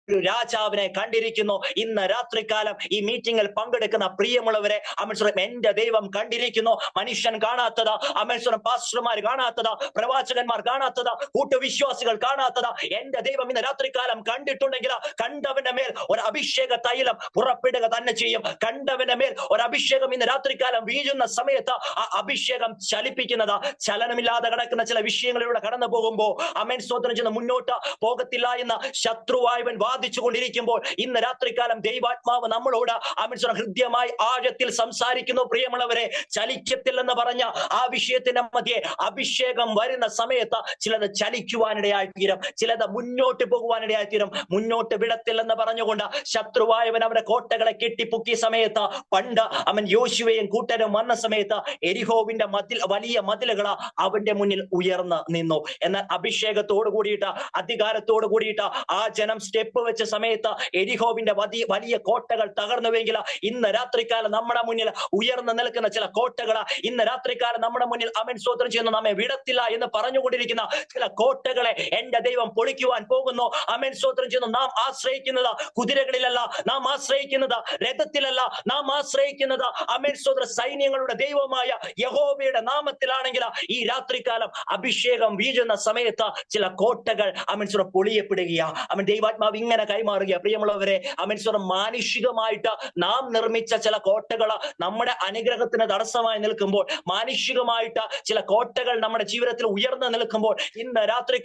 ഒരു രാജാവിനെ കണ്ടിരിക്കുന്നു. ഇന്ന് രാത്രികാലം ഈ മീറ്റിംഗിൽ പങ്കെടുക്കുന്ന പ്രിയമുള്ളവരെ, ആമേൻ സ്തോത്രം, എന്റെ ദൈവം കണ്ടിരിക്കുന്നു. മനുഷ്യൻ കാണാത്തത്, ആമേൻ സ്തോത്രം, പാസ്റ്റർമാർ കാണാത്തത്, പ്രവാചകന്മാർ കാണാത്തത്, കൂട്ടുവിശ്വാസികൾ കാണാത്തത് എന്റെ ദൈവം ഇന്ന് രാത്രികാലം കണ്ടിട്ടുണ്ടെങ്കിൽ കണ്ടവന്റെ മേൽ ഒരു അഭിഷേക തൈലം പുറപ്പെടുക തന്നെ ചെയ്യും. കണ്ടവന്റെ മേൽ ഒരു അഭിഷേകം ഇന്ന് രാത്രികാലം വീഴുന്ന സമയത്ത് ആ അഭിഷേകം ചലിപ്പിക്കുന്നത്, ചലനമില്ലാതെ കിടക്കുന്ന ചില വിഷയങ്ങളിലൂടെ കടന്നു പോകുമ്പോൾ ആമേൻ സ്തോത്രം ചെയ്യുന്ന മുന്നോട്ട് പോകത്തില്ല എന്ന് ശത്രുവായവൻ വാദിച്ചുകൊണ്ടിരിക്കുമ്പോൾ ഇന്ന് രാത്രികാലം ദൈവാത്മാവ് നമ്മളോട് ആമേൻ സ്തോത്രം ഹൃദ്യമായി ആഴത്തിൽ സംസാരിക്കുന്നു. പ്രിയമുള്ളവരെ, ചലിക്കത്തില്ലെന്ന് പറഞ്ഞ ആ വിഷയത്തിന്റെ മധ്യേ അഭിഷേകം വരുന്ന സമയത്ത് ചിലത് ചലിക്കുവാനിടയായി തീരും, ചിലത് മുന്നോട്ട് പോകുവാനിടയായി തീരും. മുന്നോട്ട് വിടത്തില്ലെന്ന് പറഞ്ഞുകൊണ്ട് ശത്രുവായവൻ അവന്റെ കോട്ടകളെ കെട്ടിപ്പൊക്കിയ സമയത്ത്, പണ്ട് അവൻ യോശുവയും കൂട്ടരും വന്ന സമയത്ത് എരിഹോവിന്റെ വലിയ മതിലുകൾ അവന്റെ മുന്നിൽ ഉയർന്നു നിന്നു. എന്നാൽ അഭിഷേകത്തോട് കൂടിയിട്ട് അധികാരത്തോട് കൂടിയിട്ട് ആ ജനം സ്റ്റെപ്പ് വെച്ച സമയത്ത് എരിഹോവിന്റെ വലിയ കോട്ടകൾ തകർന്നുവെങ്കിൽ ഇന്ന് രാത്രികാലം നമ്മുടെ മുന്നിൽ ഉയർന്നു നിൽക്കുന്ന ചില കോട്ടകൾ ഇന്ന് രാത്രികാലം നമ്മുടെ മുന്നിൽ ആമേൻ സ്തോത്രം ചെയ്യുന്നു നമ്മെ വിടത്തില്ല എന്ന് പറഞ്ഞുകൊണ്ടിരിക്കുന്ന ചില കോട്ടകളെ എന്റെ ദൈവം പൊളിക്കുവാൻ പോകുന്നു. ആമേൻ സ്തോത്രം ചെയ്യുന്നു. നാം ആശ്രയിക്കുന്നത് കുതിരകളിലല്ല, നാം ആശ്രയിക്കുന്നത് രഥത്തിലല്ല, നാം ആശ്രയിക്കുന്നത് ആമേൻ സ്തോത്രം സൈന്യങ്ങളുടെ ദൈവമായ യഹോവയുടെ നാമത്തിലാണെങ്കിൽ ഈ രാത്രികാലം അഭിഷേകം വീഴുന്ന സമയത്ത് ചില കോട്ടകൾ ആമേൻ സ്തോത്രം പൊളിയപ്പെടുകയാ. ആമേൻ ദൈവാത്മാവ് ഇങ്ങനെ കൈമാറുക. പ്രിയമുള്ളവരെ, ആമേൻ സ്തോത്രം, മാനുഷികമായിട്ട് നാം നിർമ്മിച്ച ചില കോട്ടകൾ നമ്മുടെ അനുഗ്രഹത്തിന് തടസ്സമായി നിൽക്കുമ്പോൾ, മാനുഷികമായിട്ട് ചില കോട്ടകൾ നമ്മുടെ ജീവിതത്തിൽ ഉയർന്നു നിൽക്കുമ്പോൾ ഇന്ന് രാത്രി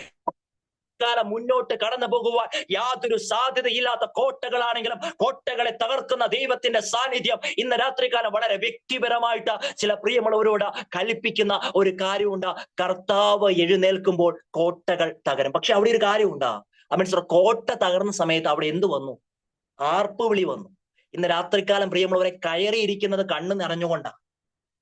കാലം മുന്നോട്ട് കടന്നു പോകുവാൻ യാതൊരു സാധ്യതയില്ലാത്ത കോട്ടകളാണെങ്കിലും കോട്ടകളെ തകർക്കുന്ന ദൈവത്തിന്റെ സാന്നിധ്യം ഇന്ന് രാത്രികാലം വളരെ വ്യക്തിപരമായിട്ട് ചില പ്രിയമുള്ളവരോട് കൽപ്പിക്കുന്ന ഒരു കാര്യമുണ്ട്. കർത്താവ് എഴുന്നേൽക്കുമ്പോൾ കോട്ടകൾ തകരും. പക്ഷെ അവിടെ ഒരു കാര്യമുണ്ടാ, ആമേൻ സ്തോത്രം, കോട്ട തകർന്ന സമയത്ത് അവിടെ എന്ത് വന്നു? ആർപ്പുവിളി വന്നു. ഇന്ന് രാത്രികാലം പ്രിയമുള്ളവരെ കയറിയിരിക്കുന്നത് കണ്ണ് നിറഞ്ഞുകൊണ്ടാണ്.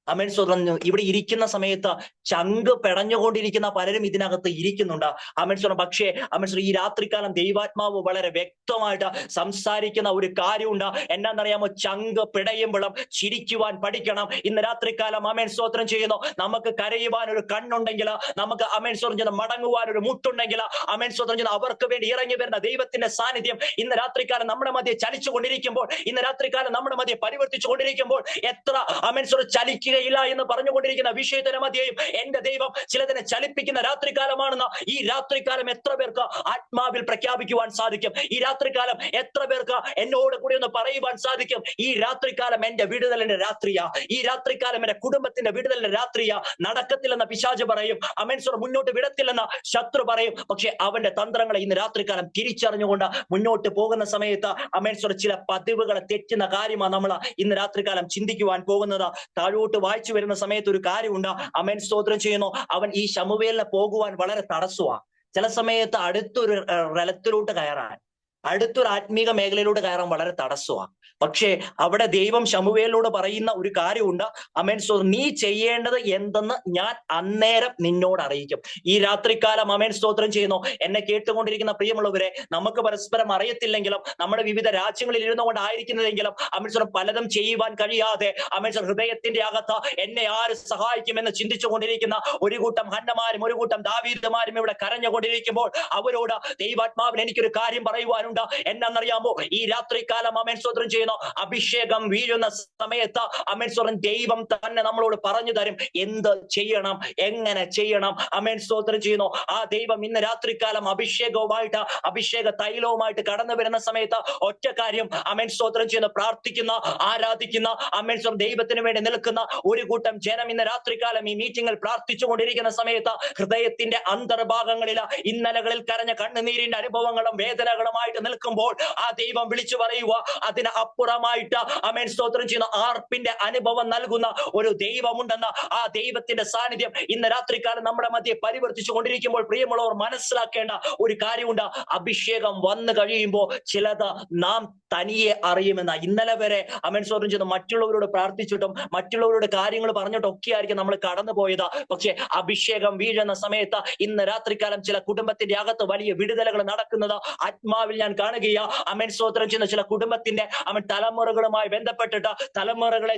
ആമേൻ സ്തോത്രം. ഇവിടെ ഇരിക്കുന്ന സമയത്ത് ചങ്ക് പെടഞ്ഞുകൊണ്ടിരിക്കുന്ന പലരും ഇതിനകത്ത് ഇരിക്കുന്നുണ്ട്. ആമേൻ സ്തോത്രം. പക്ഷേ ആമേൻ സ്തോത്രം, ഈ രാത്രികാലം ദൈവാത്മാവ് വളരെ വ്യക്തമായിട്ട് സംസാരിക്കുന്ന ഒരു കാര്യമുണ്ട്. എന്നാന്നറിയാമോ? ചങ്ക് പിടയുമ്പോഴും ചിരിക്കുവാൻ പഠിക്കണം. ഇന്ന് രാത്രികാലം ആമേൻ സ്തോത്രം ചെയ്യുന്നു. നമുക്ക് കരയുവാൻ ഒരു കണ്ണുണ്ടെങ്കിൽ, നമുക്ക് ആമേൻ സ്തോത്രം ചെയ്യുന്ന മടങ്ങുവാൻ ഒരു മുട്ടുണ്ടെങ്കിൽ, ആമേൻ സ്തോത്രം ചെയ്യുന്ന അവർക്ക് വേണ്ടി ഇറങ്ങി വരുന്ന ദൈവത്തിന്റെ സാന്നിധ്യം ഇന്ന് രാത്രികാലം നമ്മുടെ മധ്യേ ചലിച്ചു കൊണ്ടിരിക്കുമ്പോൾ, ഇന്ന് രാത്രികാലം നമ്മുടെ മധ്യേ പരിവർത്തിച്ചു കൊണ്ടിരിക്കുമ്പോൾ എത്ര ആമേൻ സ്തോത്രം ചലിക്കുക ചലിക്കുകയില്ല എന്ന് പറഞ്ഞുകൊണ്ടിരിക്കുന്ന വിഷയത്തിന് മധ്യേയും എന്റെ ദൈവം ചിലതിനെ ചലിപ്പിക്കുന്ന രാത്രികാലമാണെന്ന് ഈ രാത്രികാലം എത്ര പേർക്ക് ആത്മാവിൽ പ്രഖ്യാപിക്കുവാൻ സാധിക്കും? ഈ രാത്രികാലം എത്ര പേർക്ക് എന്നോട് കൂടി ഒന്ന് പറയുവാൻ സാധിക്കും? ഈ രാത്രികാലം എന്റെ വിടുതലിന്റെ രാത്രിയാ, ഈ രാത്രികാലം എന്റെ കുടുംബത്തിന്റെ വിടുതലിന്റെ രാത്രിയാ. നടക്കത്തില്ലെന്ന പിശാച് പറയും, അമേൻസോർ മുന്നോട്ട് വിടത്തില്ലെന്ന ശത്രു പറയും. പക്ഷെ അവന്റെ തന്ത്രങ്ങളെ ഇന്ന് രാത്രികാലം തിരിച്ചറിഞ്ഞുകൊണ്ട് മുന്നോട്ട് പോകുന്ന സമയത്ത് അമേൻസോർ ചില പതിവുകളെ തെറ്റുന്ന കാര്യമാണ് നമ്മൾ ഇന്ന് രാത്രികാലം ചിന്തിക്കുവാൻ പോകുന്നത്. താഴോട്ട് വായിച്ചു വരുന്ന സമയത്ത് ഒരു കാര്യമുണ്ട്. അമേൻ സ്തോത്രം ചെയ്യുന്നു. അവൻ ഈ ശമൂവേലിനെ പോകുവാൻ വളരെ തടസ്സമാണ്. ചില സമയത്ത് അടുത്തൊരു റലത്തിലോട്ട് കയറാൻ, അടുത്തൊരു ആത്മീക മേഖലയിലോട്ട് കയറാൻ വളരെ തടസ്സമാണ്. പക്ഷേ അവിടെ ദൈവം ശമൂവേലിനോട് പറയുന്ന ഒരു കാര്യമുണ്ട്. അമേൻ സ്തോത്രം, നീ ചെയ്യേണ്ടത് എന്തെന്ന് ഞാൻ അന്നേരം നിന്നോട് അറിയിക്കും. ഈ രാത്രികാലം അമേൻ സ്തോത്രം ചെയ്യുന്നു. എന്നെ കേട്ടുകൊണ്ടിരിക്കുന്ന പ്രിയമുള്ളവരെ, നമുക്ക് പരസ്പരം അറിയത്തില്ലെങ്കിലും നമ്മുടെ വിവിധ രാജ്യങ്ങളിൽ ഇരുന്നു കൊണ്ടായിരിക്കുന്നതെങ്കിലും അമേൻ സ്തോത്രം പലതും ചെയ്യുവാൻ കഴിയാതെ അമേൻ സ്തോത്രം ഹൃദയത്തിന്റെ അകത്ത് എന്നെ ആര് സഹായിക്കുമെന്ന് ചിന്തിച്ചു കൊണ്ടിരിക്കുന്ന ഒരു കൂട്ടം ഹന്നമാരും ഒരു കൂട്ടം ദാവീദുമാരും ഇവിടെ കരഞ്ഞുകൊണ്ടിരിക്കുമ്പോൾ അവരോട് ദൈവാത്മാവിന് എനിക്കൊരു കാര്യം പറയുവാനുണ്ട്. എന്നറിയാമോ? ഈ രാത്രികാലം അമേൻ സ്തോത്രം ചെയ്യുന്നു, അഭിഷേകം വീഴുന്ന സമയത്ത് അമേൻ സ്തോത്രം ദൈവം തന്നെ നമ്മളോട് പറഞ്ഞു തരും എന്ത് ചെയ്യണം, എങ്ങനെ ചെയ്യണം. അമേൻ സ്തോത്രം ചെയ്യുന്നു. ആ ദൈവം ഇന്ന് രാത്രികാലം അഭിഷേകവുമായിട്ട്, അഭിഷേക തൈലവുമായിട്ട് കടന്നു വരുന്ന സമയത്ത് ഒറ്റ കാര്യം അമേൻ സ്തോത്രം ചെയ്യുന്ന, പ്രാർത്ഥിക്കുന്ന, ആരാധിക്കുന്ന, അമേൻ സ്തോത്രം ദൈവത്തിന് വേണ്ടി നിൽക്കുന്ന ഒരു കൂട്ടം ജനം ഇന്ന് രാത്രികാലം ഈ മീറ്റിംഗിൽ പ്രാർത്ഥിച്ചു കൊണ്ടിരിക്കുന്ന സമയത്ത് ഹൃദയത്തിന്റെ അന്തർഭാഗങ്ങളിൽ ഇന്നലകളിൽ കരഞ്ഞ കണ്ണുനീരിന്റെ അനുഭവങ്ങളും വേദനകളുമായിട്ട് നിൽക്കുമ്പോൾ ആ ദൈവം വിളിച്ചു പറയുക, അതിന് അപ്പുറമായിട്ട് അമേൻ സ്തോത്രം ചെയ്യുന്ന ആർപ്പിന്റെ അനുഭവം നൽകുന്ന ഒരു ദൈവമുണ്ടെന്ന് ആ ദൈവത്തിന്റെ സാന്നിധ്യം ഇന്ന് രാത്രികാലം നമ്മുടെ മധ്യേ പരിവർത്തിച്ചു കൊണ്ടിരിക്കുമ്പോൾ പ്രിയമുള്ളവർ മനസ്സിലാക്കേണ്ട ഒരു കാര്യമുണ്ട്. അഭിഷേകം വന്നു കഴിയുമ്പോൾ ചിലത് നാം തനിയെ അറിയുമെന്ന. ഇന്നലെ വരെ അമേൻ സ്തോത്രം ചെയ്യുന്ന മറ്റുള്ളവരോട് പ്രാർത്ഥിച്ചിട്ടും മറ്റുള്ളവരോട് കാര്യങ്ങൾ പറഞ്ഞിട്ടും ഒക്കെ ആയിരിക്കും നമ്മൾ കടന്നു പോയത്. പക്ഷെ അഭിഷേകം വീഴുന്ന സമയത്ത് ഇന്ന് രാത്രികാലം ചില കുടുംബത്തിന്റെ അകത്ത് വലിയ വിടുതലുകൾ നടക്കുന്നത് ആത്മാവിൽ ഞാൻ കാണുകയാ. അമേൻ സ്തോത്രം ചെയ്യുന്ന ചില കുടുംബത്തിന്റെ അവൻ തലമുറകളുമായി ബന്ധപ്പെട്ടിട്ട് തലമുറകളെ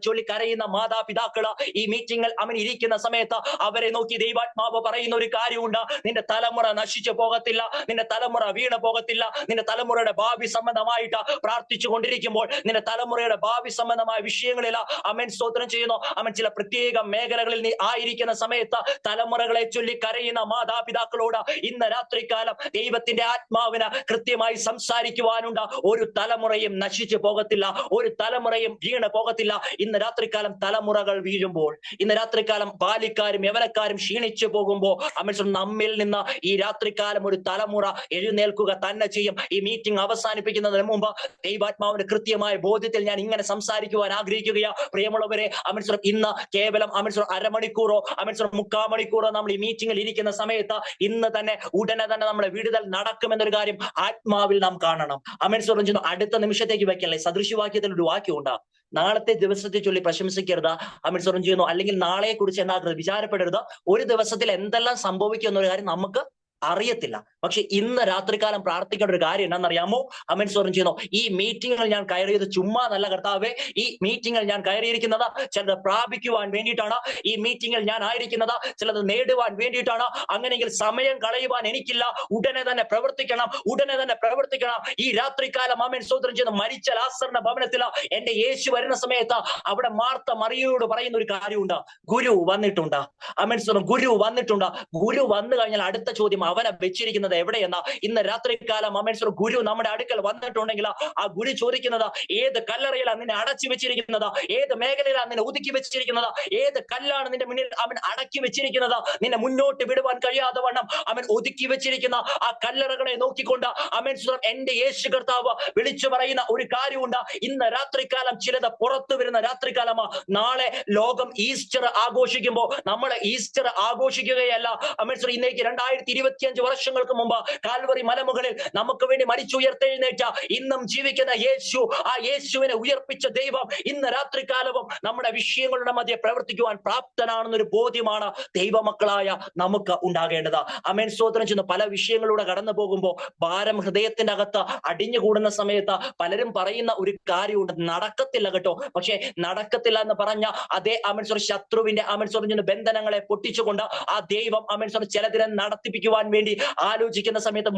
ചൊല്ലി കരയുന്ന മാതാപിതാക്കള് ഈ മീറ്റിംഗിൽ അവൻ ഇരിക്കുന്ന സമയത്ത് അവരെ നോക്കി ദൈവാത്മാവ് പറയുന്ന ഒരു കാര്യമുണ്ട്. നിന്റെ തലമുറ നശിച്ചു പോകത്തില്ല, നിന്റെ തലമുറ വീണ് പോകത്തില്ല. നിന്റെ തലമുറയുടെ ഭാവി സംബന്ധമായിട്ട് പ്രാർത്ഥിച്ചു കൊണ്ടിരിക്കുമ്പോൾ നിന്റെ തലമുറയുടെ ഭാവി സംബന്ധമായ വിഷയങ്ങളിൽ അമേൻ സ്തോത്രം ചെയ്യുന്നു. അവൻ ചില പ്രത്യേക മേഖലകളിൽ നീ ആയിരിക്കുന്ന സമയത്ത് തലമുറകളെ ചൊല്ലി കരയുന്ന മാതാപിതാക്കളോട് ഇന്ന് രാത്രികാലം ദൈവത്തിന്റെ ആത്മാവിന് കൃത്യമായി സംസാരിക്കുവാനുണ്ട്. ഒരു തലമുറയും നശിച്ചു പോകത്തില്ല, ഒരു തലമുറയും വീണ് പോകത്തില്ല. ഇന്ന് രാത്രികാലം തലമുറകൾ വീഴുമ്പോൾ, ഇന്ന് രാത്രികാലം ബാലിക്കാരും യവനക്കാരും ക്ഷീണിച്ചു പോകുമ്പോൾ അമേൻ നമ്മിൽ നിന്ന് ഈ രാത്രികാലം ഒരു തലമുറ എഴുന്നേൽക്കുക തന്നെ ചെയ്യും. ഈ മീറ്റിംഗ് അവസാനിപ്പിക്കുന്നതിന് മുമ്പ് ദൈവാത്മാവിന്റെ കൃത്യമായ ബോധ്യത്തിൽ ഞാൻ ഇങ്ങനെ സംസാരിക്കുവാൻ ആഗ്രഹിക്കുകയാണ്. പ്രിയമുള്ളവരെ, അമേൻ ഇന്ന് കേവലം അമേൻ അരമണിക്കൂറോ അമേൻ 3/4 മണിക്കൂറോ നമ്മൾ ഈ മീറ്റിംഗിൽ ഇരിക്കുന്ന സമയത്ത് ഇന്ന് തന്നെ ഉടനെ തന്നെ നമ്മുടെ വിടുതൽ നടക്കുമെന്നൊരു കാര്യം ആത്മാവിൽ നാം കാണണം. അമേൻ സ്തോത്രം ചെയ്യുന്നു. അടുത്ത നിമിഷത്തേക്ക് വെക്കല്ലേ. സദൃശവാക്യത്തിൽ ഒരു വാക്യമുണ്ട്, നാളത്തെ ദിവസത്തെ ചൊല്ലി പ്രശംസിക്കരുത് അമേൻ സ്തോത്രം ചെയ്യുന്നു, അല്ലെങ്കിൽ നാളെ കുറിച്ച് എന്താകരുത്, വിചാരപ്പെടരുത്. ഒരു ദിവസത്തിൽ എന്തെല്ലാം സംഭവിക്കും എന്നൊരു കാര്യം നമുക്ക് അറിയത്തില്ല. പക്ഷെ ഇന്ന് രാത്രികാലം പ്രാർത്ഥിക്കേണ്ട ഒരു കാര്യം എന്താണെന്നറിയാമോ? അമേൻ സ്തോത്രം ചെയ്യുന്നു. ഈ മീറ്റിംഗിൽ ഞാൻ കയറിയത് ചുമ്മാ നല്ല കർത്താവേ, ഈ മീറ്റിംഗിൽ ഞാൻ കയറിയിരിക്കുന്നത് ചിലത് പ്രാപിക്കുവാൻ വേണ്ടിയിട്ടാണ്. ഈ മീറ്റിംഗിൽ ഞാൻ ആയിരിക്കുന്നത് ചിലത് നേടുവാൻ വേണ്ടിയിട്ടാണ്. അങ്ങനെയെങ്കിൽ സമയം കളയുവാൻ എനിക്കില്ല. ഉടനെ തന്നെ പ്രവർത്തിക്കണം, ഉടനെ തന്നെ പ്രവർത്തിക്കണം. ഈ രാത്രികാലം അമേൻ സ്തോത്രം ചെയ്യുന്നു. മരിച്ച ലാസറിന്റെ ഭവനത്തിൽ എന്റെ യേശു വരുന്ന സമയത്ത് അവിടെ മാർത്ത മറിയയോട് പറയുന്ന ഒരു കാര്യമുണ്ട്, ഗുരു വന്നിട്ടുണ്ട്. അമേൻ സ്തോത്രം, ഗുരു വന്നിട്ടുണ്ട്. ഗുരു വന്നു കഴിഞ്ഞാൽ അടുത്ത ചോദ്യം, അവനെ വെച്ചിരിക്കുന്നത് എവിടെയെന്ന. ഇന്ന് രാത്രികാലം അമേൻ സ്തോത്രം ഗുരു നമ്മുടെ അടുക്കൽ വന്നിട്ടുണ്ടെങ്കിൽ ആ ഗുരു ചോദിക്കുന്നത്, ഏത് കല്ലറയിലാണ് നിന്നെ അടച്ചു വെച്ചിരിക്കുന്നത്, ഏത് മേഖലയിലാണ് നിന്നെ ഒതുക്കി വെച്ചിരിക്കുന്നത്, ഏത് കല്ലാണ് നിന്റെ മുന്നിൽ അവൻ അടക്കി വെച്ചിരിക്കുന്നത്, നിന്നെ മുന്നോട്ട് വിടുവാൻ കഴിയാതെ വണ്ണം അവൻ ഒതുക്കി വെച്ചിരിക്കുന്ന ആ കല്ലറകളെ നോക്കിക്കൊണ്ട് അമേൻ സ്തോത്രം എന്റെ യേശു കർത്താവ് വിളിച്ചു പറയുന്ന ഒരു കാര്യമുണ്ട്. ഇന്ന് രാത്രികാലം ചിലത് പുറത്തു വരുന്ന രാത്രികാലമാ. നാളെ ലോകം ഈസ്റ്റർ ആഘോഷിക്കുമ്പോൾ നമ്മൾ ഈസ്റ്റർ ആഘോഷിക്കുകയല്ല. അമേൻ സ്തോത്രം ഇന്നേക്ക് 2025 വർഷങ്ങൾക്ക് മുമ്പ് കാൽവറി മലമുകളിൽ നമുക്ക് വേണ്ടി മരിച്ചുയർത്തെഴുന്നേറ്റ ഇന്നും ജീവിക്കുന്ന യേശു, ആ യേശുവിനെ ഉയർപ്പിച്ച ദൈവം ഇന്ന് രാത്രികാലവും നമ്മുടെ വിഷയങ്ങളുടെ മധ്യേ പ്രവർത്തിക്കുവാൻ പ്രാപ്തനാണെന്നൊരു ബോധ്യമാണ് ദൈവമക്കളായ നമുക്ക് ഉണ്ടാകേണ്ടത്. അമേൻ സ്തോത്രം ചെയ്യുന്ന പല വിഷയങ്ങളിലൂടെ കടന്നു പോകുമ്പോൾ ഭാരം ഹൃദയത്തിന്റെ അകത്ത് അടിഞ്ഞുകൂടുന്ന സമയത്ത് പലരും പറയുന്ന ഒരു കാര്യമുണ്ട്, നടക്കത്തില്ല കേട്ടോ. പക്ഷെ നടക്കത്തില്ല എന്ന് പറഞ്ഞ അതേ അമേൻ സ്തോത്രം ശത്രുവിന്റെ അമേൻ സ്തോത്രം ബന്ധനങ്ങളെ പൊട്ടിച്ചുകൊണ്ട് ആ ദൈവം അമേൻ സ്തോത്രം ചിലതിനെ നടത്തിപ്പിക്കുവാൻ വേണ്ടി ആലോചിക്കുന്ന സമയത്ത്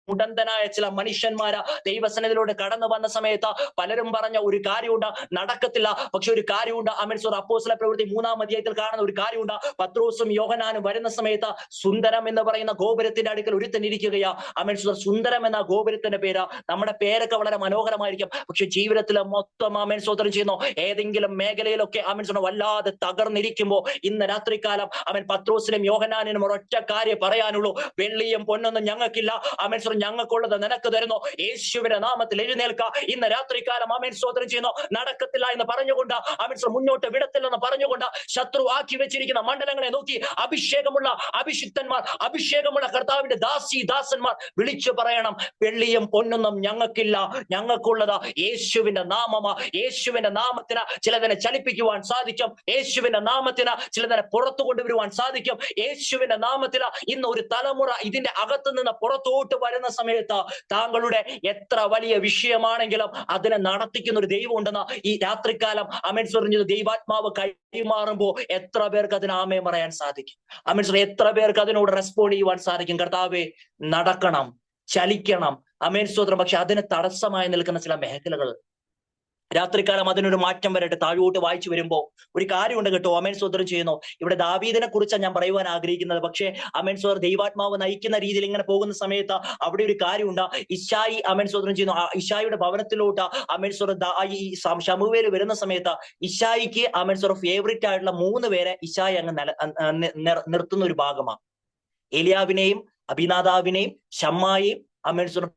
മുടന്തനായ ചില മനുഷ്യന്മാര് ദൈവസന്നിധിയിലൂടെ കടന്നു വന്ന സമയത്ത് പലരും പറഞ്ഞ ഒരു കാര്യമുണ്ട്, നടക്കത്തില്ല. പക്ഷെ ഒരു കാര്യമുണ്ട്, ആമേൻ സ്തോത്രം, അപ്പോസ്തല പ്രവൃത്തി 3-ാം അധ്യായത്തിൽ കാണുന്ന ഒരു കാര്യമുണ്ട്. പത്രോസും യോഹന്നാനും വരുന്ന സമയത്ത് സുന്ദരം എന്ന് പറയുന്ന ഗോപുരത്തിന്റെ അടുക്കൽ ഒരുത്തൻ ഇരിക്കുകയാ. ആമേൻ സ്തോത്രം, സുന്ദരം എന്ന ഗോപുരത്തിന്റെ പേര്. നമ്മുടെ പേരൊക്കെ വളരെ മനോഹരമായിരിക്കും, പക്ഷെ ജീവിതത്തിൽ മൊത്തം ആമേൻ സ്തോത്രം ചെയ്യുന്നു ഏതെങ്കിലും മേഖലയിലൊക്കെ ആമേൻ സ്തോത്രം വല്ലാതെ തകർന്നിരിക്കുമ്പോ ഇന്ന് രാത്രികാലം അവൻ പത്രോസിനും യോഹന്നാനും ഒരൊറ്റ കാര്യം പറയാനുള്ളൂ, വെള്ളിയും പൊന്നൊന്നും ഞങ്ങൾക്കില്ല, ആമേൻ സ്തോത്രം, ഞങ്ങൾക്കുള്ളത് നിനക്ക് തരുന്നു, യേശുവിന്റെ നാമത്തിൽ എഴുന്നേൽക്ക. ഇന്ന് രാത്രികാലം ആമേൻ സ്തോത്രം ചെയ്യുന്നു നടക്കത്തില്ല എന്ന് പറഞ്ഞുകൊണ്ട് ആമേൻ സ്തോത്രം മുന്നോട്ട് വിടത്തില്ലെന്ന് പറഞ്ഞുകൊണ്ട് ശത്രു ആക്കി വെച്ചിരിക്കുന്ന മണ്ഡലങ്ങളെ നോക്കി അഭിഷേകമുള്ള അഭിഷിക്തന്മാർ, അഭിഷേകമുള്ള കർത്താവിന്റെ ദാസന്മാർ വിളിച്ചു പറയണം, വെള്ളിയും പൊന്നൊന്നും ഞങ്ങൾക്കില്ല, ഞങ്ങൾക്കുള്ളത് യേശുവിന്റെ നാമമാ. യേശുവിന്റെ നാമത്തിന് ചിലതിനെ ചലിപ്പിക്കുവാൻ സാധിക്കും, യേശുവിന്റെ നാമത്തിന് ചിലതിനെ പുറത്തു കൊണ്ടുവരുവാൻ സാധിക്കും. യേശുവിന്റെ നാമത്തിന് ഇന്ന് ഒരു തലമുറ ഇതിന്റെ അകത്തു നിന്ന് പുറത്തോട്ട് വരുന്ന സമയത്ത് താങ്കളുടെ എത്ര വലിയ വിഷയമാണെങ്കിലും അതിനെ നടത്തിക്കുന്ന ഒരു ദൈവം ഉണ്ടെന്ന് ഈ രാത്രികാലം ആമേൻ സ്തോത്രം ദൈവാത്മാവ് കൈമാറുമ്പോ എത്ര പേർക്ക് അതിന് ആമേൻ പറയാൻ സാധിക്കും? ആമേൻ സ്തോത്രം, എത്ര പേർക്ക് അതിനോട് റെസ്പോണ്ട് ചെയ്യുവാൻ സാധിക്കും? കർത്താവേ, നടക്കണം, ചലിക്കണം, ആമേൻ സ്തോത്രം. പക്ഷെ അതിന് തടസ്സമായി നിൽക്കുന്ന ചില മേഖലകൾ രാത്രികാലം അതിനൊരു മാറ്റം വരട്ടെ. താഴോട്ട് വായിച്ചു വരുമ്പോ ഒരു കാര്യമുണ്ട് കേട്ടോ. ആമേൻ സ്തോത്രം ചെയ്യുന്നു. ഇവിടെ ദാവീദിനെ കുറിച്ചാണ് ഞാൻ പറയുവാൻ ആഗ്രഹിക്കുന്നത്. പക്ഷേ ആമേൻ സ്തോത്രം ദൈവാത്മാവ് നയിക്കുന്ന രീതിയിൽ ഇങ്ങനെ പോകുന്ന സമയത്ത് അവിടെ ഒരു കാര്യമുണ്ട്. ഇശായി ആമേൻ സ്തോത്രം ചെയ്യുന്നു. ഇശായിയുടെ ഭവനത്തിലോട്ട് ആമേൻ സ്തോത്രം ഈ ശമൂവേൽ വരുന്ന സമയത്ത് ഇശായിക്ക് ആമേൻ സ്തോത്രം ഫേവറേറ്റ് ആയിട്ടുള്ള 3 പേരെ ഇശായി അങ്ങ് നിർത്തുന്ന ഒരു ഭാഗമാണ്. എലിയാവിനെയും അബിനാദാവിനെയും ശമ്മായെയും ആമേൻ സ്തോത്രം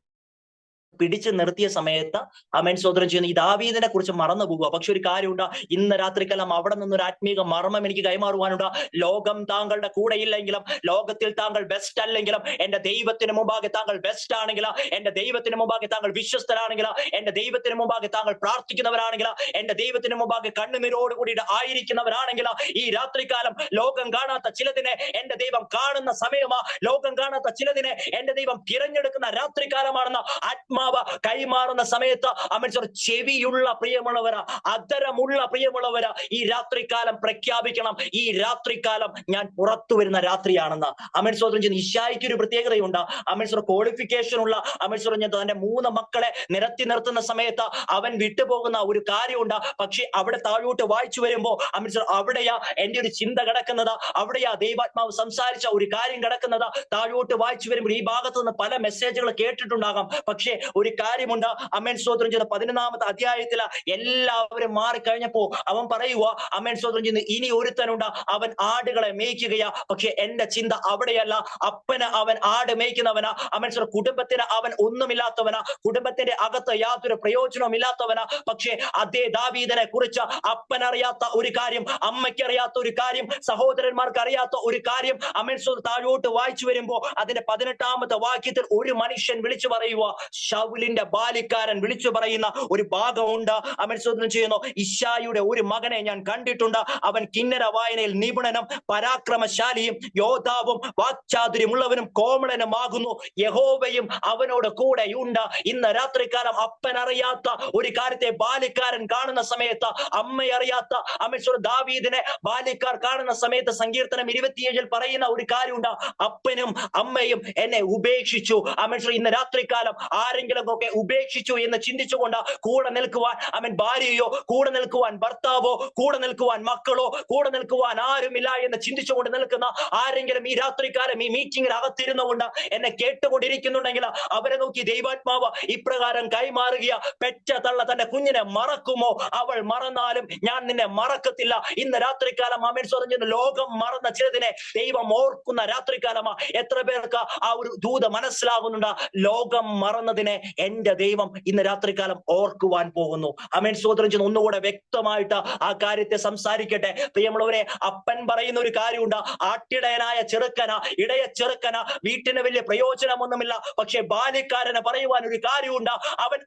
പിടിച്ചു നിർത്തിയ സമയത്ത് ആമേൻ സ്തോത്രം ചെയ്യുന്നു ഈ ദാവീദിനെ കുറിച്ച് മറന്നു പോകുക. പക്ഷെ ഒരു കാര്യമുണ്ട്, ഇന്ന് രാത്രികാലം അവിടെ നിന്നൊരു ആത്മീക മർമ്മം എനിക്ക് കൈമാറുവാനുണ്ട്. ലോകം താങ്കളുടെ കൂടെ ഇല്ലെങ്കിലും, ലോകത്തിൽ താങ്കൾ ബെസ്റ്റ് അല്ലെങ്കിലും, എന്റെ ദൈവത്തിന് മുമ്പാകെ താങ്കൾ ബെസ്റ്റ് ആണെങ്കിൽ, എന്റെ ദൈവത്തിന് മുമ്പാകെ താങ്കൾ വിശ്വസ്തരാണെങ്കിൽ, എന്റെ ദൈവത്തിന് മുമ്പാകെ താങ്കൾ പ്രാർത്ഥിക്കുന്നവരാണെങ്കിൽ, എന്റെ ദൈവത്തിന് മുമ്പാകെ കണ്ണുനീരോട് കൂടിയിട്ട് ആയിരിക്കുന്നവരാണെങ്കിൽ, ഈ രാത്രികാലം ലോകം കാണാത്ത ചിലതിനെ എന്റെ ദൈവം കാണുന്ന സമയമാ. ലോകം കാണാത്ത ചിലതിനെ എന്റെ ദൈവം തിരഞ്ഞെടുക്കുന്ന രാത്രികാലമാണെന്ന് ആത്മാവ് കൈമാറുന്ന സമയത്ത് ആമേൻ സ്തോത്രം ചെവിയുള്ള പ്രിയമുള്ളവരാ, അധരമുള്ള പ്രിയമുള്ളവരാ, ഈ രാത്രികാലം പ്രഖ്യാപിക്കണം, ഈ രാത്രികാലം ഞാൻ പുറത്തു വരുന്ന രാത്രിയാണെന്ന്. ആമേൻ സ്തോത്രം ചെയ്യുന്ന ഇശായിക്ക് ഒരു പ്രത്യേകതയുണ്ട്. ആമേൻ സ്തോത്രം ക്വാളിഫിക്കേഷൻ ഉള്ള ആമേൻ സ്തോത്രം തന്റെ 3 മക്കളെ നിരത്തി നിർത്തുന്ന സമയത്ത് അവൻ വിട്ടുപോകുന്ന ഒരു കാര്യമുണ്ട്. പക്ഷെ അവിടെ താഴോട്ട് വായിച്ചു വരുമ്പോ ആമേൻ സ്തോത്രം അവിടെയാ എന്റെ ഒരു ചിന്ത കിടക്കുന്നത്, അവിടെയാ ദൈവാത്മാവ് സംസാരിച്ച ഒരു കാര്യം കിടക്കുന്നത്. താഴോട്ട് വായിച്ചു വരുമ്പോൾ ഈ ഭാഗത്ത് നിന്ന് പല മെസ്സേജുകൾ കേട്ടിട്ടുണ്ടാകാം. പക്ഷെ ഒരു കാര്യമുണ്ട്, ആമേൻ സ്തോത്രം ചെയ്യുന്ന 11-ാമത്തെ അധ്യായത്തിൽ എല്ലാവരും മാറിക്കഴിഞ്ഞപ്പോ അവൻ പറയുക, ആമേൻ സ്തോത്രം ചെയ്യുന്ന ഇനി ഒരുത്തനുണ്ട്, അവൻ ആടുകളെ മേയ്ക്കുകയാ. പക്ഷെ എന്റെ ചിന്ത അവിടെയല്ല. അപ്പന് അവൻ ആട് മേയ്ക്കുന്നവനാ. ആമേൻ സ്തോത്രം കുടുംബത്തിന് അവൻ ഒന്നുമില്ലാത്തവനാ, കുടുംബത്തിന്റെ അകത്ത് യാതൊരു പ്രയോജനവും ഇല്ലാത്തവനാ. പക്ഷെ അതേ ദാവീദിനെ കുറിച്ച് അപ്പനറിയാത്ത ഒരു കാര്യം, അമ്മയ്ക്കറിയാത്ത ഒരു കാര്യം, സഹോദരന്മാർക്ക് അറിയാത്ത ഒരു കാര്യം ആമേൻ സ്തോത്രം താഴോട്ട് വായിച്ചു വരുമ്പോ അതിന്റെ 18-ാമത്തെ വാക്യത്തിൽ ഒരു മനുഷ്യൻ വിളിച്ചു പറയുക, ശൗലിന്റെ ബാലിക്കാരൻ വിളിച്ചു പറയുന്ന ഒരു ഭാഗമുണ്ട്. ആമേൻ സ്തോത്രം ചെയ്യുന്നു. ഇശായിയുടെ ഒരു മകനെ ഞാൻ കണ്ടിട്ടുണ്ട്. അവൻ കിന്നര വായനയിൽ നിപുണനും പരാക്രമശാലിയും യോദ്ധാവും വാക്ചാതുര്യമുള്ളവനും കോമളനുമാകുന്നു. യഹോവയും അവനോട് കൂടെയുണ്ട്. ഇന്ന് രാത്രികാലം അപ്പനറിയാത്ത ഒരു കാര്യത്തെ ബാലിക്കാരൻ കാണുന്ന സമയത്ത്, അമ്മയറിയാത്ത ആമേൻ സ്തോത്രം ദാവീദിനെ ബാലിക്കാർ കാണുന്ന സമയത്ത് സങ്കീർത്തനം 27 പറയുന്ന ഒരു കാര്യമുണ്ട്, അപ്പനും അമ്മയും എന്നെ ഉപേക്ഷിച്ചു. ആമേൻ സ്തോത്രം ഇന്ന് രാത്രികാലം ആരെങ്കിലും ഒക്കെ ഉപേക്ഷിച്ചു എന്ന് ചിന്തിച്ചുകൊണ്ട് കൂടെ നിൽക്കുവാൻ അവൻ ഭാര്യയോ, കൂടെ നിൽക്കുവാൻ ഭർത്താവോ, കൂടെ നിൽക്കുവാൻ മക്കളോ, കൂടെ നിൽക്കുവാൻ ആരുമില്ല എന്ന് ചിന്തിച്ചുകൊണ്ട് നിൽക്കുന്ന ആരെങ്കിലും ഈ രാത്രികാലം ഈ മീറ്റിംഗിൽ അകത്തിരുന്നുകൊണ്ട് എന്നെ കേട്ടുകൊണ്ടിരിക്കുന്നുണ്ടെങ്കിൽ അവരെ നോക്കി ദൈവാത്മാവ് ഇപ്രകാരം കൈമാറുക, പെറ്റ തള്ള തന്റെ കുഞ്ഞിനെ മറക്കുമോ? അവൾ മറന്നാലും ഞാൻ നിന്നെ മറക്കത്തില്ല. ഇന്ന് രാത്രികാലം ആമേൻ സ്തോത്രം ചെയ്യുന്നു. ലോകം മറന്ന ചിലതിനെ ദൈവം ഓർക്കുന്ന രാത്രികാലമാ. എത്ര പേർക്ക് ആ ഒരു ദൂത മനസ്സിലാകുന്നുണ്ട്? ലോകം മറന്നതിനെ എന്റെ ദൈവം ഇന്ന് രാത്രികാലം ഓർക്കുവാൻ പോകുന്നു. ആമേൻ സ്തോത്രം ചെയ്യുന്നു. ഒന്നുകൂടെ വ്യക്തമായിട്ട് ആ കാര്യത്തെ സംസാരിക്കട്ടെ പ്രിയമുള്ളവരെ. അപ്പൻ പറയുന്ന ഒരു കാര്യമുണ്ട്, ആട്ടിടയനായ ചെറുക്കന, ഇടയ ചെറുക്കന, വീട്ടിന് വലിയ പ്രയോജനമൊന്നുമില്ല. പക്ഷെ ബാല്യക്കാരന് പറയുവാൻ ഒരു കാര്യമുണ്ട്, അവൻ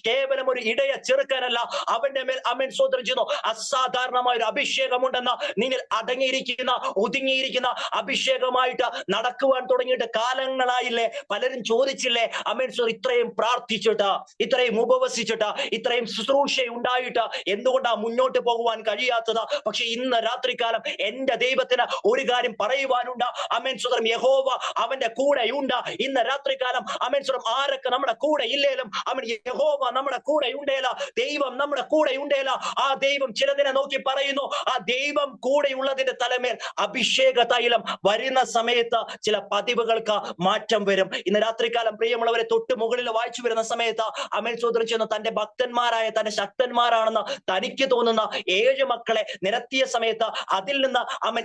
കേവലം ഒരു ഇടയ ചെറുക്കനല്ല, അവന്റെ മേൽ ആമേൻ സ്തോത്രം ചെയ്യുന്നു അസാധാരണമായ ഒരു അഭിഷേകമുണ്ടെന്ന്. നിന്നിൽ അടങ്ങിയിരിക്കുന്ന ഒതുങ്ങിയിരിക്കുന്ന അഭിഷേകമായിട്ട് നടക്കുവാൻ തുടങ്ങിയിട്ട് കാലങ്ങളായില്ലേ? പലരും ചോദിച്ചില്ലേ, ആമേൻ സ്തോത്രം ഇത്രയും ഇത്രയും പ്രാർത്ഥിച്ചിട്ട്, ഇത്രയും ഉപവസിച്ചിട്ട്, ഇത്രയും ശുശ്രൂഷ ഉണ്ടായിട്ട് എന്തുകൊണ്ടാ മുന്നോട്ട് പോകുവാൻ കഴിയാത്തത്? പക്ഷെ ഇന്ന് രാത്രികാലം എന്റെ ദൈവത്തിന് ഒരു കാര്യം പറയുവാനുണ്ട്. ആമേൻ സ്വതന്ത്രം, യഹോവ അവന്റെ കൂടെയുണ്ട്. ഇന്ന് രാത്രികാലം ആമേൻ സ്വതന്ത്രം, ആരൊക്കെ നമ്മുടെ കൂടെ ഇല്ലേലും അവൻ യഹോവ നമ്മുടെ കൂടെ ഉണ്ടേല, ദൈവം നമ്മുടെ കൂടെ ഉണ്ടേല. ആ ദൈവം ചിലതിനെ നോക്കി പറയുന്നു, ആ ദൈവം കൂടെയുള്ളതിന്റെ തലമേൽ അഭിഷേക തൈലം വരുന്ന സമയത്ത് ചില പതിവുകൾക്ക് മാറ്റം വരും. ഇന്ന് രാത്രികാലം പ്രിയമുള്ളവരെ, തൊട്ട് മുകളിൽ വായിച്ചു വരുന്ന സമയത്ത് ആമേൻ സ്വതന്ത്രം ചെയ്യുന്ന തന്റെ ഭക്തന്മാരായ തന്റെ ശക്തന്മാരാണെന്ന് തനിക്ക് തോന്നുന്ന 7 മക്കളെ നിരത്തിയ സമയത്ത് അതിൽ നിന്ന് അവൻ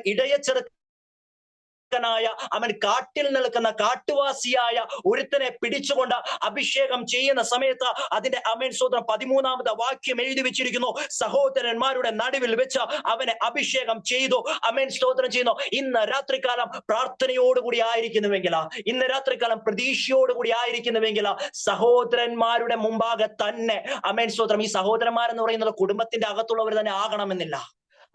അവൻ കാട്ടിൽ നിൽക്കുന്ന കാട്ടുവാസിയായ ഒരുത്തനെ പിടിച്ചുകൊണ്ട് അഭിഷേകം ചെയ്യുന്ന സമയത്ത് അതിന്റെ ആമേൻ സ്തോത്രം 13ാമത്തെ വാക്യം എഴുതി വെച്ചിരിക്കുന്നു, സഹോദരന്മാരുടെ നടുവിൽ വെച്ച് അവനെ അഭിഷേകം ചെയ്തു. ആമേൻ സ്തോത്രം ചെയ്യുന്നു. ഇന്ന് രാത്രികാലം പ്രാർത്ഥനയോടുകൂടി ആയിരിക്കുന്നുവെങ്കിൽ, ഇന്ന് രാത്രികാലം പ്രതീക്ഷയോടുകൂടി ആയിരിക്കുന്നുവെങ്കിൽ, സഹോദരന്മാരുടെ മുമ്പാകെ തന്നെ ആമേൻ സ്തോത്രം, ഈ സഹോദരന്മാരെന്ന് പറയുന്നത് കുടുംബത്തിന്റെ അകത്തുള്ളവർ തന്നെ ആകണമെന്നില്ല.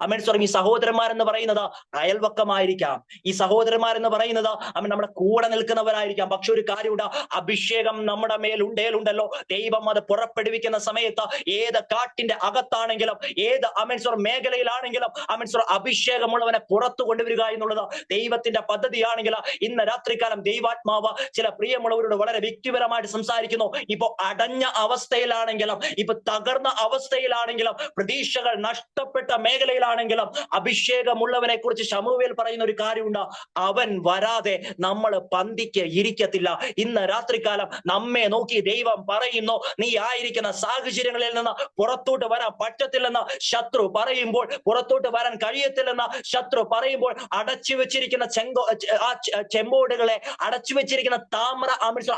ആമേൻ സ്തോത്രം. ഈ സഹോദരന്മാരെന്ന് പറയുന്നത് അയൽവക്കമായിരിക്കാം, ഈ സഹോദരന്മാരെന്ന് പറയുന്നത് അവൻ നമ്മുടെ കൂടെ നിൽക്കുന്നവരായിരിക്കാം. പക്ഷെ ഒരു കാര്യമുണ്ട്, അഭിഷേകം നമ്മുടെ മേൽ ഉണ്ടേലുണ്ടല്ലോ, ദൈവം അത് പുറപ്പെടുവിക്കുന്ന സമയത്ത് ഏത് കാട്ടിന്റെ അകത്താണെങ്കിലും, ഏത് ആമേൻ സ്തോത്രം മേഖലയിലാണെങ്കിലും ആമേൻ സ്തോത്രം അഭിഷേകമുള്ളവനെ പുറത്തു കൊണ്ടുവരിക എന്നുള്ളത് ദൈവത്തിന്റെ പദ്ധതിയാണെങ്കിൽ, ഇന്ന് രാത്രികാലം ദൈവാത്മാവ് ചില പ്രിയമുള്ളവരോട് വളരെ വ്യക്തിപരമായിട്ട് സംസാരിക്കുന്നു. ഇപ്പൊ അടഞ്ഞ അവസ്ഥയിലാണെങ്കിലും, ഇപ്പൊ തകർന്ന അവസ്ഥയിലാണെങ്കിലും, പ്രതീക്ഷകൾ നഷ്ടപ്പെട്ട മേഖലയിലാണെങ്കിലും അഭിഷേകമുള്ളവനെ കുറിച്ച് ശമൂവേൽ പറയുന്ന ഒരു കാര്യമുണ്ട്, അവൻ വരാതെ നമ്മൾ പന്തിക്ക് ഇരിക്കത്തില്ല. ഇന്ന് രാത്രികാലം നമ്മെ നോക്കി ദൈവം പറയുന്നു, നീ ആയിരിക്കുന്ന സാഹചര്യങ്ങളിൽ നിന്ന് പുറത്തോട്ട് വരാൻ പറ്റത്തില്ലെന്ന് ശത്രു പറയുമ്പോൾ, പുറത്തോട്ട് വരാൻ കഴിയത്തില്ലെന്ന് ശത്രു പറയുമ്പോൾ, അടച്ചു വെച്ചിരിക്കുന്ന ചെമ്പോടുകളെ, അടച്ചു വെച്ചിരിക്കുന്ന താമ്ര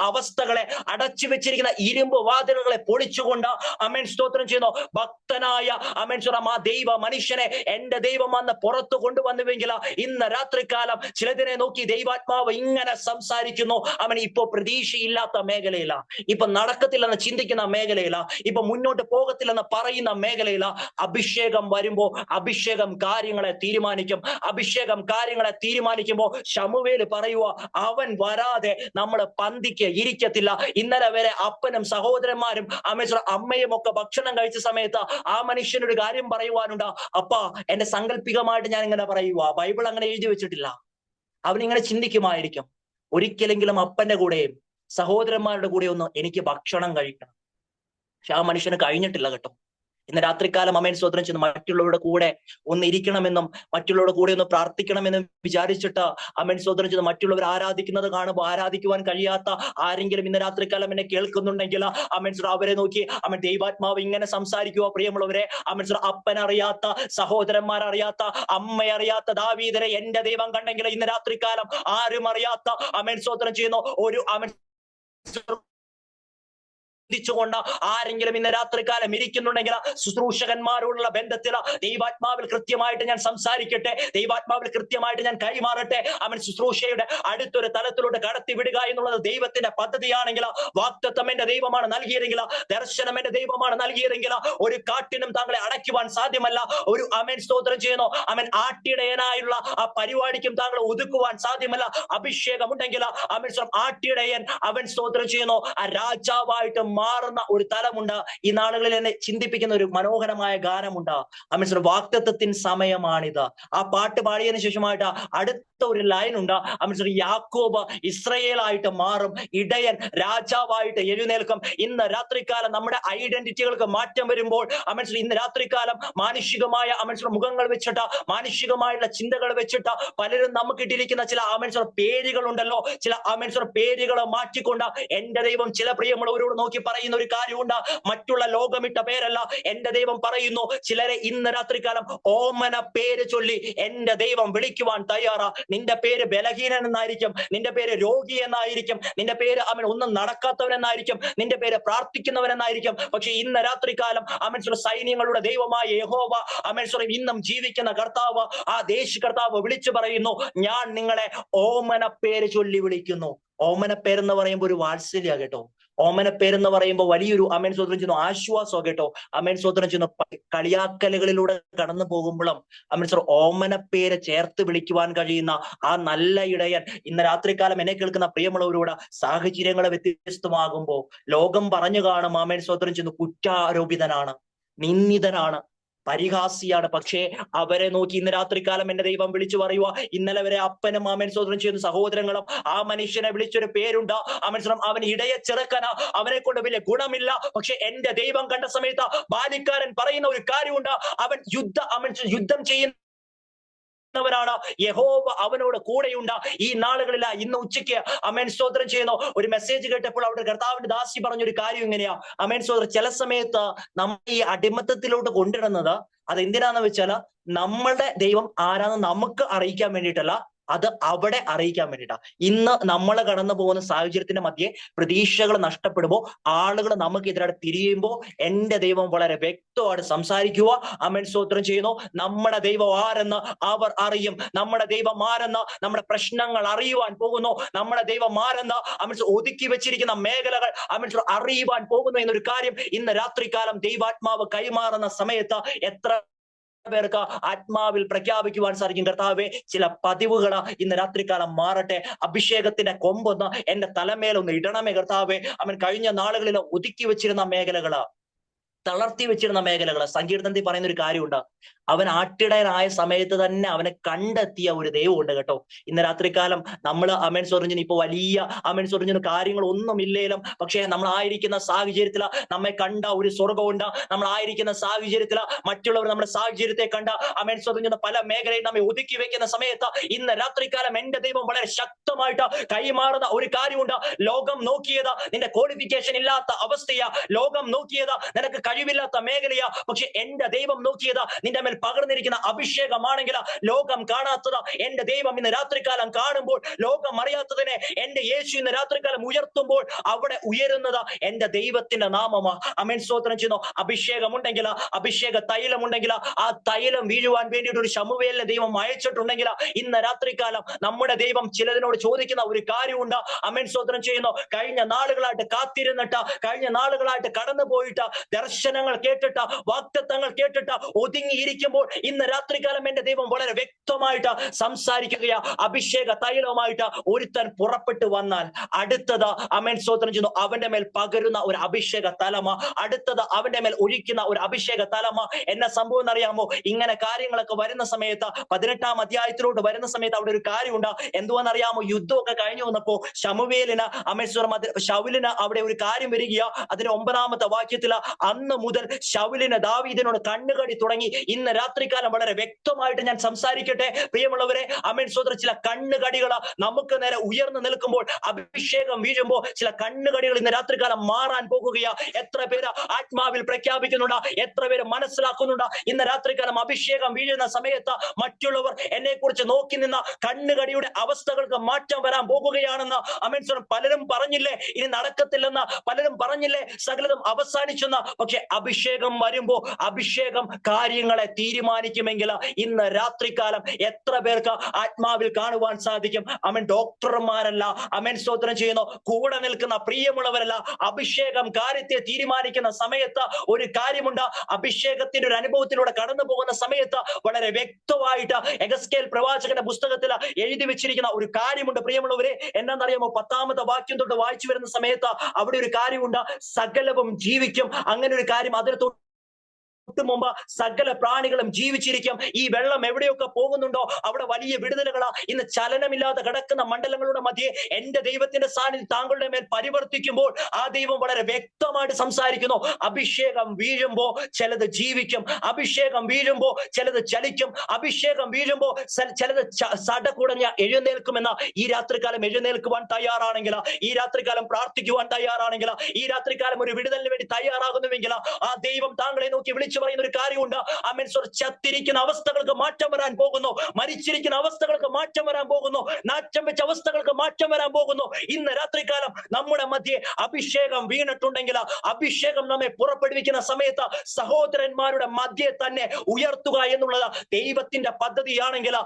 അവസ്ഥകളെ, അടച്ചു വെച്ചിരിക്കുന്ന ഇരുമ്പ് വാതിലുകളെ പൊളിച്ചുകൊണ്ട് ആമേൻ സ്തോത്രം ചെയ്യുന്നു ഭക്തനായ ആമേൻ സ്തോത്രം ആ ദൈവ മനുഷ്യനെ എന്റെ ദൈവം വന്ന് പുറത്തു കൊണ്ടുവന്നുവെങ്കിൽ, ഇന്ന് രാത്രികാലം ചിലതിനെ നോക്കി ദൈവാത്മാവ് ഇങ്ങനെ സംസാരിക്കുന്നു, അവൻ ഇപ്പോ പ്രതീക്ഷയില്ലാത്ത മേഖലയില, ഇപ്പൊ നടക്കത്തില്ലെന്ന് ചിന്തിക്കുന്ന മേഖലയില, ഇപ്പൊ മുന്നോട്ട് പോകത്തില്ലെന്ന് പറയുന്ന മേഖലയില, അഭിഷേകം വരുമ്പോ അഭിഷേകം കാര്യങ്ങളെ തീരുമാനിക്കും. അഭിഷേകം കാര്യങ്ങളെ തീരുമാനിക്കുമ്പോ ശമൂവേൽ പറയുക, അവൻ വരാതെ നമ്മൾ പന്തിക്ക് ഇരിക്കത്തില്ല. ഇന്നലെ വരെ അപ്പനും സഹോദരന്മാരും അമ്മയും ഒക്കെ ഭക്ഷണം കഴിച്ച സമയത്ത് ആ മനുഷ്യനൊരു കാര്യം പറയുവാനുണ്ട്, അപ്പാ എന്റെ സാങ്കല്പികമായിട്ട് ഞാൻ ഇങ്ങനെ പറയുക, ബൈബിൾ അങ്ങനെ എഴുതി വെച്ചിട്ടില്ല. അവനിങ്ങനെ ചിന്തിക്കുമായിരിക്കും, ഒരിക്കലെങ്കിലും അപ്പന്റെ കൂടെയും സഹോദരന്മാരുടെ കൂടെ ഒന്ന് എനിക്ക് ഭക്ഷണം കഴിക്കണം. പക്ഷെ ആ മനുഷ്യന് കഴിഞ്ഞിട്ടില്ല കേട്ടോ. ഇന്ന് രാത്രികാലം ആമേൻ സ്തോത്രം ചെയ്യുന്നു മറ്റുള്ളവരുടെ കൂടെ ഒന്ന് ഇരിക്കണമെന്നും മറ്റുള്ളവരുടെ കൂടെ ഒന്ന് പ്രാർത്ഥിക്കണമെന്നും വിചാരിച്ചിട്ട് ആമേൻ സ്തോത്രം ചെയ്യുന്നു മറ്റുള്ളവർ ആരാധിക്കുന്നത് കാണുമ്പോൾ ആരാധിക്കുവാൻ കഴിയാത്ത ആരെങ്കിലും ഇന്ന് രാത്രികാലം എന്നെ കേൾക്കുന്നുണ്ടെങ്കിൽ ആമേൻ സ്തോത്രം അവരെ നോക്കി ആമേൻ ദൈവാത്മാവ് ഇങ്ങനെ സംസാരിക്കുക, പ്രിയമുള്ളവരെ. ആമേൻ സ്തോത്രം അപ്പനറിയാത്ത, സഹോദരന്മാരറിയാത്ത, അമ്മയറിയാത്ത ദാവീദരെ എന്റെ ദൈവം കണ്ടെങ്കിൽ ഇന്ന് രാത്രികാലം ആരും അറിയാത്ത ആമേൻ സ്തോത്രം ചെയ്യുന്നു ഒരു ആമേൻ ുകൊണ്ട് ആരെങ്കിലും ഇന്ന് രാത്രികാലം ഇരിക്കുന്നുണ്ടെങ്കിൽ ശുശ്രൂഷകന്മാരോടുള്ള ബന്ധത്തിൽ ദൈവാത്മാവിൽ കൃത്യമായിട്ട് ഞാൻ സംസാരിക്കട്ടെ, ദൈവാത്മാവിൽ കൃത്യമായിട്ട് ഞാൻ കൈമാറട്ടെ. അവൻ ശുശ്രൂഷയുടെ അടുത്തൊരു തലത്തിലോട്ട് കടത്തി വിടുക എന്നുള്ളത് ദൈവത്തിന്റെ പദ്ധതിയാണെങ്കിൽ, വാഗ്ദത്തം എന്റെ ദൈവമാണ് നൽകിയതെങ്കിൽ, ദർശനം എന്റെ ദൈവമാണ് നൽകിയതെങ്കിൽ, ഒരു കാട്ടിനും താങ്കളെ അടയ്ക്കുവാൻ സാധ്യമല്ല. ഒരു ആമേൻ സ്തോത്രം ചെയ്യുന്നു അവൻ ആട്ടിടയനായുള്ള ആ പരിപാടിക്കും താങ്കളെ ഒതുക്കുവാൻ സാധ്യമല്ല. അഭിഷേകം ഉണ്ടെങ്കിൽ ആമേൻ ആട്ടിടയൻ അവൻ സ്തോത്രം ചെയ്യുന്നു ആ രാജാവായിട്ട് മാറുന്ന ഒരു തലമുണ്ട്. ഈ നാളുകളിൽ എന്നെ ചിന്തിപ്പിക്കുന്ന ഒരു മനോഹരമായ ഗാനമുണ്ട്. ആമേൻ വാഗ്ദത്തത്തിൻ സമയമാണിത്. ആ പാട്ട് പാടിയതിനു ശേഷമായിട്ട് അടുത്ത ഒരു ലൈൻ ഉണ്ട്. ആമേൻ യാക്കോബ് ഇസ്രയേലായിട്ട് മാറും, ഇടയൻ രാജാവായിട്ട് എഴുന്നേൽക്കും. ഇന്ന് രാത്രികാലം നമ്മുടെ ഐഡന്റിറ്റികൾക്ക് മാറ്റം വരുമ്പോൾ ആമേൻ ഇന്ന് രാത്രികാലം മാനുഷികമായ ആമേൻ മുഖങ്ങൾ വെച്ചിട്ട്, മാനുഷികമായുള്ള ചിന്തകൾ വെച്ചിട്ട് പലരും നമുക്ക് ഇട്ടിരിക്കുന്ന ചില ആമേൻ പേരുകൾ ഉണ്ടല്ലോ, ചില ആമേൻ പേരുകൾ മാറ്റിക്കൊണ്ട് എന്റെ ദൈവം ചില പ്രിയമുള്ളവരോട് നോക്കി പറയുന്ന ഒരു കാര്യമുണ്ട്, മറ്റുള്ള ലോകമിട്ട പേരല്ല എന്റെ ദൈവം പറയുന്നു. ചിലരെ ഇന്ന് രാത്രികാലം ഓമന പേര് ചൊല്ലി എന്റെ ദൈവം വിളിക്കുവാൻ തയ്യാറാ. നിന്റെ പേര് ബലഹീനൻ എന്നായിരിക്കും, നിന്റെ പേര് രോഗി എന്നായിരിക്കും, നിന്റെ പേര് അവൻ ഒന്നും നടക്കാത്തവൻ എന്നായിരിക്കും, നിന്റെ പേര് പ്രാർത്ഥിക്കുന്നവൻ എന്നായിരിക്കും. പക്ഷെ ഇന്ന് രാത്രികാലം അമേശ്വര സൈന്യങ്ങളുടെ ദൈവമായ യഹോവ അമേശ്വരം ഇന്നും ജീവിക്കുന്ന കർത്താവ്, ആ ദേശ കർത്താവ് വിളിച്ചു പറയുന്നു, ഞാൻ നിങ്ങളെ ഓമന പേര് ചൊല്ലി വിളിക്കുന്നു. ഓമനപ്പേരെന്ന് പറയുമ്പോൾ ഒരു വാത്സല്യ കേട്ടോ. ഓമനപ്പേരെന്ന് പറയുമ്പോൾ വലിയൊരു അമേൻ സ്വതന്ത്രം ചെയ്യുന്നു ആശ്വാസോ കേട്ടോ. അമേൻ സ്വതന്ത്രം ചെയ്യുന്നു കളിയാക്കലുകളിലൂടെ കടന്നു പോകുമ്പോഴും അമേൻ സ്വ ഓമനപ്പേര് ചേർത്ത് വിളിക്കുവാൻ കഴിയുന്ന ആ നല്ല ഇടയൻ ഇന്ന് രാത്രികാലം എന്നെ കേൾക്കുന്ന പ്രിയമുള്ളവരോട് സാഹചര്യങ്ങൾ വ്യത്യസ്തമാകുമ്പോ ലോകം പറഞ്ഞു കാണും അമേൻ സ്വതന്ത്രം ചെയ്യുന്നു കുറ്റാരോപിതനാണ്, നിന്ദിതനാണ്, പരിഹാസിയാണ്. പക്ഷേ അവരെ നോക്കി ഇന്ന് രാത്രികാലം എന്റെ ദൈവം വിളിച്ചു പറയുക, ഇന്നലെ വരെ അപ്പനും അമേൻ സ്വതന്ത്രം ചെയ്യുന്ന സഹോദരങ്ങളും ആ മനുഷ്യനെ വിളിച്ചൊരു പേരുണ്ട് അമേൻ സ്വതന്ത്രം, അവൻ ഇടയ ചെറുക്കന, അവനെ കൊണ്ട് വലിയ ഗുണമില്ല. പക്ഷെ എന്റെ ദൈവം കണ്ട സമയത്ത് ബാലിക്കാരൻ പറയുന്ന ഒരു കാര്യമുണ്ട്, അവൻ യുദ്ധം ചെയ്യുന്ന ാണ്, യഹോവ അവനോട് കൂടെയുണ്ട്. ഈ നാളുകളിൽ ഇന്ന് ഉച്ചയ്ക്ക് അമേൻ സ്തോത്രം ചെയ്യുന്നു ഒരു മെസ്സേജ് കേട്ടപ്പോൾ അവിടെ കർത്താവിന്റെ ദാസി പറഞ്ഞൊരു കാര്യം ഇങ്ങനെയാ, അമേൻ സ്തോത്രം, ചില സമയത്ത് നമ്മൾ ഈ അടിമത്തത്തിലോട്ട് കൊണ്ടിടുന്നത് അത് എന്തിനാന്ന് വെച്ചാൽ നമ്മളുടെ ദൈവം ആരാന്ന് നമുക്ക് അറിയിക്കാൻ വേണ്ടിയിട്ടല്ല, അത് അവിടെ അറിയിക്കാൻ വേണ്ടിയിട്ടാ. ഇന്ന് നമ്മൾ കടന്നു പോകുന്ന സാഹചര്യത്തിന്റെ മധ്യേ പ്രതീക്ഷകൾ നഷ്ടപ്പെടുമ്പോൾ ആളുകൾ നമുക്കെതിരായിട്ട് തിരിയുമ്പോൾ എന്റെ ദൈവം വളരെ വ്യക്തമായിട്ട് സംസാരിക്കുക. അമേൻ സ്തോത്രം ചെയ്യുന്നു, നമ്മുടെ ദൈവം ആരെന്ന് അവർ അറിയും. നമ്മുടെ ദൈവം ആരെന്ന് നമ്മുടെ പ്രശ്നങ്ങൾ അറിയുവാൻ പോകുന്നു. നമ്മുടെ ദൈവം ആരെന്ന് അമേൻ ഒതുക്കി വെച്ചിരിക്കുന്ന മേഖലകൾ അമേൻ അറിയുവാൻ പോകുന്നു എന്നൊരു കാര്യം ഇന്ന് രാത്രികാലം ദൈവാത്മാവ് കൈമാറുന്ന സമയത്ത് എത്ര പേർക്ക് ആത്മാവിൽ പ്രഖ്യാപിക്കുവാൻ സാധിക്കും, കർത്താവെ ചില പതിവുകൾ ഇന്ന് രാത്രികാലം മാറട്ടെ, അഭിഷേകത്തിന്റെ കൊമ്പൊന്ന് എന്റെ തലമേലൊന്ന് ഇടണമേ കർത്താവെ. അവൻ കഴിഞ്ഞ നാളുകളിൽ ഒതുക്കി വെച്ചിരുന്ന മേഖലകള്, തളർത്തി വെച്ചിരുന്ന മേഖലകള്. സങ്കീർത്തനത്തിൽ പറയുന്ന ഒരു കാര്യമുണ്ട്, അവൻ ആട്ടിടയനായ സമയത്ത് തന്നെ അവനെ കണ്ടെത്തിയ ഒരു ദൈവമുണ്ട് കേട്ടോ. ഇന്ന് രാത്രികാലം നമ്മൾ അമേൻ സ്വർജിന് ഇപ്പൊ വലിയ അമേൻ സ്വർജിന് കാര്യങ്ങൾ ഒന്നും ഇല്ലേലും, പക്ഷേ നമ്മളായിരിക്കുന്ന സാഹചര്യത്തിൽ നമ്മെ കണ്ട ഒരു സ്വർഗമുണ്ട്. നമ്മളായിരിക്കുന്ന സാഹചര്യത്തിൽ മറ്റുള്ളവർ നമ്മുടെ സാഹചര്യത്തെ കണ്ട അമേൻ സ്വർജിന് പല മേഖലയിൽ നമ്മെ ഒതുക്കി വെക്കുന്ന സമയത്ത് ഇന്ന് രാത്രികാലം എന്റെ ദൈവം വളരെ ശക്തമായിട്ട് കൈമാറുന്ന ഒരു കാര്യമുണ്ട്. ലോകം നോക്കിയത് നിന്റെ ക്വാളിഫിക്കേഷൻ ഇല്ലാത്ത അവസ്ഥയാ, ലോകം നോക്കിയത് നിനക്ക് കഴിവില്ലാത്ത മേഖലയാ. പക്ഷെ എന്റെ ദൈവം നോക്കിയത് നിന്റെ മേൽ പകർന്നിരിക്കുന്ന അഭിഷേകമാണെങ്കിൽ ലോകം കാണാത്തത് എന്റെ ദൈവം ഇന്ന് രാത്രികാലം കാണുമ്പോൾ, ലോകം അറിയാത്തതിനെ എന്റെ യേശു ഇന്ന് രാത്രികാലം ഉയർത്തുമ്പോൾ അവിടെ ഉയരുന്നത് എന്റെ ദൈവത്തിന്റെ നാമമാ. അമേൻ സ്തോത്രം ചെയ്യുന്നു. അഭിഷേകമുണ്ടെങ്കിൽ, അഭിഷേക തൈലമുണ്ടെങ്കിൽ, ആ തൈലം വീഴുവാൻ വേണ്ടിയിട്ട് ഒരു ശമൂവേലിനെ ദൈവം അയച്ചിട്ടുണ്ടെങ്കിൽ ഇന്ന് രാത്രികാലം നമ്മുടെ ദൈവം ചിലതിനോട് ചോദിക്കുന്ന ഒരു കാര്യമുണ്ട്. അമേൻ സ്തോത്രം ചെയ്യുന്നു. കഴിഞ്ഞ നാളുകളായിട്ട് കാത്തിരുന്നിട്ട്, കഴിഞ്ഞ നാളുകളായിട്ട് കടന്നു പോയിട്ട്, ദർശനങ്ങൾ കേട്ടിട്ട്, വാഗ്ദത്തങ്ങൾ കേട്ടിട്ട് ഒതുങ്ങിയിരിക്കുമ്പോൾ ഇന്ന് രാത്രികാലം എന്റെ ദൈവം വളരെ വ്യക്തമായിട്ട് സംസാരിക്കുകയാ. അഭിഷേക തൈലമായിട്ട് ഒരുത്തൻ പുറപ്പെട്ടു വന്നാൽ അടുത്തത് അമേൻ സ്തോത്രം ചെയ്യുന്നു അവന്റെ മേൽ പകരുന്ന ഒരു അഭിഷേക തലമ, അടുത്തത് അവന്റെ മേൽ ഒഴിക്കുന്ന ഒരു അഭിഷേക തലമ. എന്നെ സംഭവം എന്നറിയാമോ? ഇങ്ങനെ കാര്യങ്ങളൊക്കെ വരുന്ന സമയത്ത് 18-ാം അധ്യായത്തിലോട്ട് വരുന്ന സമയത്ത് അവിടെ ഒരു കാര്യമുണ്ട്. എന്തുവെന്നറിയാമോ? യുദ്ധമൊക്കെ കഴിഞ്ഞു വന്നപ്പോ ശമൂവേലിന് അമേൻ ശൗലിന് അവിടെ ഒരു കാര്യം വരികയാ. അതിന് 9-ാമത്തെ വാക്യത്തിൽ അന്ന് മുതൽ ശൗലിന് ദാവീദിനോട് കണ്ണുകടി തുടങ്ങി. ഇന്ന് രാത്രികാലം വളരെ വ്യക്തമായിട്ട് ഞാൻ സംസാരിക്കട്ടെ പ്രിയമുള്ളവരെ. അമേൻ സ്തോത്രം, ചില കണ്ണുകടികൾ നമുക്ക് നേരെ ഉയർന്നു നിൽക്കുമ്പോൾ, അഭിഷേകം വീഴുമ്പോൾ ചില കണ്ണുകടികൾ ഇന്ന് രാത്രികാലം മാറാൻ പോകുകയാ. എത്ര പേര് ആത്മാവിൽ പ്രഖ്യാപിക്കുന്നുണ്ട്, എത്ര പേര് മനസ്സിലാക്കുന്നുണ്ട്? ഇന്ന് രാത്രികാലം അഭിഷേകം വീഴുന്ന സമയത്ത് മറ്റുള്ളവർ എന്നെ കുറിച്ച് നോക്കി നിന്ന കണ്ണുകടിയുടെ അവസ്ഥകൾക്ക് മാറ്റം വരാൻ പോകുകയാണെന്ന് അമേൻ സ്തോത്രം. പലരും പറഞ്ഞില്ലേ ഇനി നടക്കത്തില്ലെന്ന്, പലരും പറഞ്ഞില്ലേ സകലതും അവസാനിച്ചെന്ന്. പക്ഷെ അഭിഷേകം വരുമ്പോ അഭിഷേകം കാര്യങ്ങളെ തീരുമാനിക്കുമെങ്കിൽ ഇന്ന് രാത്രികാലം എത്ര പേർക്ക് ആത്മാവിൽ കാണുവാൻ സാധിക്കും? അമേൻ ഡോക്ടർമാരല്ല, അമേൻ സ്തോത്രം ചെയ്യുന്നു, കൂടെ നിൽക്കുന്ന പ്രിയമുള്ളവരല്ല, അഭിഷേകം കാര്യത്തെ തീരുമാനിക്കുന്ന സമയത്ത് ഒരു കാര്യമുണ്ട്. അഭിഷേകത്തിന്റെ ഒരു അനുഭവത്തിലൂടെ കടന്നു പോകുന്ന സമയത്ത് വളരെ വ്യക്തമായിട്ട് എഗസ്കേൽ പ്രവാചകന്റെ പുസ്തകത്തിൽ എഴുതി വെച്ചിരിക്കുന്ന ഒരു കാര്യമുണ്ട് പ്രിയമുള്ളവരെ. എന്താണെന്നറിയാമോ? 10-ാമത്തെ വാക്യം തൊട്ട് വായിച്ചു വരുന്ന സമയത്ത് അവിടെ ഒരു കാര്യമുണ്ട്, സകലവും ജീവിക്കും. അങ്ങനെ ഒരു കാര്യം അതിന് മുമ്പ് സകല പ്രാണികളും ജീവിച്ചിരിക്കും. ഈ വെള്ളം എവിടെയൊക്കെ പോകുന്നുണ്ടോ അവിടെ വലിയ വിടുതലുകളാ. ഇന്ന് ചലനമില്ലാതെ കിടക്കുന്ന മണ്ഡലങ്ങളുടെ മധ്യേ എന്റെ ദൈവത്തിന്റെ സാന്നിധ്യം താങ്കളുടെ മേൽ പരിവർത്തിക്കുമ്പോൾ ആ ദൈവം വളരെ വ്യക്തമായിട്ട് സംസാരിക്കുന്നു. അഭിഷേകം വീഴുമ്പോ ചിലത് ജീവിക്കും, അഭിഷേകം വീഴുമ്പോ ചിലത് ചലിക്കും, അഭിഷേകം വീഴുമ്പോ ചിലത് സടകുടഞ്ഞ എഴുന്നേൽക്കുമെന്ന. ഈ രാത്രികാലം എഴുന്നേൽക്കുവാൻ തയ്യാറാണെങ്കിൽ, ഈ രാത്രികാലം പ്രാർത്ഥിക്കുവാൻ തയ്യാറാണെങ്കിൽ, ഈ രാത്രികാലം ഒരു വിടുതലിന് വേണ്ടി തയ്യാറാകുന്നുവെങ്കിൽ ആ ദൈവം താങ്കളെ നോക്കി വിളിച്ചു വിളിച്ചു പറയുന്ന ഒരു കാര്യമുണ്ട്. ആമേൻ. ചത്തിരിക്കുന്ന അവസ്ഥകൾക്ക് മാറ്റം വരാൻ പോകുന്നു. മരിച്ചിരിക്കുന്ന അവസ്ഥകൾക്ക് മാറ്റം വരാൻ പോകുന്നു. നാറ്റം വെച്ച അവസ്ഥകൾക്ക് മാറ്റം വരാൻ പോകുന്നു. ഇന്ന് രാത്രികാലം നമ്മുടെ മധ്യേ അഭിഷേകം വീണിട്ടുണ്ടെങ്കിൽ അഭിഷേകം നമ്മെ പുറപ്പെടുവിക്കുന്ന സമയത്ത് സഹോദരന്മാരുടെ മധ്യേ തന്നെ ഉയർത്തുക എന്നുള്ളത് ദൈവത്തിന്റെ പദ്ധതിയാണെങ്കിൽ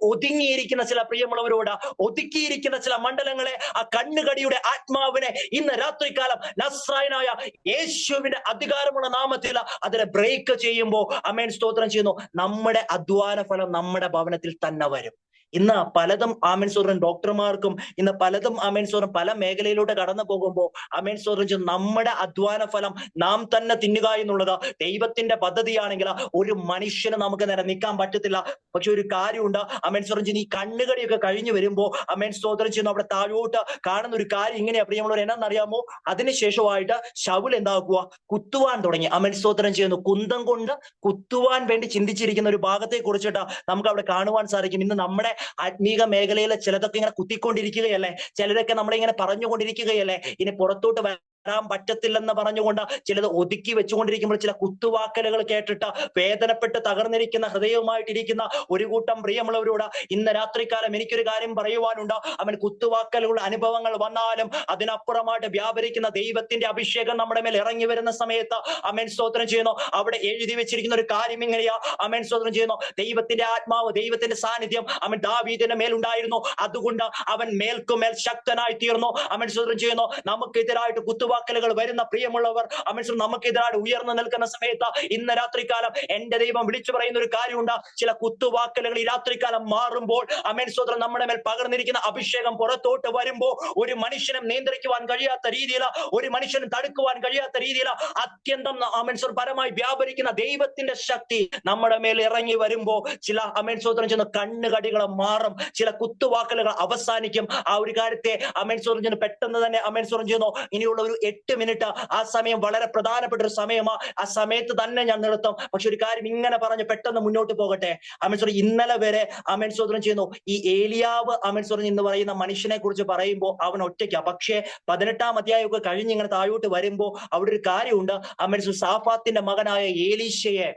ഒതുങ്ങിയിരിക്കുന്ന ചില പ്രിയമുള്ളവരോട്, ഒതുക്കിയിരിക്കുന്ന ചില മണ്ഡലങ്ങളെ, ആ കണ്ണുകടിയുടെ ആത്മാവിനെ ഇന്ന് രാത്രികാലം നസ്രായനായ യേശുവിന്റെ അധികാരമുള്ള നാമത്തിൽ അതിനെ ബ്രേക്ക് ചെയ്യുമ്പോൾ ആമേൻ സ്തോത്രം ചെയ്യുന്നു, നമ്മുടെ അധ്വാന ഫലം നമ്മുടെ ഭവനത്തിൽ തന്നെ വരും. ഇന്ന് പലതും ആമേൻ സ്തോത്രം ഡോക്ടർമാർക്കും ഇന്ന് പലതും ആമേൻ സ്തോത്രം പല മേഖലയിലൂടെ കടന്നു പോകുമ്പോൾ ആമേൻ സ്തോത്രം നമ്മുടെ അധ്വാന ഫലം നാം തന്നെ തിന്നുക എന്നുള്ളത് ദൈവത്തിന്റെ പദ്ധതിയാണെങ്കിൽ ഒരു മനുഷ്യന് നമുക്ക് നേരെ നിൽക്കാൻ പറ്റത്തില്ല. പക്ഷെ ഒരു കാര്യമുണ്ട്, ആമേൻ സ്തോത്രം ചെയ്യുന്ന ഈ കണ്ണുകടിയൊക്കെ കഴിഞ്ഞു വരുമ്പോൾ ആമേൻ സ്തോത്രം ചെയ്യുന്നു അവിടെ താഴോട്ട് കാണുന്ന ഒരു കാര്യം ഇങ്ങനെയാ പ്രിയമുള്ളവർ, എന്നാന്നറിയാമോ? അതിനുശേഷമായിട്ട് ശൗൽ എന്താക്കുക, കുത്തുവാൻ തുടങ്ങി. ആമേൻ സ്തോത്രം ചെയ്യുന്നു. കുന്തം കൊണ്ട് കുത്തുവാൻ വേണ്ടി ചിന്തിച്ചിരിക്കുന്ന ഒരു ഭാഗത്തെ കുറിച്ചിട്ട് നമുക്ക് അവിടെ കാണുവാൻ സാധിക്കും. ഇന്ന് നമ്മുടെ ആത്മീക മേഖലയിലെ ചിലതൊക്കെ ഇങ്ങനെ കുത്തിക്കൊണ്ടിരിക്കുകയല്ലേ, ചിലരൊക്കെ നമ്മളിങ്ങനെ പറഞ്ഞുകൊണ്ടിരിക്കുകയല്ലേ, ഇനി പുറത്തോട്ട് വരാൻ പറ്റത്തില്ലെന്ന് പറഞ്ഞുകൊണ്ട് ചിലത് ഒതുക്കി വെച്ചുകൊണ്ടിരിക്കുമ്പോൾ ചില കുത്തുവാക്കലുകൾ കേട്ടിട്ട് വേദനപ്പെട്ട് തകർന്നിരിക്കുന്ന ഹൃദയവുമായിട്ടിരിക്കുന്ന ഒരു കൂട്ടം പ്രിയമുള്ളവരോട് ഇന്ന് രാത്രികാലം എനിക്കൊരു കാര്യം പറയുവാനുണ്ട്. അവൻ കുത്തുവാക്കലുകളുടെ അനുഭവങ്ങൾ വന്നാലും അതിനപ്പുറമായിട്ട് വ്യാപരിക്കുന്ന ദൈവത്തിന്റെ അഭിഷേകം നമ്മുടെ മേൽ ഇറങ്ങി വരുന്ന സമയത്ത് ആമേൻ സ്തോത്രം ചെയ്യുന്നു. അവിടെ എഴുതി വെച്ചിരിക്കുന്ന ഒരു കാര്യം ഇങ്ങനെയാ, ആമേൻ സ്തോത്രം ചെയ്യുന്നു, ദൈവത്തിന്റെ ആത്മാവ്, ദൈവത്തിന്റെ സാന്നിധ്യം അവൻ ദാവീദിന്റെ മേലുണ്ടായിരുന്നു, അതുകൊണ്ട് അവൻ മേൽക്കുമേൽ ശക്തനായി തീർന്നു. ആമേൻ സ്തോത്രം ചെയ്യുന്നു. നമുക്കെതിരായിട്ട് കുത്തുവാക്കലുകൾ വരുന്ന പ്രിയമുള്ളവർ ആമേൻ നമുക്കെതിരായിട്ട് ഉയർന്നു നിൽക്കുന്ന സമയത്ത് ഇന്ന് രാത്രികാലം എന്റെ ദൈവം വിളിച്ചു പറയുന്ന ഒരു കാര്യമുണ്ട്. ചില കുത്തുവാക്കലുകൾ ഈ രാത്രികാലം മാറുമ്പോൾ ആമേൻ സ്തോത്രം നമ്മുടെ മേൽ പകർന്നിരിക്കുന്ന അഭിഷേകം പുറത്തോട്ട് വരുമ്പോൾ ഒരു മനുഷ്യനും നിയന്ത്രിക്കുവാൻ കഴിയാത്ത രീതിയിൽ, ഒരു മനുഷ്യനും തടുക്കുവാൻ കഴിയാത്ത രീതിയിൽ അത്യന്തം ആമേൻ പരമായി വ്യാപരിക്കുന്ന ദൈവത്തിന്റെ ശക്തി നമ്മുടെ മേൽ ഇറങ്ങി വരുമ്പോൾ ചില ആമേൻ സ്തോത്രം ചെയ്യുന്ന കണ്ണുകടികൾ മാറും, ചില കുത്തുവാക്കലുകൾ അവസാനിക്കും. ആ ഒരു കാര്യത്തെ ആമേൻ സ്തോത്രം ചെയ്യുന്നു പെട്ടെന്ന് തന്നെ ആമേൻ സ്തോത്രം ചെയ്യുന്നു. ഇനിയുള്ള ഒരു 8 മിനിറ്റ് ആ സമയം വളരെ പ്രധാനപ്പെട്ട ഒരു സമയമാണ്. ആ സമയത്ത് തന്നെ ഞാൻ നിർത്തും. പക്ഷെ ഒരു കാര്യം ഇങ്ങനെ പറഞ്ഞ് പെട്ടെന്ന് മുന്നോട്ട് പോകട്ടെ. ആമേൻ സ്തോത്രം ഇന്നലെ വരെ ആമേൻ സ്തോത്രം ചെയ്യുന്നു ഈ ഏലിയാവ് ആമേൻ സ്തോത്രം എന്ന് പറയുന്ന മനുഷ്യനെ കുറിച്ച് പറയുമ്പോൾ അവൻ ഒറ്റയ്ക്കാ. പക്ഷേ 18-ാം അധ്യായമൊക്കെ കഴിഞ്ഞ് ഇങ്ങനെ താഴോട്ട് വരുമ്പോൾ അവിടെ ഒരു കാര്യമുണ്ട്. ആമേൻ സാഫാത്തിന്റെ മകനായ ഏലീശയെ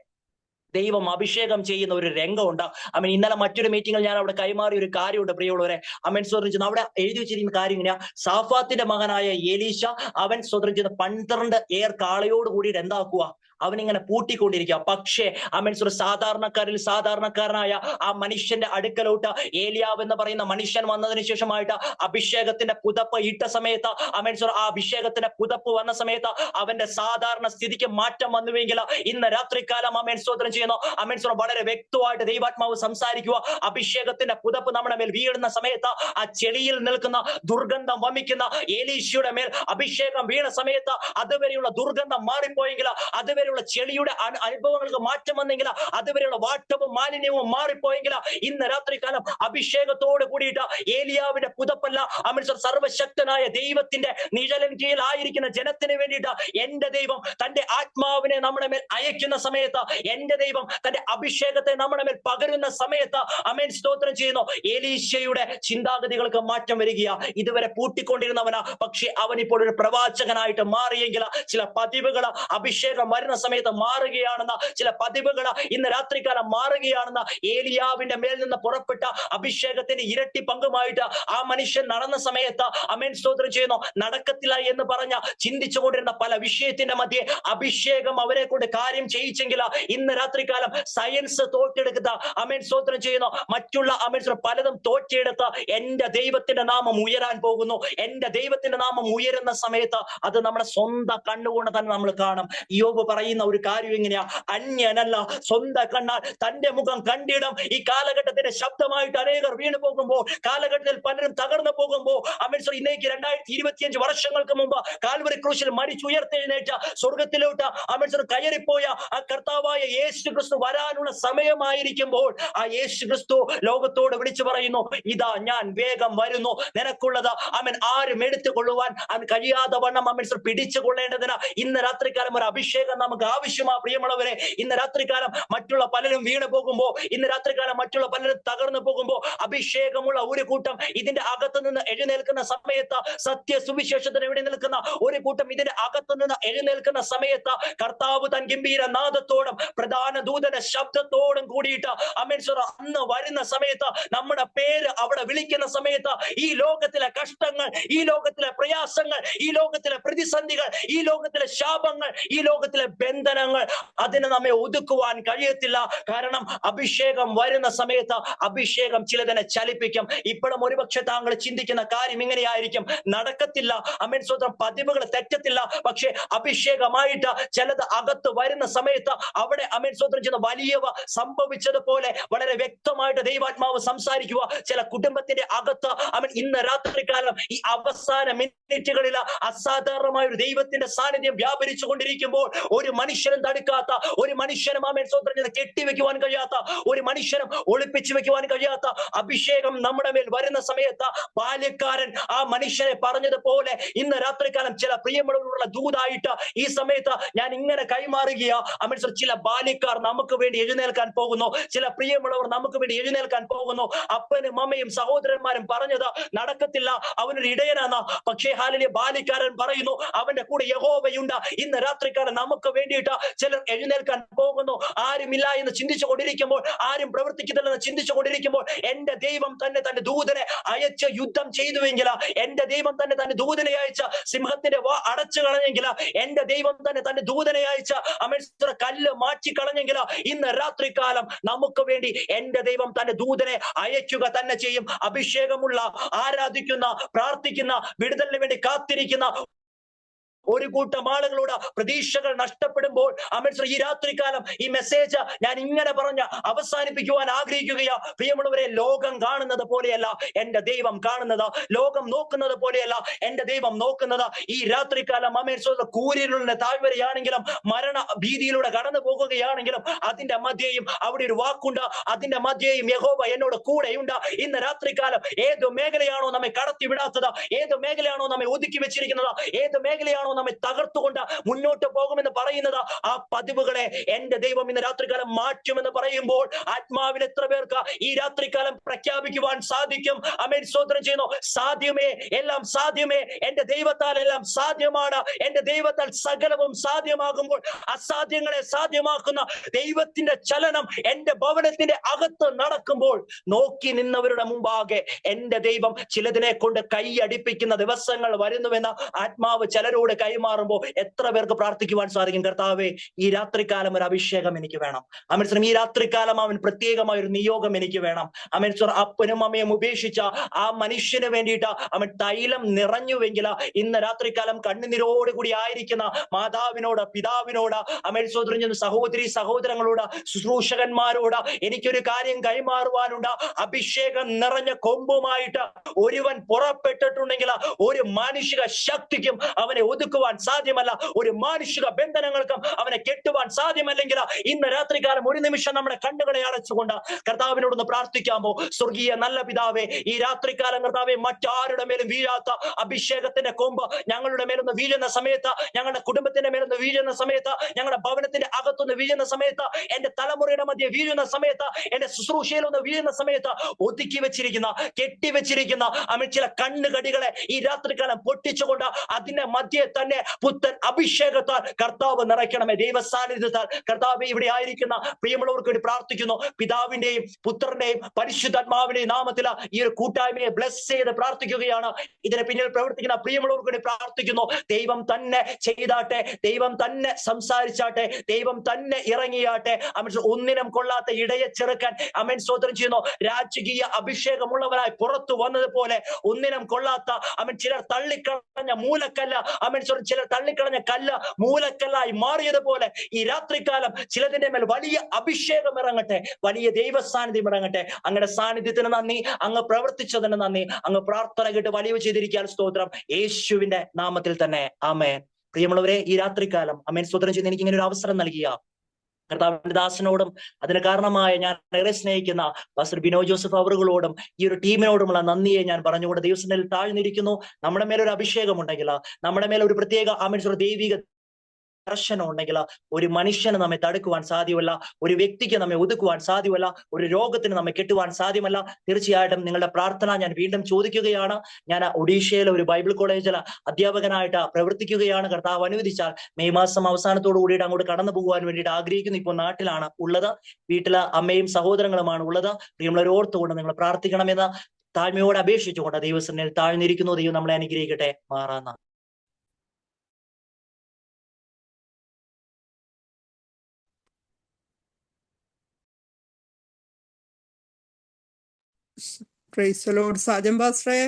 ദൈവം അഭിഷേകം ചെയ്യുന്ന ഒരു രംഗമുണ്ട്. ആമേൻ ഇന്നലെ മറ്റൊരു മീറ്റിംഗിൽ ഞാൻ അവിടെ കൈമാറിയ ഒരു കാര്യമുണ്ട് പ്രിയമുള്ളവരെ. ആമേൻ സ്തോത്രം ചെയ്യുന്നു. അവിടെ എഴുതി വെച്ചിരിക്കുന്ന കാര്യം ഇങ്ങനെയാ, സാഫാത്തിന്റെ മകനായ ഏലീശ അവൻ സ്തോത്രം ചെയ്യുന്ന 12 ഏർ കാളയോട് കൂടിയിട്ട് എന്താക്കുക, അവനിങ്ങനെ പൂട്ടിക്കൊണ്ടിരിക്കുക. പക്ഷേ ആമേൻ സാധാരണക്കാരിൽ സാധാരണക്കാരനായ ആ മനുഷ്യന്റെ അടുക്കലോട്ട് ഏലിയാവ് എന്ന് പറയുന്ന മനുഷ്യൻ വന്നതിന് ശേഷമായിട്ട് അഭിഷേകത്തിന്റെ പുതപ്പ് ഇട്ട സമയത്ത് ആമേൻ ആ അഭിഷേകത്തിന്റെ പുതപ്പ് വന്ന സമയത്ത് അവന്റെ സാധാരണ സ്ഥിതിക്ക് മാറ്റം വന്നുവെങ്കിൽ ഇന്ന് രാത്രികാലം ആമേൻ സ്തോത്രം ചെയ്യുന്നു. ആമേൻ വളരെ വ്യക്തമായിട്ട് ദൈവാത്മാവ് സംസാരിക്കുക. അഭിഷേകത്തിന്റെ പുതപ്പ് നമ്മുടെ മേൽ വീഴുന്ന സമയത്ത് ആ ചെളിയിൽ നിൽക്കുന്ന ദുർഗന്ധം വമിക്കുന്ന ഏലീശയുടെ മേൽ അഭിഷേകം വീണ സമയത്ത് അതുവരെയുള്ള ദുർഗന്ധം മാറിപ്പോയെങ്കിൽ, അതുവരെ ചെളിയുടെ അനുഭവങ്ങൾക്ക് മാറ്റം വന്നെങ്കിൽ, അതുവരെയുള്ള വാട്ടവും മാലിന്യവും മാറിപ്പോയെങ്കിൽ ഇന്ന് രാത്രികാലം അഭിഷേകത്തോട് കൂടിയിട്ട് ഏലിയാവിന്റെ പുതപ്പല്ല ആമേൻ സർവശക്തനായ ദൈവത്തിന്റെ നിഴലിൻ കീഴിലായിരിക്കുന്ന ജനത്തിന് വേണ്ടിയിട്ട് എന്റെ ദൈവം തന്റെ ആത്മാവിനെ നമ്മുടെ മേൽ അയക്കുന്ന സമയത്ത്, എന്റെ ദൈവം തന്റെ അഭിഷേകത്തെ നമ്മുടെ മേൽ പകരുന്ന സമയത്ത് ആമേൻ സ്തോത്രം ചെയ്യുന്നു. ഏലീശയുടെ ചിന്താഗതികൾക്ക് മാറ്റം വരികയാ. ഇതുവരെ പൂട്ടിക്കൊണ്ടിരുന്നവനാ, പക്ഷെ അവൻ ഇപ്പോൾ ഒരു പ്രവാചകനായിട്ട് മാറിയെങ്കിൽ ചില പതിവുകൾ അഭിഷേകം വരുന്ന സമയത്ത് മാറുകയാണെന്ന, ചില പതിവുകൾ ഇന്ന് രാത്രികാലം മാറുകയാണെന്ന, ഏലിയാവിന്റെ മേൽ നിന്ന് പുറപ്പെട്ട അഭിഷേകത്തിന്റെ ഇരട്ടി പങ്കുമായിട്ട് ആ മനുഷ്യൻ നടന്ന സമയത്ത് ആമേൻ സ്തോത്രം ചെയ്യുന്നു. നടക്കത്തില്ല എന്ന് പറഞ്ഞ ചിന്തിച്ചുകൊണ്ടിരുന്ന പല വിഷയത്തിന്റെ മധ്യേ അഭിഷേകം അവരെ കൊണ്ട് കാര്യം ചെയ്യിച്ചെങ്കിൽ ഇന്ന് രാത്രികാലം സയൻസ് തോറ്റെടുക്കുന്ന ആമേൻ സ്തോത്രം ചെയ്യുന്നു മറ്റുള്ള ആമേൻ പലതും തോറ്റെടുത്ത് എന്റെ ദൈവത്തിന്റെ നാമം ഉയരാൻ പോകുന്നു. എന്റെ ദൈവത്തിന്റെ നാമം ഉയരുന്ന സമയത്ത് അത് നമ്മുടെ സ്വന്തം കണ്ണുകൊണ്ട് തന്നെ നമ്മൾ കാണും. യോബ് പറയുന്ന ഒരു കാര്യം എങ്ങനെയാ, അന്യനല്ല സ്വന്തം കണ്ണാൽ തന്റെ മുഖം കണ്ടിടും. ഈ കാലഘട്ടത്തിന്റെ ശബ്ദമായിട്ട് അനേകർ വീണു പോകുമ്പോൾ, കാലഘട്ടത്തിൽ പലരും തകർന്നു പോകുമ്പോൾ ആമേൻ ഇന്നേക്ക് 2025 വർഷങ്ങൾക്ക് മുമ്പ് കാൽവരി ക്രൂശിൽ മരിച്ചുയർത്തെഴുന്നേറ്റ സ്വർഗത്തിലോട്ട് ആമേൻ കയറിപ്പോയ ആ കർത്താവായ യേശു ക്രിസ്തു വരാനുള്ള സമയമായിരിക്കുമ്പോൾ ആ യേശു ക്രിസ്തു ലോകത്തോട് വിളിച്ചു പറയുന്നു, ഇതാ ഞാൻ വേഗം വരുന്നു, നിനക്കുള്ളത് ആമേൻ ആരും എടുത്തുകൊള്ളുവാൻ അവൻ കഴിയാതെ വണ്ണം ആമേൻ പിടിച്ചു കൊള്ളേണ്ടതിന് ഇന്ന് രാത്രികാലം ഒരു അഭിഷേകം നമുക്ക് നമുക്ക് ആവശ്യമാ പ്രിയമുള്ളവരെ. ഇന്ന് രാത്രികാലം മറ്റുള്ള പലരും വീണ് പോകുമ്പോ, ഇന്ന് രാത്രികാലം മറ്റുള്ള പലരും തകർന്നു പോകുമ്പോ, അഭിഷേകമുള്ള ഒരു കൂട്ടം ഇതിന്റെ അകത്ത് നിന്ന് എഴുന്നേൽക്കുന്ന സമയത്ത്, സത്യ സുവിശേഷത്തിന് എവിടെ നിൽക്കുന്ന ഒരു കൂട്ടം ഇതിന്റെ അകത്ത് നിന്ന് എഴുന്നേൽക്കുന്ന സമയത്ത്, കർത്താവ് തൻ ഗംഭീര നാദത്തോടും പ്രധാന ദൂതന്റെ ശബ്ദത്തോടും കൂടിയിട്ട് അമേശ്വര അന്ന് വരുന്ന സമയത്ത്, നമ്മുടെ പേര് അവിടെ വിളിക്കുന്ന സമയത്ത്, ഈ ലോകത്തിലെ കഷ്ടങ്ങൾ, ഈ ലോകത്തിലെ പ്രയാസങ്ങൾ, ഈ ലോകത്തിലെ പ്രതിസന്ധികൾ, ഈ ലോകത്തിലെ ശാപങ്ങൾ, ഈ ലോകത്തിലെ ബന്ധനങ്ങൾ, അതിന് നമ്മെ ഒതുക്കുവാൻ കഴിയത്തില്ല. കാരണം അഭിഷേകം വരുന്ന സമയത്ത് അഭിഷേകം ചിലതിനെ ചലിപ്പിക്കും. ഇപ്പോഴും ഒരുപക്ഷെ താങ്കൾ ചിന്തിക്കുന്ന കാര്യം ഇങ്ങനെയായിരിക്കും, നടക്കത്തില്ല, അമേൻ സ്വന്തം പതിവുകൾ തെറ്റത്തില്ല. പക്ഷെ അഭിഷേകമായിട്ട് ചിലത് അകത്ത് വരുന്ന സമയത്ത് അവിടെ അമേൻ സ്വന്തം ചെയ്യുന്ന വലിയവ സംഭവിച്ചതുപോലെ വളരെ വ്യക്തമായിട്ട് ദൈവാത്മാവ് സംസാരിക്കുക. ചില കുടുംബത്തിന്റെ അകത്ത് അവൻ ഇന്ന് രാത്രികാലം ഈ അവസാന മിനിറ്റുകളിൽ അസാധാരണമായ ഒരു ദൈവത്തിന്റെ സാന്നിധ്യം വ്യാപരിച്ചു കൊണ്ടിരിക്കുമ്പോൾ, ഒരു മനുഷ്യനും തടുക്കാത്ത, ഒരു മനുഷ്യനും ആമേൻ സ്വന്തം കെട്ടിവെക്കുവാൻ കഴിയാത്ത, ഒരു മനുഷ്യനും ഒളിപ്പിച്ചു വെക്കുവാൻ കഴിയാത്ത അഭിഷേകം നമ്മുടെ മേൽ വരുന്ന സമയത്ത്, ബാല്യക്കാരൻ ആ മനുഷ്യനെ പറഞ്ഞതുപോലെ ഇന്ന് രാത്രികാലം ചില പ്രിയമുള്ളവരുള്ള ദൂതായിട്ട് ഈ സമയത്ത് ഞാൻ ഇങ്ങനെ കൈമാറുകയാ. അമേൻ ചില ബാല്യക്കാർ നമുക്ക് വേണ്ടി എഴുന്നേൽക്കാൻ പോകുന്നു, ചില പ്രിയമുള്ളവർ നമുക്ക് വേണ്ടി എഴുന്നേൽക്കാൻ പോകുന്നു. അപ്പനും അമ്മയും സഹോദരന്മാരും പറഞ്ഞത് നടക്കത്തില്ല, അവനൊരു ഇടയനാണ്. പക്ഷേ ഹാലിലെ ബാല്യക്കാരൻ പറയുന്നു അവന്റെ കൂടെ യഹോവയുണ്ട്. ഇന്ന് രാത്രിക്കാരൻ നമുക്ക് വേണ്ടിയിട്ട് ചിലർ എഴുന്നേൽക്കാൻ പോകുന്നു. ആരുമില്ല എന്ന് ചിന്തിച്ചു കൊണ്ടിരിക്കുമ്പോൾ, ആരും പ്രവർത്തിക്കുന്നില്ലെന്ന് ചിന്തിച്ചു കൊണ്ടിരിക്കുമ്പോൾ, എന്റെ ദൈവം തന്നെ തന്റെ ദൂതനെ അയച്ച് യുദ്ധം ചെയ്തുവെങ്കിൽ, എന്റെ ദൈവം തന്നെ തന്റെ ദൂതനെ അയച്ച സിംഹത്തിന്റെ വാ അടച്ചു കളഞ്ഞെങ്കിൽ, എന്റെ ദൈവം തന്നെ തന്റെ ദൂതനെ അയച്ച അമേശ്വര കല്ല് മാറ്റി കളഞ്ഞെങ്കിൽ, ഇന്ന് രാത്രികാലം നമുക്ക് വേണ്ടി എന്റെ ദൈവം തന്റെ ദൂതനെ അയക്കുക തന്നെ ചെയ്യും. അഭിഷേകമുള്ള, ആരാധിക്കുന്ന, പ്രാർത്ഥിക്കുന്ന, വിടുതലിന് വേണ്ടി കാത്തിരിക്കുന്ന ഒരു കൂട്ടം ആളുകളോട് പ്രതീക്ഷകൾ നഷ്ടപ്പെടുമ്പോൾ, അമേശ്വര ഈ രാത്രികാലം ഈ മെസ്സേജ് ഞാൻ ഇങ്ങനെ പറഞ്ഞ് അവസാനിപ്പിക്കുവാൻ ആഗ്രഹിക്കുകയാ. പ്രിയമുള്ളവരെ, ലോകം കാണുന്നത് പോലെയല്ല എന്റെ ദൈവം കാണുന്നത്, ലോകം നോക്കുന്നത് പോലെയല്ല എന്റെ ദൈവം നോക്കുന്നത്. ഈ രാത്രികാലം അമേശ്വര കൂരിലുള്ള താഴ്വരയാണെങ്കിലും, മരണ ഭീതിയിലൂടെ കടന്നു പോകുകയാണെങ്കിലും, അതിന്റെ മധ്യയും അവിടെ ഒരു വാക്കുണ്ട്, അതിന്റെ മധ്യയും യഹോവ എന്നോട് കൂടെയുണ്ട്. ഇന്ന് രാത്രികാലം ഏത് മേഖലയാണോ നമ്മെ കടത്തിവിടാത്തത്, ഏത് മേഖലയാണോ നമ്മെ ഒതുക്കി വെച്ചിരിക്കുന്നത്, ഏത് മേഖലയാണോ നമ്മെ തകർത്തുകൊണ്ട് മുന്നോട്ട് പോകുമെന്ന് പറയുന്നത്, ആ പതിവുകളെ എന്റെ ദൈവം ഇന്ന് രാത്രികാലം മാറ്റുമെന്ന് പറയുമ്പോൾ, ആത്മാവിൽ എത്ര പേർക്ക് ഈ രാത്രികാലം പ്രഖ്യാപിക്കുവാൻ സാധിക്കും? അമേൻ സ്തോത്രം ചെയ്യുന്നു. സാധ്യമേ, എല്ലാം സാധ്യമേ, എന്റെ ദൈവത്താൽ എല്ലാം സാധ്യമാണ്. എന്റെ ദൈവത്താൽ സകലവും സാധ്യമാകുമ്പോൾ, അസാധ്യങ്ങളെ സാധ്യമാക്കുന്ന ദൈവത്തിന്റെ ചലനം എന്റെ ഭവനത്തിന്റെ അകത്ത് നടക്കുമ്പോൾ, നോക്കി നിന്നവരുടെ മുമ്പാകെ എന്റെ ദൈവം ചിലതിനെ കൊണ്ട് കൈയടിപ്പിക്കുന്ന ദിവസങ്ങൾ വരുന്നുവെന്ന് ആത്മാവ് ചിലരോട് കൈമാറുമ്പോൾ എത്ര പേർക്ക് പ്രാർത്ഥിക്കുവാൻ സാധിക്കും? കർത്താവേ, ഈ രാത്രികാലം ഒരു അഭിഷേകം എനിക്ക് വേണം. അമേശ്വരം ഈ രാത്രികാലം അവൻ പ്രത്യേകമായ ഒരു നിയോഗം എനിക്ക് വേണം. അമേശ്വർ അപ്പനും അമ്മയും ഉപേക്ഷിച്ച ആ മനുഷ്യന് വേണ്ടിയിട്ട് അവൻ തൈലം നിറഞ്ഞുവെങ്കിൽ, ഇന്ന് രാത്രികാലം കണ്ണുനീരോടുകൂടി ആയിരിക്കുന്ന മാതാവിനോട്, പിതാവിനോട്, അമേശ്വരം സഹോദരി സഹോദരങ്ങളോട്, ശുശ്രൂഷകന്മാരോട് എനിക്കൊരു കാര്യം കൈമാറുവാനുണ്ട്. അഭിഷേകം നിറഞ്ഞ കൊമ്പുമായിട്ട് ഒരുവൻ പുറപ്പെട്ടിട്ടുണ്ടെങ്കിൽ, ഒരു മാനുഷിക ശക്തിക്കും അവനെ ഒതുക്കുവാൻ സാധ്യമല്ല, ഒരു മാനുഷിക ബന്ധനങ്ങൾക്കും അവനെ കെട്ടുവാൻ സാധ്യമല്ലെങ്കിൽ, ഇന്ന് രാത്രികാലം ഒരു നിമിഷം നമ്മുടെ കണ്ണുകളെ അടച്ചുകൊണ്ട് കർത്താവിനോടൊന്ന് പ്രാർത്ഥിക്കാമോ? സ്വർഗീയ നല്ല പിതാവേ, ഈ രാത്രികാലം കർത്താവെ, മറ്റാരുടെ മേലും വീഴാത്ത അഭിഷേകത്തിന്റെ കൊമ്പ് ഞങ്ങളുടെ മേലൊന്ന് വീഴുന്ന സമയത്ത്, ഞങ്ങളുടെ കുടുംബത്തിന്റെ മേലൊന്ന് വീഴുന്ന സമയത്ത്, ഞങ്ങളുടെ ഭവനത്തിന്റെ അകത്തൊന്ന് വീഴുന്ന സമയത്ത്, എന്റെ തലമുറയുടെ മധ്യ വീഴുന്ന സമയത്ത്, എന്റെ ശുശ്രൂഷയിലൊന്ന് വീഴുന്ന സമയത്ത്, ഒതുക്കി വെച്ചിരിക്കുന്ന, കെട്ടിവെച്ചിരിക്കുന്ന ചില കണ്ണുകടികളെ ഈ രാത്രികാലം പൊട്ടിച്ചുകൊണ്ട് അതിന്റെ മധ്യേ തന്നെ പുത്തൻ അഭിഷേകത്താൽ കർത്താവ് നിറയ്ക്കണമേ. ദൈവ സാന്നിധ്യത്താൽ കർത്താവ് ഇവിടെ ആയിരിക്കുന്ന പ്രിയമുള്ളവർക്ക് വേണ്ടി പ്രാർത്ഥിക്കുന്നു. പിതാവിന്റെയും പുത്രന്റെയും പരിശുദ്ധാത്മാവിന്റെയും നാമത്തിൽ ഈ ഒരു കൂട്ടായ്മയെ ബ്ലെസ് ചെയ്ത് പ്രാർത്ഥിക്കുകയാണ്. ഇതിന് പിന്നിൽ പ്രവർത്തിക്കുന്ന പ്രിയമുള്ളവർക്ക് വേണ്ടി പ്രാർത്ഥിക്കുന്നു. ദൈവം തന്നെ ചെയ്താട്ടെ, ദൈവം തന്നെ സംസാരിച്ചാട്ടെ, ദൈവം തന്നെ ഇറങ്ങിയാട്ടെ. ഒന്നിനും കൊള്ളാത്ത ഇടയെ ചെറുക്കാൻ അമേൻ സ്തോത്രം ചെയ്യുന്നു. രാജകീയ അഭിഷേകമുള്ളവരായി പുറത്തു വന്നതുപോലെ ഒന്നിനും കൊള്ളാത്ത ചിലർ തള്ളിക്കളഞ്ഞ മൂലക്കല്ല, ചിലർ തള്ളിക്കളഞ്ഞ കല്ല് മൂലക്കല്ലായി മാറിയതുപോലെ ഈ രാത്രികാലം ചിലതിന്റെ മേൽ വലിയ അഭിഷേകം ഇറങ്ങട്ടെ, വലിയ ദൈവ സാന്നിധ്യം ഇറങ്ങട്ടെ. അങ്ങയുടെ സാന്നിധ്യത്തിന് നന്ദി, അങ്ങ് പ്രവർത്തിച്ചതിന് നന്ദി, അങ്ങ് പ്രാർത്ഥന കേട്ട് വലിയ ചെയ്തിരിക്കാൻ സ്തോത്രം, യേശുവിന്റെ നാമത്തിൽ തന്നെ ആമേൻ. പ്രിയമുള്ളവരെ, ഈ രാത്രികാലം അമേൻ സ്തോത്രം ചെയ്ത് എനിക്ക് ഇങ്ങനെ ഒരു അവസരം നൽകിയ കർത്താവിന്റെ ദാസനോടും അതിന് കാരണമായ ഞാൻ ഏറെ സ്നേഹിക്കുന്ന പാസ്റ്റർ ബിനോ ജോസഫ് അവറുകളോടും ഈ ഒരു ടീമിനോടുമുള്ള നന്ദിയെ ഞാൻ പറഞ്ഞുകൊണ്ട് ദൈവത്തിൽ താഴ്ന്നിരിക്കുന്നു. നമ്മുടെ മേലൊരു അഭിഷേകം ഉണ്ടെങ്കിൽ, നമ്മുടെ മേലെ ഒരു പ്രത്യേക ദൈവിക ദർശനം ഉണ്ടെങ്കിൽ ഒരു മനുഷ്യന് നമ്മെ തടുക്കുവാൻ സാധ്യമല്ല, ഒരു വ്യക്തിക്ക് നമ്മെ ഒതുക്കുവാൻ സാധ്യമല്ല, ഒരു രോഗത്തിന് നമ്മെ കെട്ടുവാൻ സാധ്യമല്ല. തീർച്ചയായിട്ടും നിങ്ങളുടെ പ്രാർത്ഥന ഞാൻ വീണ്ടും ചോദിക്കുകയാണ്. ഞാൻ ഒഡീഷയിലെ ഒരു ബൈബിൾ കോളേജിൽ അധ്യാപകനായിട്ട് പ്രവർത്തിക്കുകയാണ്. കർത്താവ് അനുവദിച്ചാൽ മെയ് മാസം അവസാനത്തോടു കൂടിയിട്ട് അങ്ങോട്ട് കടന്നു പോകുവാൻ വേണ്ടിയിട്ട് ആഗ്രഹിക്കുന്നു. ഇപ്പോൾ നാട്ടിലാണ് ഉള്ളത്, വീട്ടില് അമ്മയും സഹോദരങ്ങളുമാണ് ഉള്ളത്. പ്രിയമുള്ളവരോർത്തുകൊണ്ട് നിങ്ങൾ പ്രാർത്ഥിക്കണമെന്ന് താഴ്മയോടെ അപേക്ഷിച്ചുകൊണ്ട് ദൈവസന്നിധിയിൽ താഴ്ന്നിരിക്കുന്നു. ദൈവം നമ്മളെ അനുഗ്രഹിക്കട്ടെ. മാറാന്ന പ്രൈസ് ദി ലോർഡ്. സാജൻ പാസ്റ്ററെ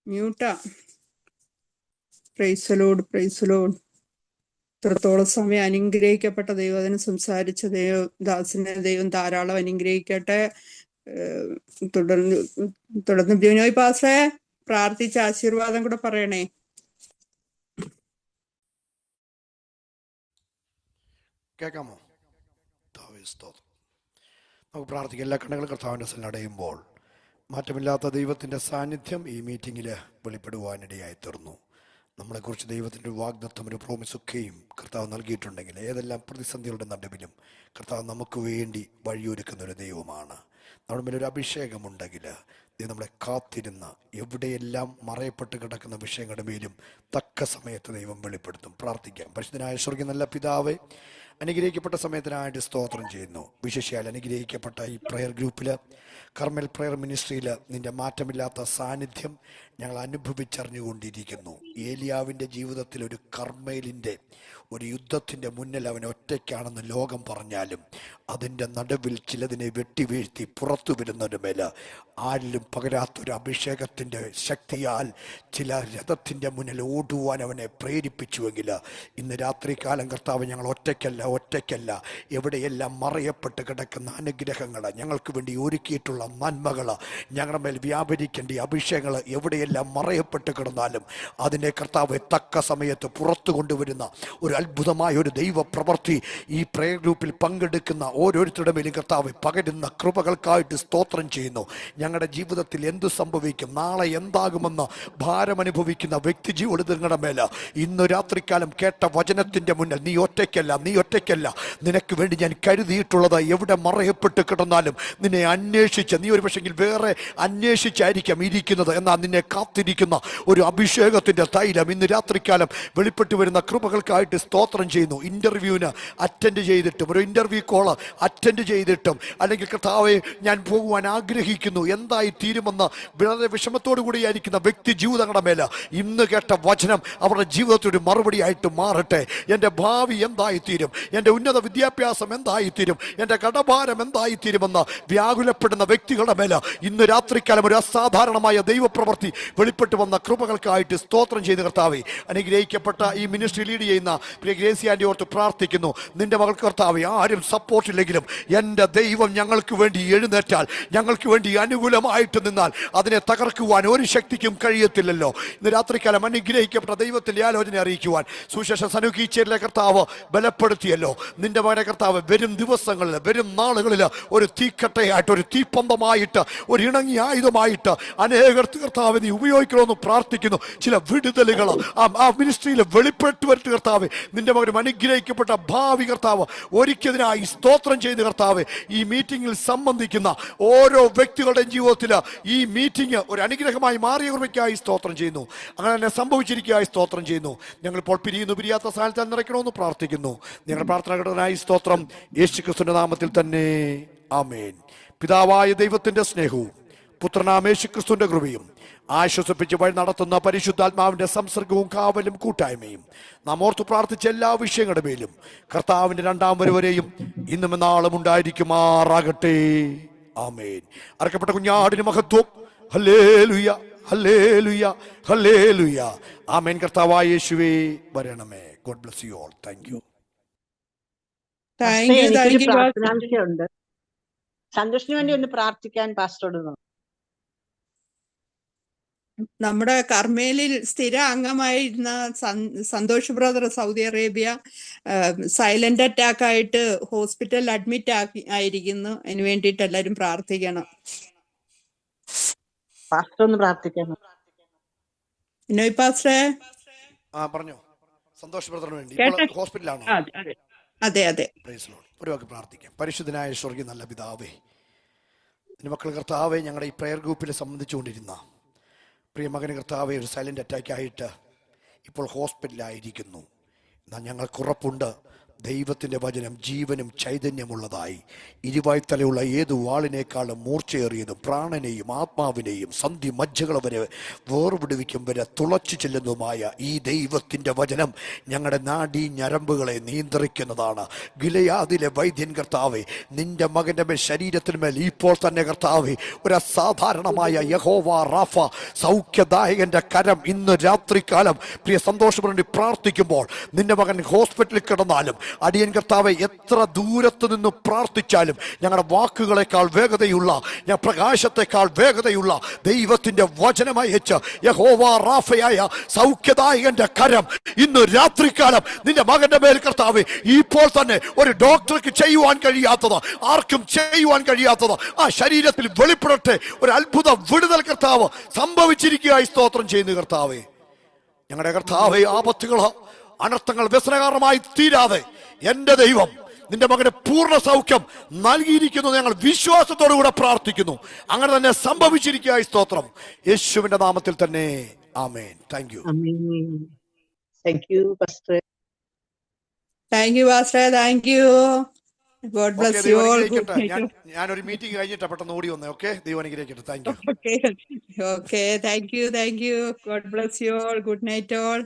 മ്യൂട്ടാ. Praise the lord, praise the lord. ഇത്രത്തോളം സമയം അനുഗ്രഹിക്കപ്പെട്ട ദൈവത്തിന് സംസാരിച്ച ദാസിനെ ദൈവം ധാരാളം അനുഗ്രഹിക്കട്ടെ. തുടർന്ന് ബിനോയ് പാസ്റ്ററെ പ്രാർത്ഥിച്ച ആശീർവാദം കൂടെ പറയണേ. കേൾക്കാമോ? നമുക്ക് പ്രാർത്ഥിക്കാം. എല്ലാ കണ്ണുകളും കർത്താവിൻ്റെ സന്നിധിയിൽ അടയുമ്പോൾ മാറ്റമില്ലാത്ത ദൈവത്തിൻ്റെ സാന്നിധ്യം ഈ മീറ്റിങ്ങിൽ വെളിപ്പെടുവാനിടയായി തീർന്നു. നമ്മളെക്കുറിച്ച് ദൈവത്തിൻ്റെ വാഗ്ദത്തം, ഒരു പ്രോമിസൊക്കെയും കർത്താവ് നൽകിയിട്ടുണ്ടെങ്കിൽ ഏതെല്ലാം പ്രതിസന്ധികളുടെ നടുവിലും കർത്താവ് നമുക്ക് വേണ്ടി വഴിയൊരുക്കുന്ന ഒരു ദൈവമാണ്. നമ്മുടെ മേലൊരു അഭിഷേകമുണ്ടെങ്കിൽ ദൈവം നമ്മളെ കാത്തിരുന്ന എവിടെയെല്ലാം മറയപ്പെട്ട് കിടക്കുന്ന വിഷയങ്ങളുടെ മേലും തക്ക സമയത്ത് ദൈവം വെളിപ്പെടുത്തും. പ്രാർത്ഥിക്കാം. പരിശുദ്ധനായ സ്വർഗ്ഗീയ നല്ല പിതാവേ, അനുഗ്രഹിക്കപ്പെട്ട സമയത്തിനായിട്ട് സ്തോത്രം ചെയ്യുന്നു. വിശേഷിയാൽ അനുഗ്രഹിക്കപ്പെട്ട ഈ പ്രയർ ഗ്രൂപ്പിൽ, കർമ്മൽ പ്രയർ മിനിസ്ട്രിയിൽ നിന്റെ മാറ്റമില്ലാത്ത സാന്നിധ്യം ഞങ്ങൾ അനുഭവിച്ചറിഞ്ഞുകൊണ്ടിരിക്കുന്നു. ഏലിയാവിൻ്റെ ജീവിതത്തിൽ ഒരു കർമ്മേലിൻ്റെ ഒരു യുദ്ധത്തിൻ്റെ മുന്നിൽ അവൻ ഒറ്റയ്ക്കാണെന്ന് ലോകം പറഞ്ഞാലും അതിൻ്റെ നടുവിൽ ചിലതിനെ വെട്ടിവീഴ്ത്തി പുറത്തു വരുന്നതിന് മേൽ ആരിലും പകരാത്തൊരു അഭിഷേകത്തിൻ്റെ ശക്തിയാൽ ചില രഥത്തിൻ്റെ മുന്നിൽ ഓടുവാൻ അവനെ പ്രേരിപ്പിച്ചുവെങ്കിൽ ഇന്ന് രാത്രികാലം കർത്താവ് ഞങ്ങൾ ഒറ്റയ്ക്കല്ല, എവിടെയെല്ലാം മറയപ്പെട്ട് കിടക്കുന്ന അനുഗ്രഹങ്ങൾ, ഞങ്ങൾക്ക് വേണ്ടി ഒരുക്കിയിട്ടുള്ള നന്മകൾ, ഞങ്ങളുടെ മേൽ വ്യാപരിക്കേണ്ട അഭിഷേകങ്ങൾ എവിടെയെല്ലാം മറയപ്പെട്ട് കിടന്നാലും അതിനെ കർത്താവ് തക്ക സമയത്ത് പുറത്തു കൊണ്ടുവരുന്ന ഒരു അത്ഭുതമായ ഒരു ദൈവപ്രവൃത്തി ഈ പ്രയർ ഗ്രൂപ്പിൽ പങ്കെടുക്കുന്ന ഓരോരുത്തരുടെ മേലും കർത്താവ് പകരുന്ന കൃപകൾക്കായിട്ട് സ്തോത്രം ചെയ്യുന്നു. ഞങ്ങളുടെ ജീവിതത്തിൽ എന്തു സംഭവിക്കും, നാളെ എന്താകുമെന്ന് ഭാരം അനുഭവിക്കുന്ന വ്യക്തി ജീവിതങ്ങളുടെ മേൽ ഇന്ന് രാത്രികാലം കേട്ട വചനത്തിൻ്റെ മുന്നിൽ നീ ഒറ്റയ്ക്കല്ല, നിനക്ക് വേണ്ടി ഞാൻ കരുതിയിട്ടുള്ളത് എവിടെ മറയപ്പെട്ട് കിടന്നാലും നിന്നെ അന്വേഷിച്ച്, നീ ഒരു പക്ഷെങ്കിൽ വേറെ അന്വേഷിച്ചായിരിക്കാം ഇരിക്കുന്നത്, എന്നാൽ നിന്നെ കാത്തിരിക്കുന്ന ഒരു അഭിഷേകത്തിൻ്റെ തൈലം ഇന്ന് രാത്രികാലം വെളിപ്പെട്ടു വരുന്ന കൃപകൾക്കായിട്ട് സ്തോത്രം ചെയ്യുന്നു. ഇന്റർവ്യൂവിന് അറ്റൻഡ് ചെയ്തിട്ടും, ഒരു ഇന്റർവ്യൂ കോള് അറ്റൻഡ് ചെയ്തിട്ടും, അല്ലെങ്കിൽ കർത്താവെ ഞാൻ പോകുവാൻ ആഗ്രഹിക്കുന്നു, എന്തായി തീരുമെന്ന് വളരെ വിഷമത്തോടു കൂടിയായിരിക്കുന്ന വ്യക്തി ജീവിതങ്ങളുടെ മേൽ ഇന്ന് കേട്ട വചനം അവരുടെ ജീവിതത്തിൽ ഒരു മറുപടിയായിട്ട് മാറട്ടെ. എൻ്റെ ഭാവി എന്തായിത്തീരും, എൻ്റെ ഉന്നത വിദ്യാഭ്യാസം എന്തായിത്തീരും, എൻ്റെ കടഭാരം എന്തായിത്തീരുമെന്ന് വ്യാകുലപ്പെടുന്ന വ്യക്തികളുടെ മേൽ ഇന്ന് രാത്രിക്കാലം ഒരു അസാധാരണമായ ദൈവപ്രവൃത്തി വെളിപ്പെട്ടു വന്ന കൃപകൾക്കായിട്ട് സ്തോത്രം ചെയ്ത് കർത്താവെ, അനുഗ്രഹിക്കപ്പെട്ട ഈ മിനിസ്ട്രി ലീഡ് ചെയ്യുന്ന പ്രിയ ഗ്രേസി ആൻറ്റി ഓർത്ത് പ്രാർത്ഥിക്കുന്നു. നിന്റെ മകൾ കർത്താവെ, ആരും സപ്പോർട്ടില്ലെങ്കിലും എൻ്റെ ദൈവം ഞങ്ങൾക്ക് വേണ്ടി എഴുന്നേറ്റാൽ, ഞങ്ങൾക്ക് വേണ്ടി അനുകൂലമായിട്ട് നിന്നാൽ അതിനെ തകർക്കുവാൻ ഒരു ശക്തിക്കും കഴിയത്തില്ലല്ലോ. ഇന്ന് രാത്രിക്കാലം അനുഗ്രഹിക്കപ്പെട്ട ദൈവത്തിൻ്റെ ആലോചന അറിയിക്കുവാൻ സുശേഷ സനുഖീച്ചേരിലെ കർത്താവ് ബലപ്പെടുത്തിയല്ലോ. നിന്റെ മകനെ കർത്താവ് വരും ദിവസങ്ങളിൽ, വരും നാളുകളിൽ ഒരു തീക്കട്ടയായിട്ട്, ഒരു തീപ്പന്തമായിട്ട്, ഒരു ഇണങ്ങിയ ആയുധമായിട്ട് അനേകർക്ക് കർത്താവ് നീ ഉപയോഗിക്കണമെന്ന് പ്രാർത്ഥിക്കുന്നു. ചില വിടുതലുകൾ ആ മിനിസ്ട്രിയിൽ വെളിപ്പെട്ടു വരട്ടെ കർത്താവ്. നിന്റെ മകനും അനുഗ്രഹിക്കപ്പെട്ട ഭാവി കർത്താവ് ഒരിക്കലിനായി സ്തോത്രം ചെയ്ത് കർത്താവ്. ഈ മീറ്റിംഗിൽ സംബന്ധിക്കുന്ന ഓരോ വ്യക്തികളുടെയും ജീവിതത്തിൽ ഈ മീറ്റിംഗ് ഒരു അനുഗ്രഹമായി മാറിയ കൃപയ്ക്കായി സ്തോത്രം ചെയ്യുന്നു. അങ്ങനെ തന്നെ സംഭവിച്ചിരിക്കുകയായി സ്തോത്രം ചെയ്യുന്നു. ഞങ്ങളിപ്പോൾ പിരിയാത്ത സ്ഥാനത്ത് നിറയ്ക്കണമെന്ന് പ്രാർത്ഥിക്കുന്നു. ഞങ്ങളുടെ പ്രാർത്ഥനകൾക്കായി സ്തോത്രം യേശുക്രിസ്തുവിന്റെ നാമത്തിൽ തന്നെ, ആമേൻ. പിതാവായ ദൈവത്തിന്റെ സ്നേഹവും പുത്രനാം യേശുക്രിസ്തുവിന്റെ കൃപയും ആശ്വസിപ്പിച്ച് വഴി നടത്തുന്ന പരിശുദ്ധാത്മാവിന്റെ സംസർഗവും കാവലും കൂട്ടായ്മയും നാം ഓർത്തു പ്രാർത്ഥിച്ച എല്ലാ വിഷയങ്ങളുടെ മേലും കർത്താവിന്റെ രണ്ടാം വരവരെയും ഇന്നും നാളും ഉണ്ടായിരിക്കുമാറാകട്ടെ. ആമേൻ. അറക്കപ്പെട്ട കുഞ്ഞാടിന് മഹത്വം. ഹല്ലേലൂയ, ഹല്ലേലൂയ, ഹല്ലേലൂയ. ആമേൻ. കർത്താവായ യേശുവേ വരണമേ. God bless you all. Thank you. എനിക്കൊരു പ്രാർത്ഥനാംശമുണ്ട്. സന്തോഷിന് വേണ്ടി ഒന്ന് പ്രാർത്ഥിക്കാൻ പാസ്റ്ററോട്. നമ്മുടെ കർമ്മേലിൽ സ്ഥിര അംഗമായിരുന്ന Santhosh brother Saudi Arabia silent attack ആയിട്ട് ഹോസ്പിറ്റലിൽ അഡ്മിറ്റ് ആയിരിക്കുന്നു. അതിന് വേണ്ടിയിട്ട് എല്ലാവരും പ്രാർത്ഥിക്കണം. പാസ്റ്റർ ഒന്ന് പ്രാർത്ഥിക്കണം. വിനോയ് പാസ്റ്ററെ. പറഞ്ഞോ. സന്തോഷ് ബ്രദറിന് വേണ്ടി കേട്ടെ. ഇപ്പോൾ ഹോസ്പിറ്റലാണോ? അതെ അതെ അതെ. Praise lord. ഒരു വാക്ക് പ്രാർത്ഥിക്കാം. പരിശുദ്ധനായ സ്വർഗ്ഗീയ നല്ല പിതാവേ, നിന്റെ മക്കൾ കർത്താവെ, ഞങ്ങളുടെ ഈ പ്രയർ ഗ്രൂപ്പിൽ സംബന്ധിച്ചുകൊണ്ടിരുന്ന പ്രിയ മകന് കർത്താവെ ഒരു സൈലന്റ് അറ്റാക്ക് ആയിട്ട് ഇപ്പോൾ ഹോസ്പിറ്റലായിരിക്കുന്നു. എന്നാൽ ഞങ്ങൾക്ക് ഉറപ്പുണ്ട് ദൈവത്തിൻ്റെ വചനം ജീവനും ചൈതന്യമുള്ളതായി ഇരുവായ്ത്തലയുള്ള ഏത് വാളിനേക്കാളും മൂർച്ചയേറിയതും പ്രാണനെയും ആത്മാവിനെയും സന്ധി മജ്ജകൾ വരെ വേർപിടിവിക്കും വരെ തുളച്ചു ചെല്ലുന്നതുമായ ഈ ദൈവത്തിൻ്റെ വചനം ഞങ്ങളുടെ നാഡീ ഞരമ്പുകളെ നിയന്ത്രിക്കുന്നതാണ്. ഗിലെയാദിലെ വൈദ്യൻ കർത്താവെ, നിന്റെ മകൻ്റെ മേൽ ശരീരത്തിന്മേൽ ഇപ്പോൾ തന്നെ കർത്താവെ ഒരു അസാധാരണമായ യഹോവ റാഫ സൗഖ്യദായകന്റെ കരം ഇന്ന് രാത്രികാലം പ്രിയ സന്തോഷം വേണ്ടി പ്രാർത്ഥിക്കുമ്പോൾ നിന്റെ മകൻ ഹോസ്പിറ്റലിൽ കിടന്നാലും അടിയൻ കർത്താവെ എത്ര ദൂരത്ത് നിന്ന് പ്രാർത്ഥിച്ചാലും ഞങ്ങളുടെ വാക്കുകളെക്കാൾ വേഗതയുള്ള പ്രകാശത്തെക്കാൾ വേഗതയുള്ള ദൈവത്തിന്റെ വചനമയച്ച് യഹോവ റാഫയായ സൗഖ്യദായകന്റെ കരം ഇന്ന് രാത്രികാലം നിന്റെ മകന്റെ മേൽ കർത്താവെ ഇപ്പോൾ തന്നെ ഒരു ഡോക്ടർക്ക് ചെയ്യുവാൻ കഴിയാത്തത്, ആർക്കും ചെയ്യുവാൻ കഴിയാത്തത് ആ ശരീരത്തിൽ വെളിപ്പെടട്ടെ. ഒരു അത്ഭുത വിടുതൽ കർത്താവ് സംഭവിച്ചിരിക്കുകയായി സ്തോത്രം ചെയ്യുന്നു കർത്താവെ. ഞങ്ങളുടെ കർത്താവെ, ആപത്തുകളോ അനർത്ഥങ്ങൾ വ്യസനകാരണമായി തീരാതെ എന്റെ ദൈവം നിന്റെ മകന് പൂർണ്ണ സൗഖ്യം നൽകിയിരിക്കുന്നു. ഞങ്ങൾ വിശ്വാസത്തോടുകൂടെ പ്രാർത്ഥിക്കുന്നു. അങ്ങനെ തന്നെ സംഭവിച്ചിരിക്കുകയായി സ്തോത്രം യേശുവിന്റെ നാമത്തിൽ തന്നെ. ആമേൻ. Thank you. Thank you pastor. Thank you pastor. Thank you. God bless you all. ഞാനൊരു മീറ്റിംഗ് കഴിഞ്ഞിട്ട് പെട്ടെന്ന് ഓടി വന്നേ. ഓക്കെ, ദൈവം അനുഗ്രഹിക്കട്ടെ. Thank you. Okay thank you. God bless you all. Good night all.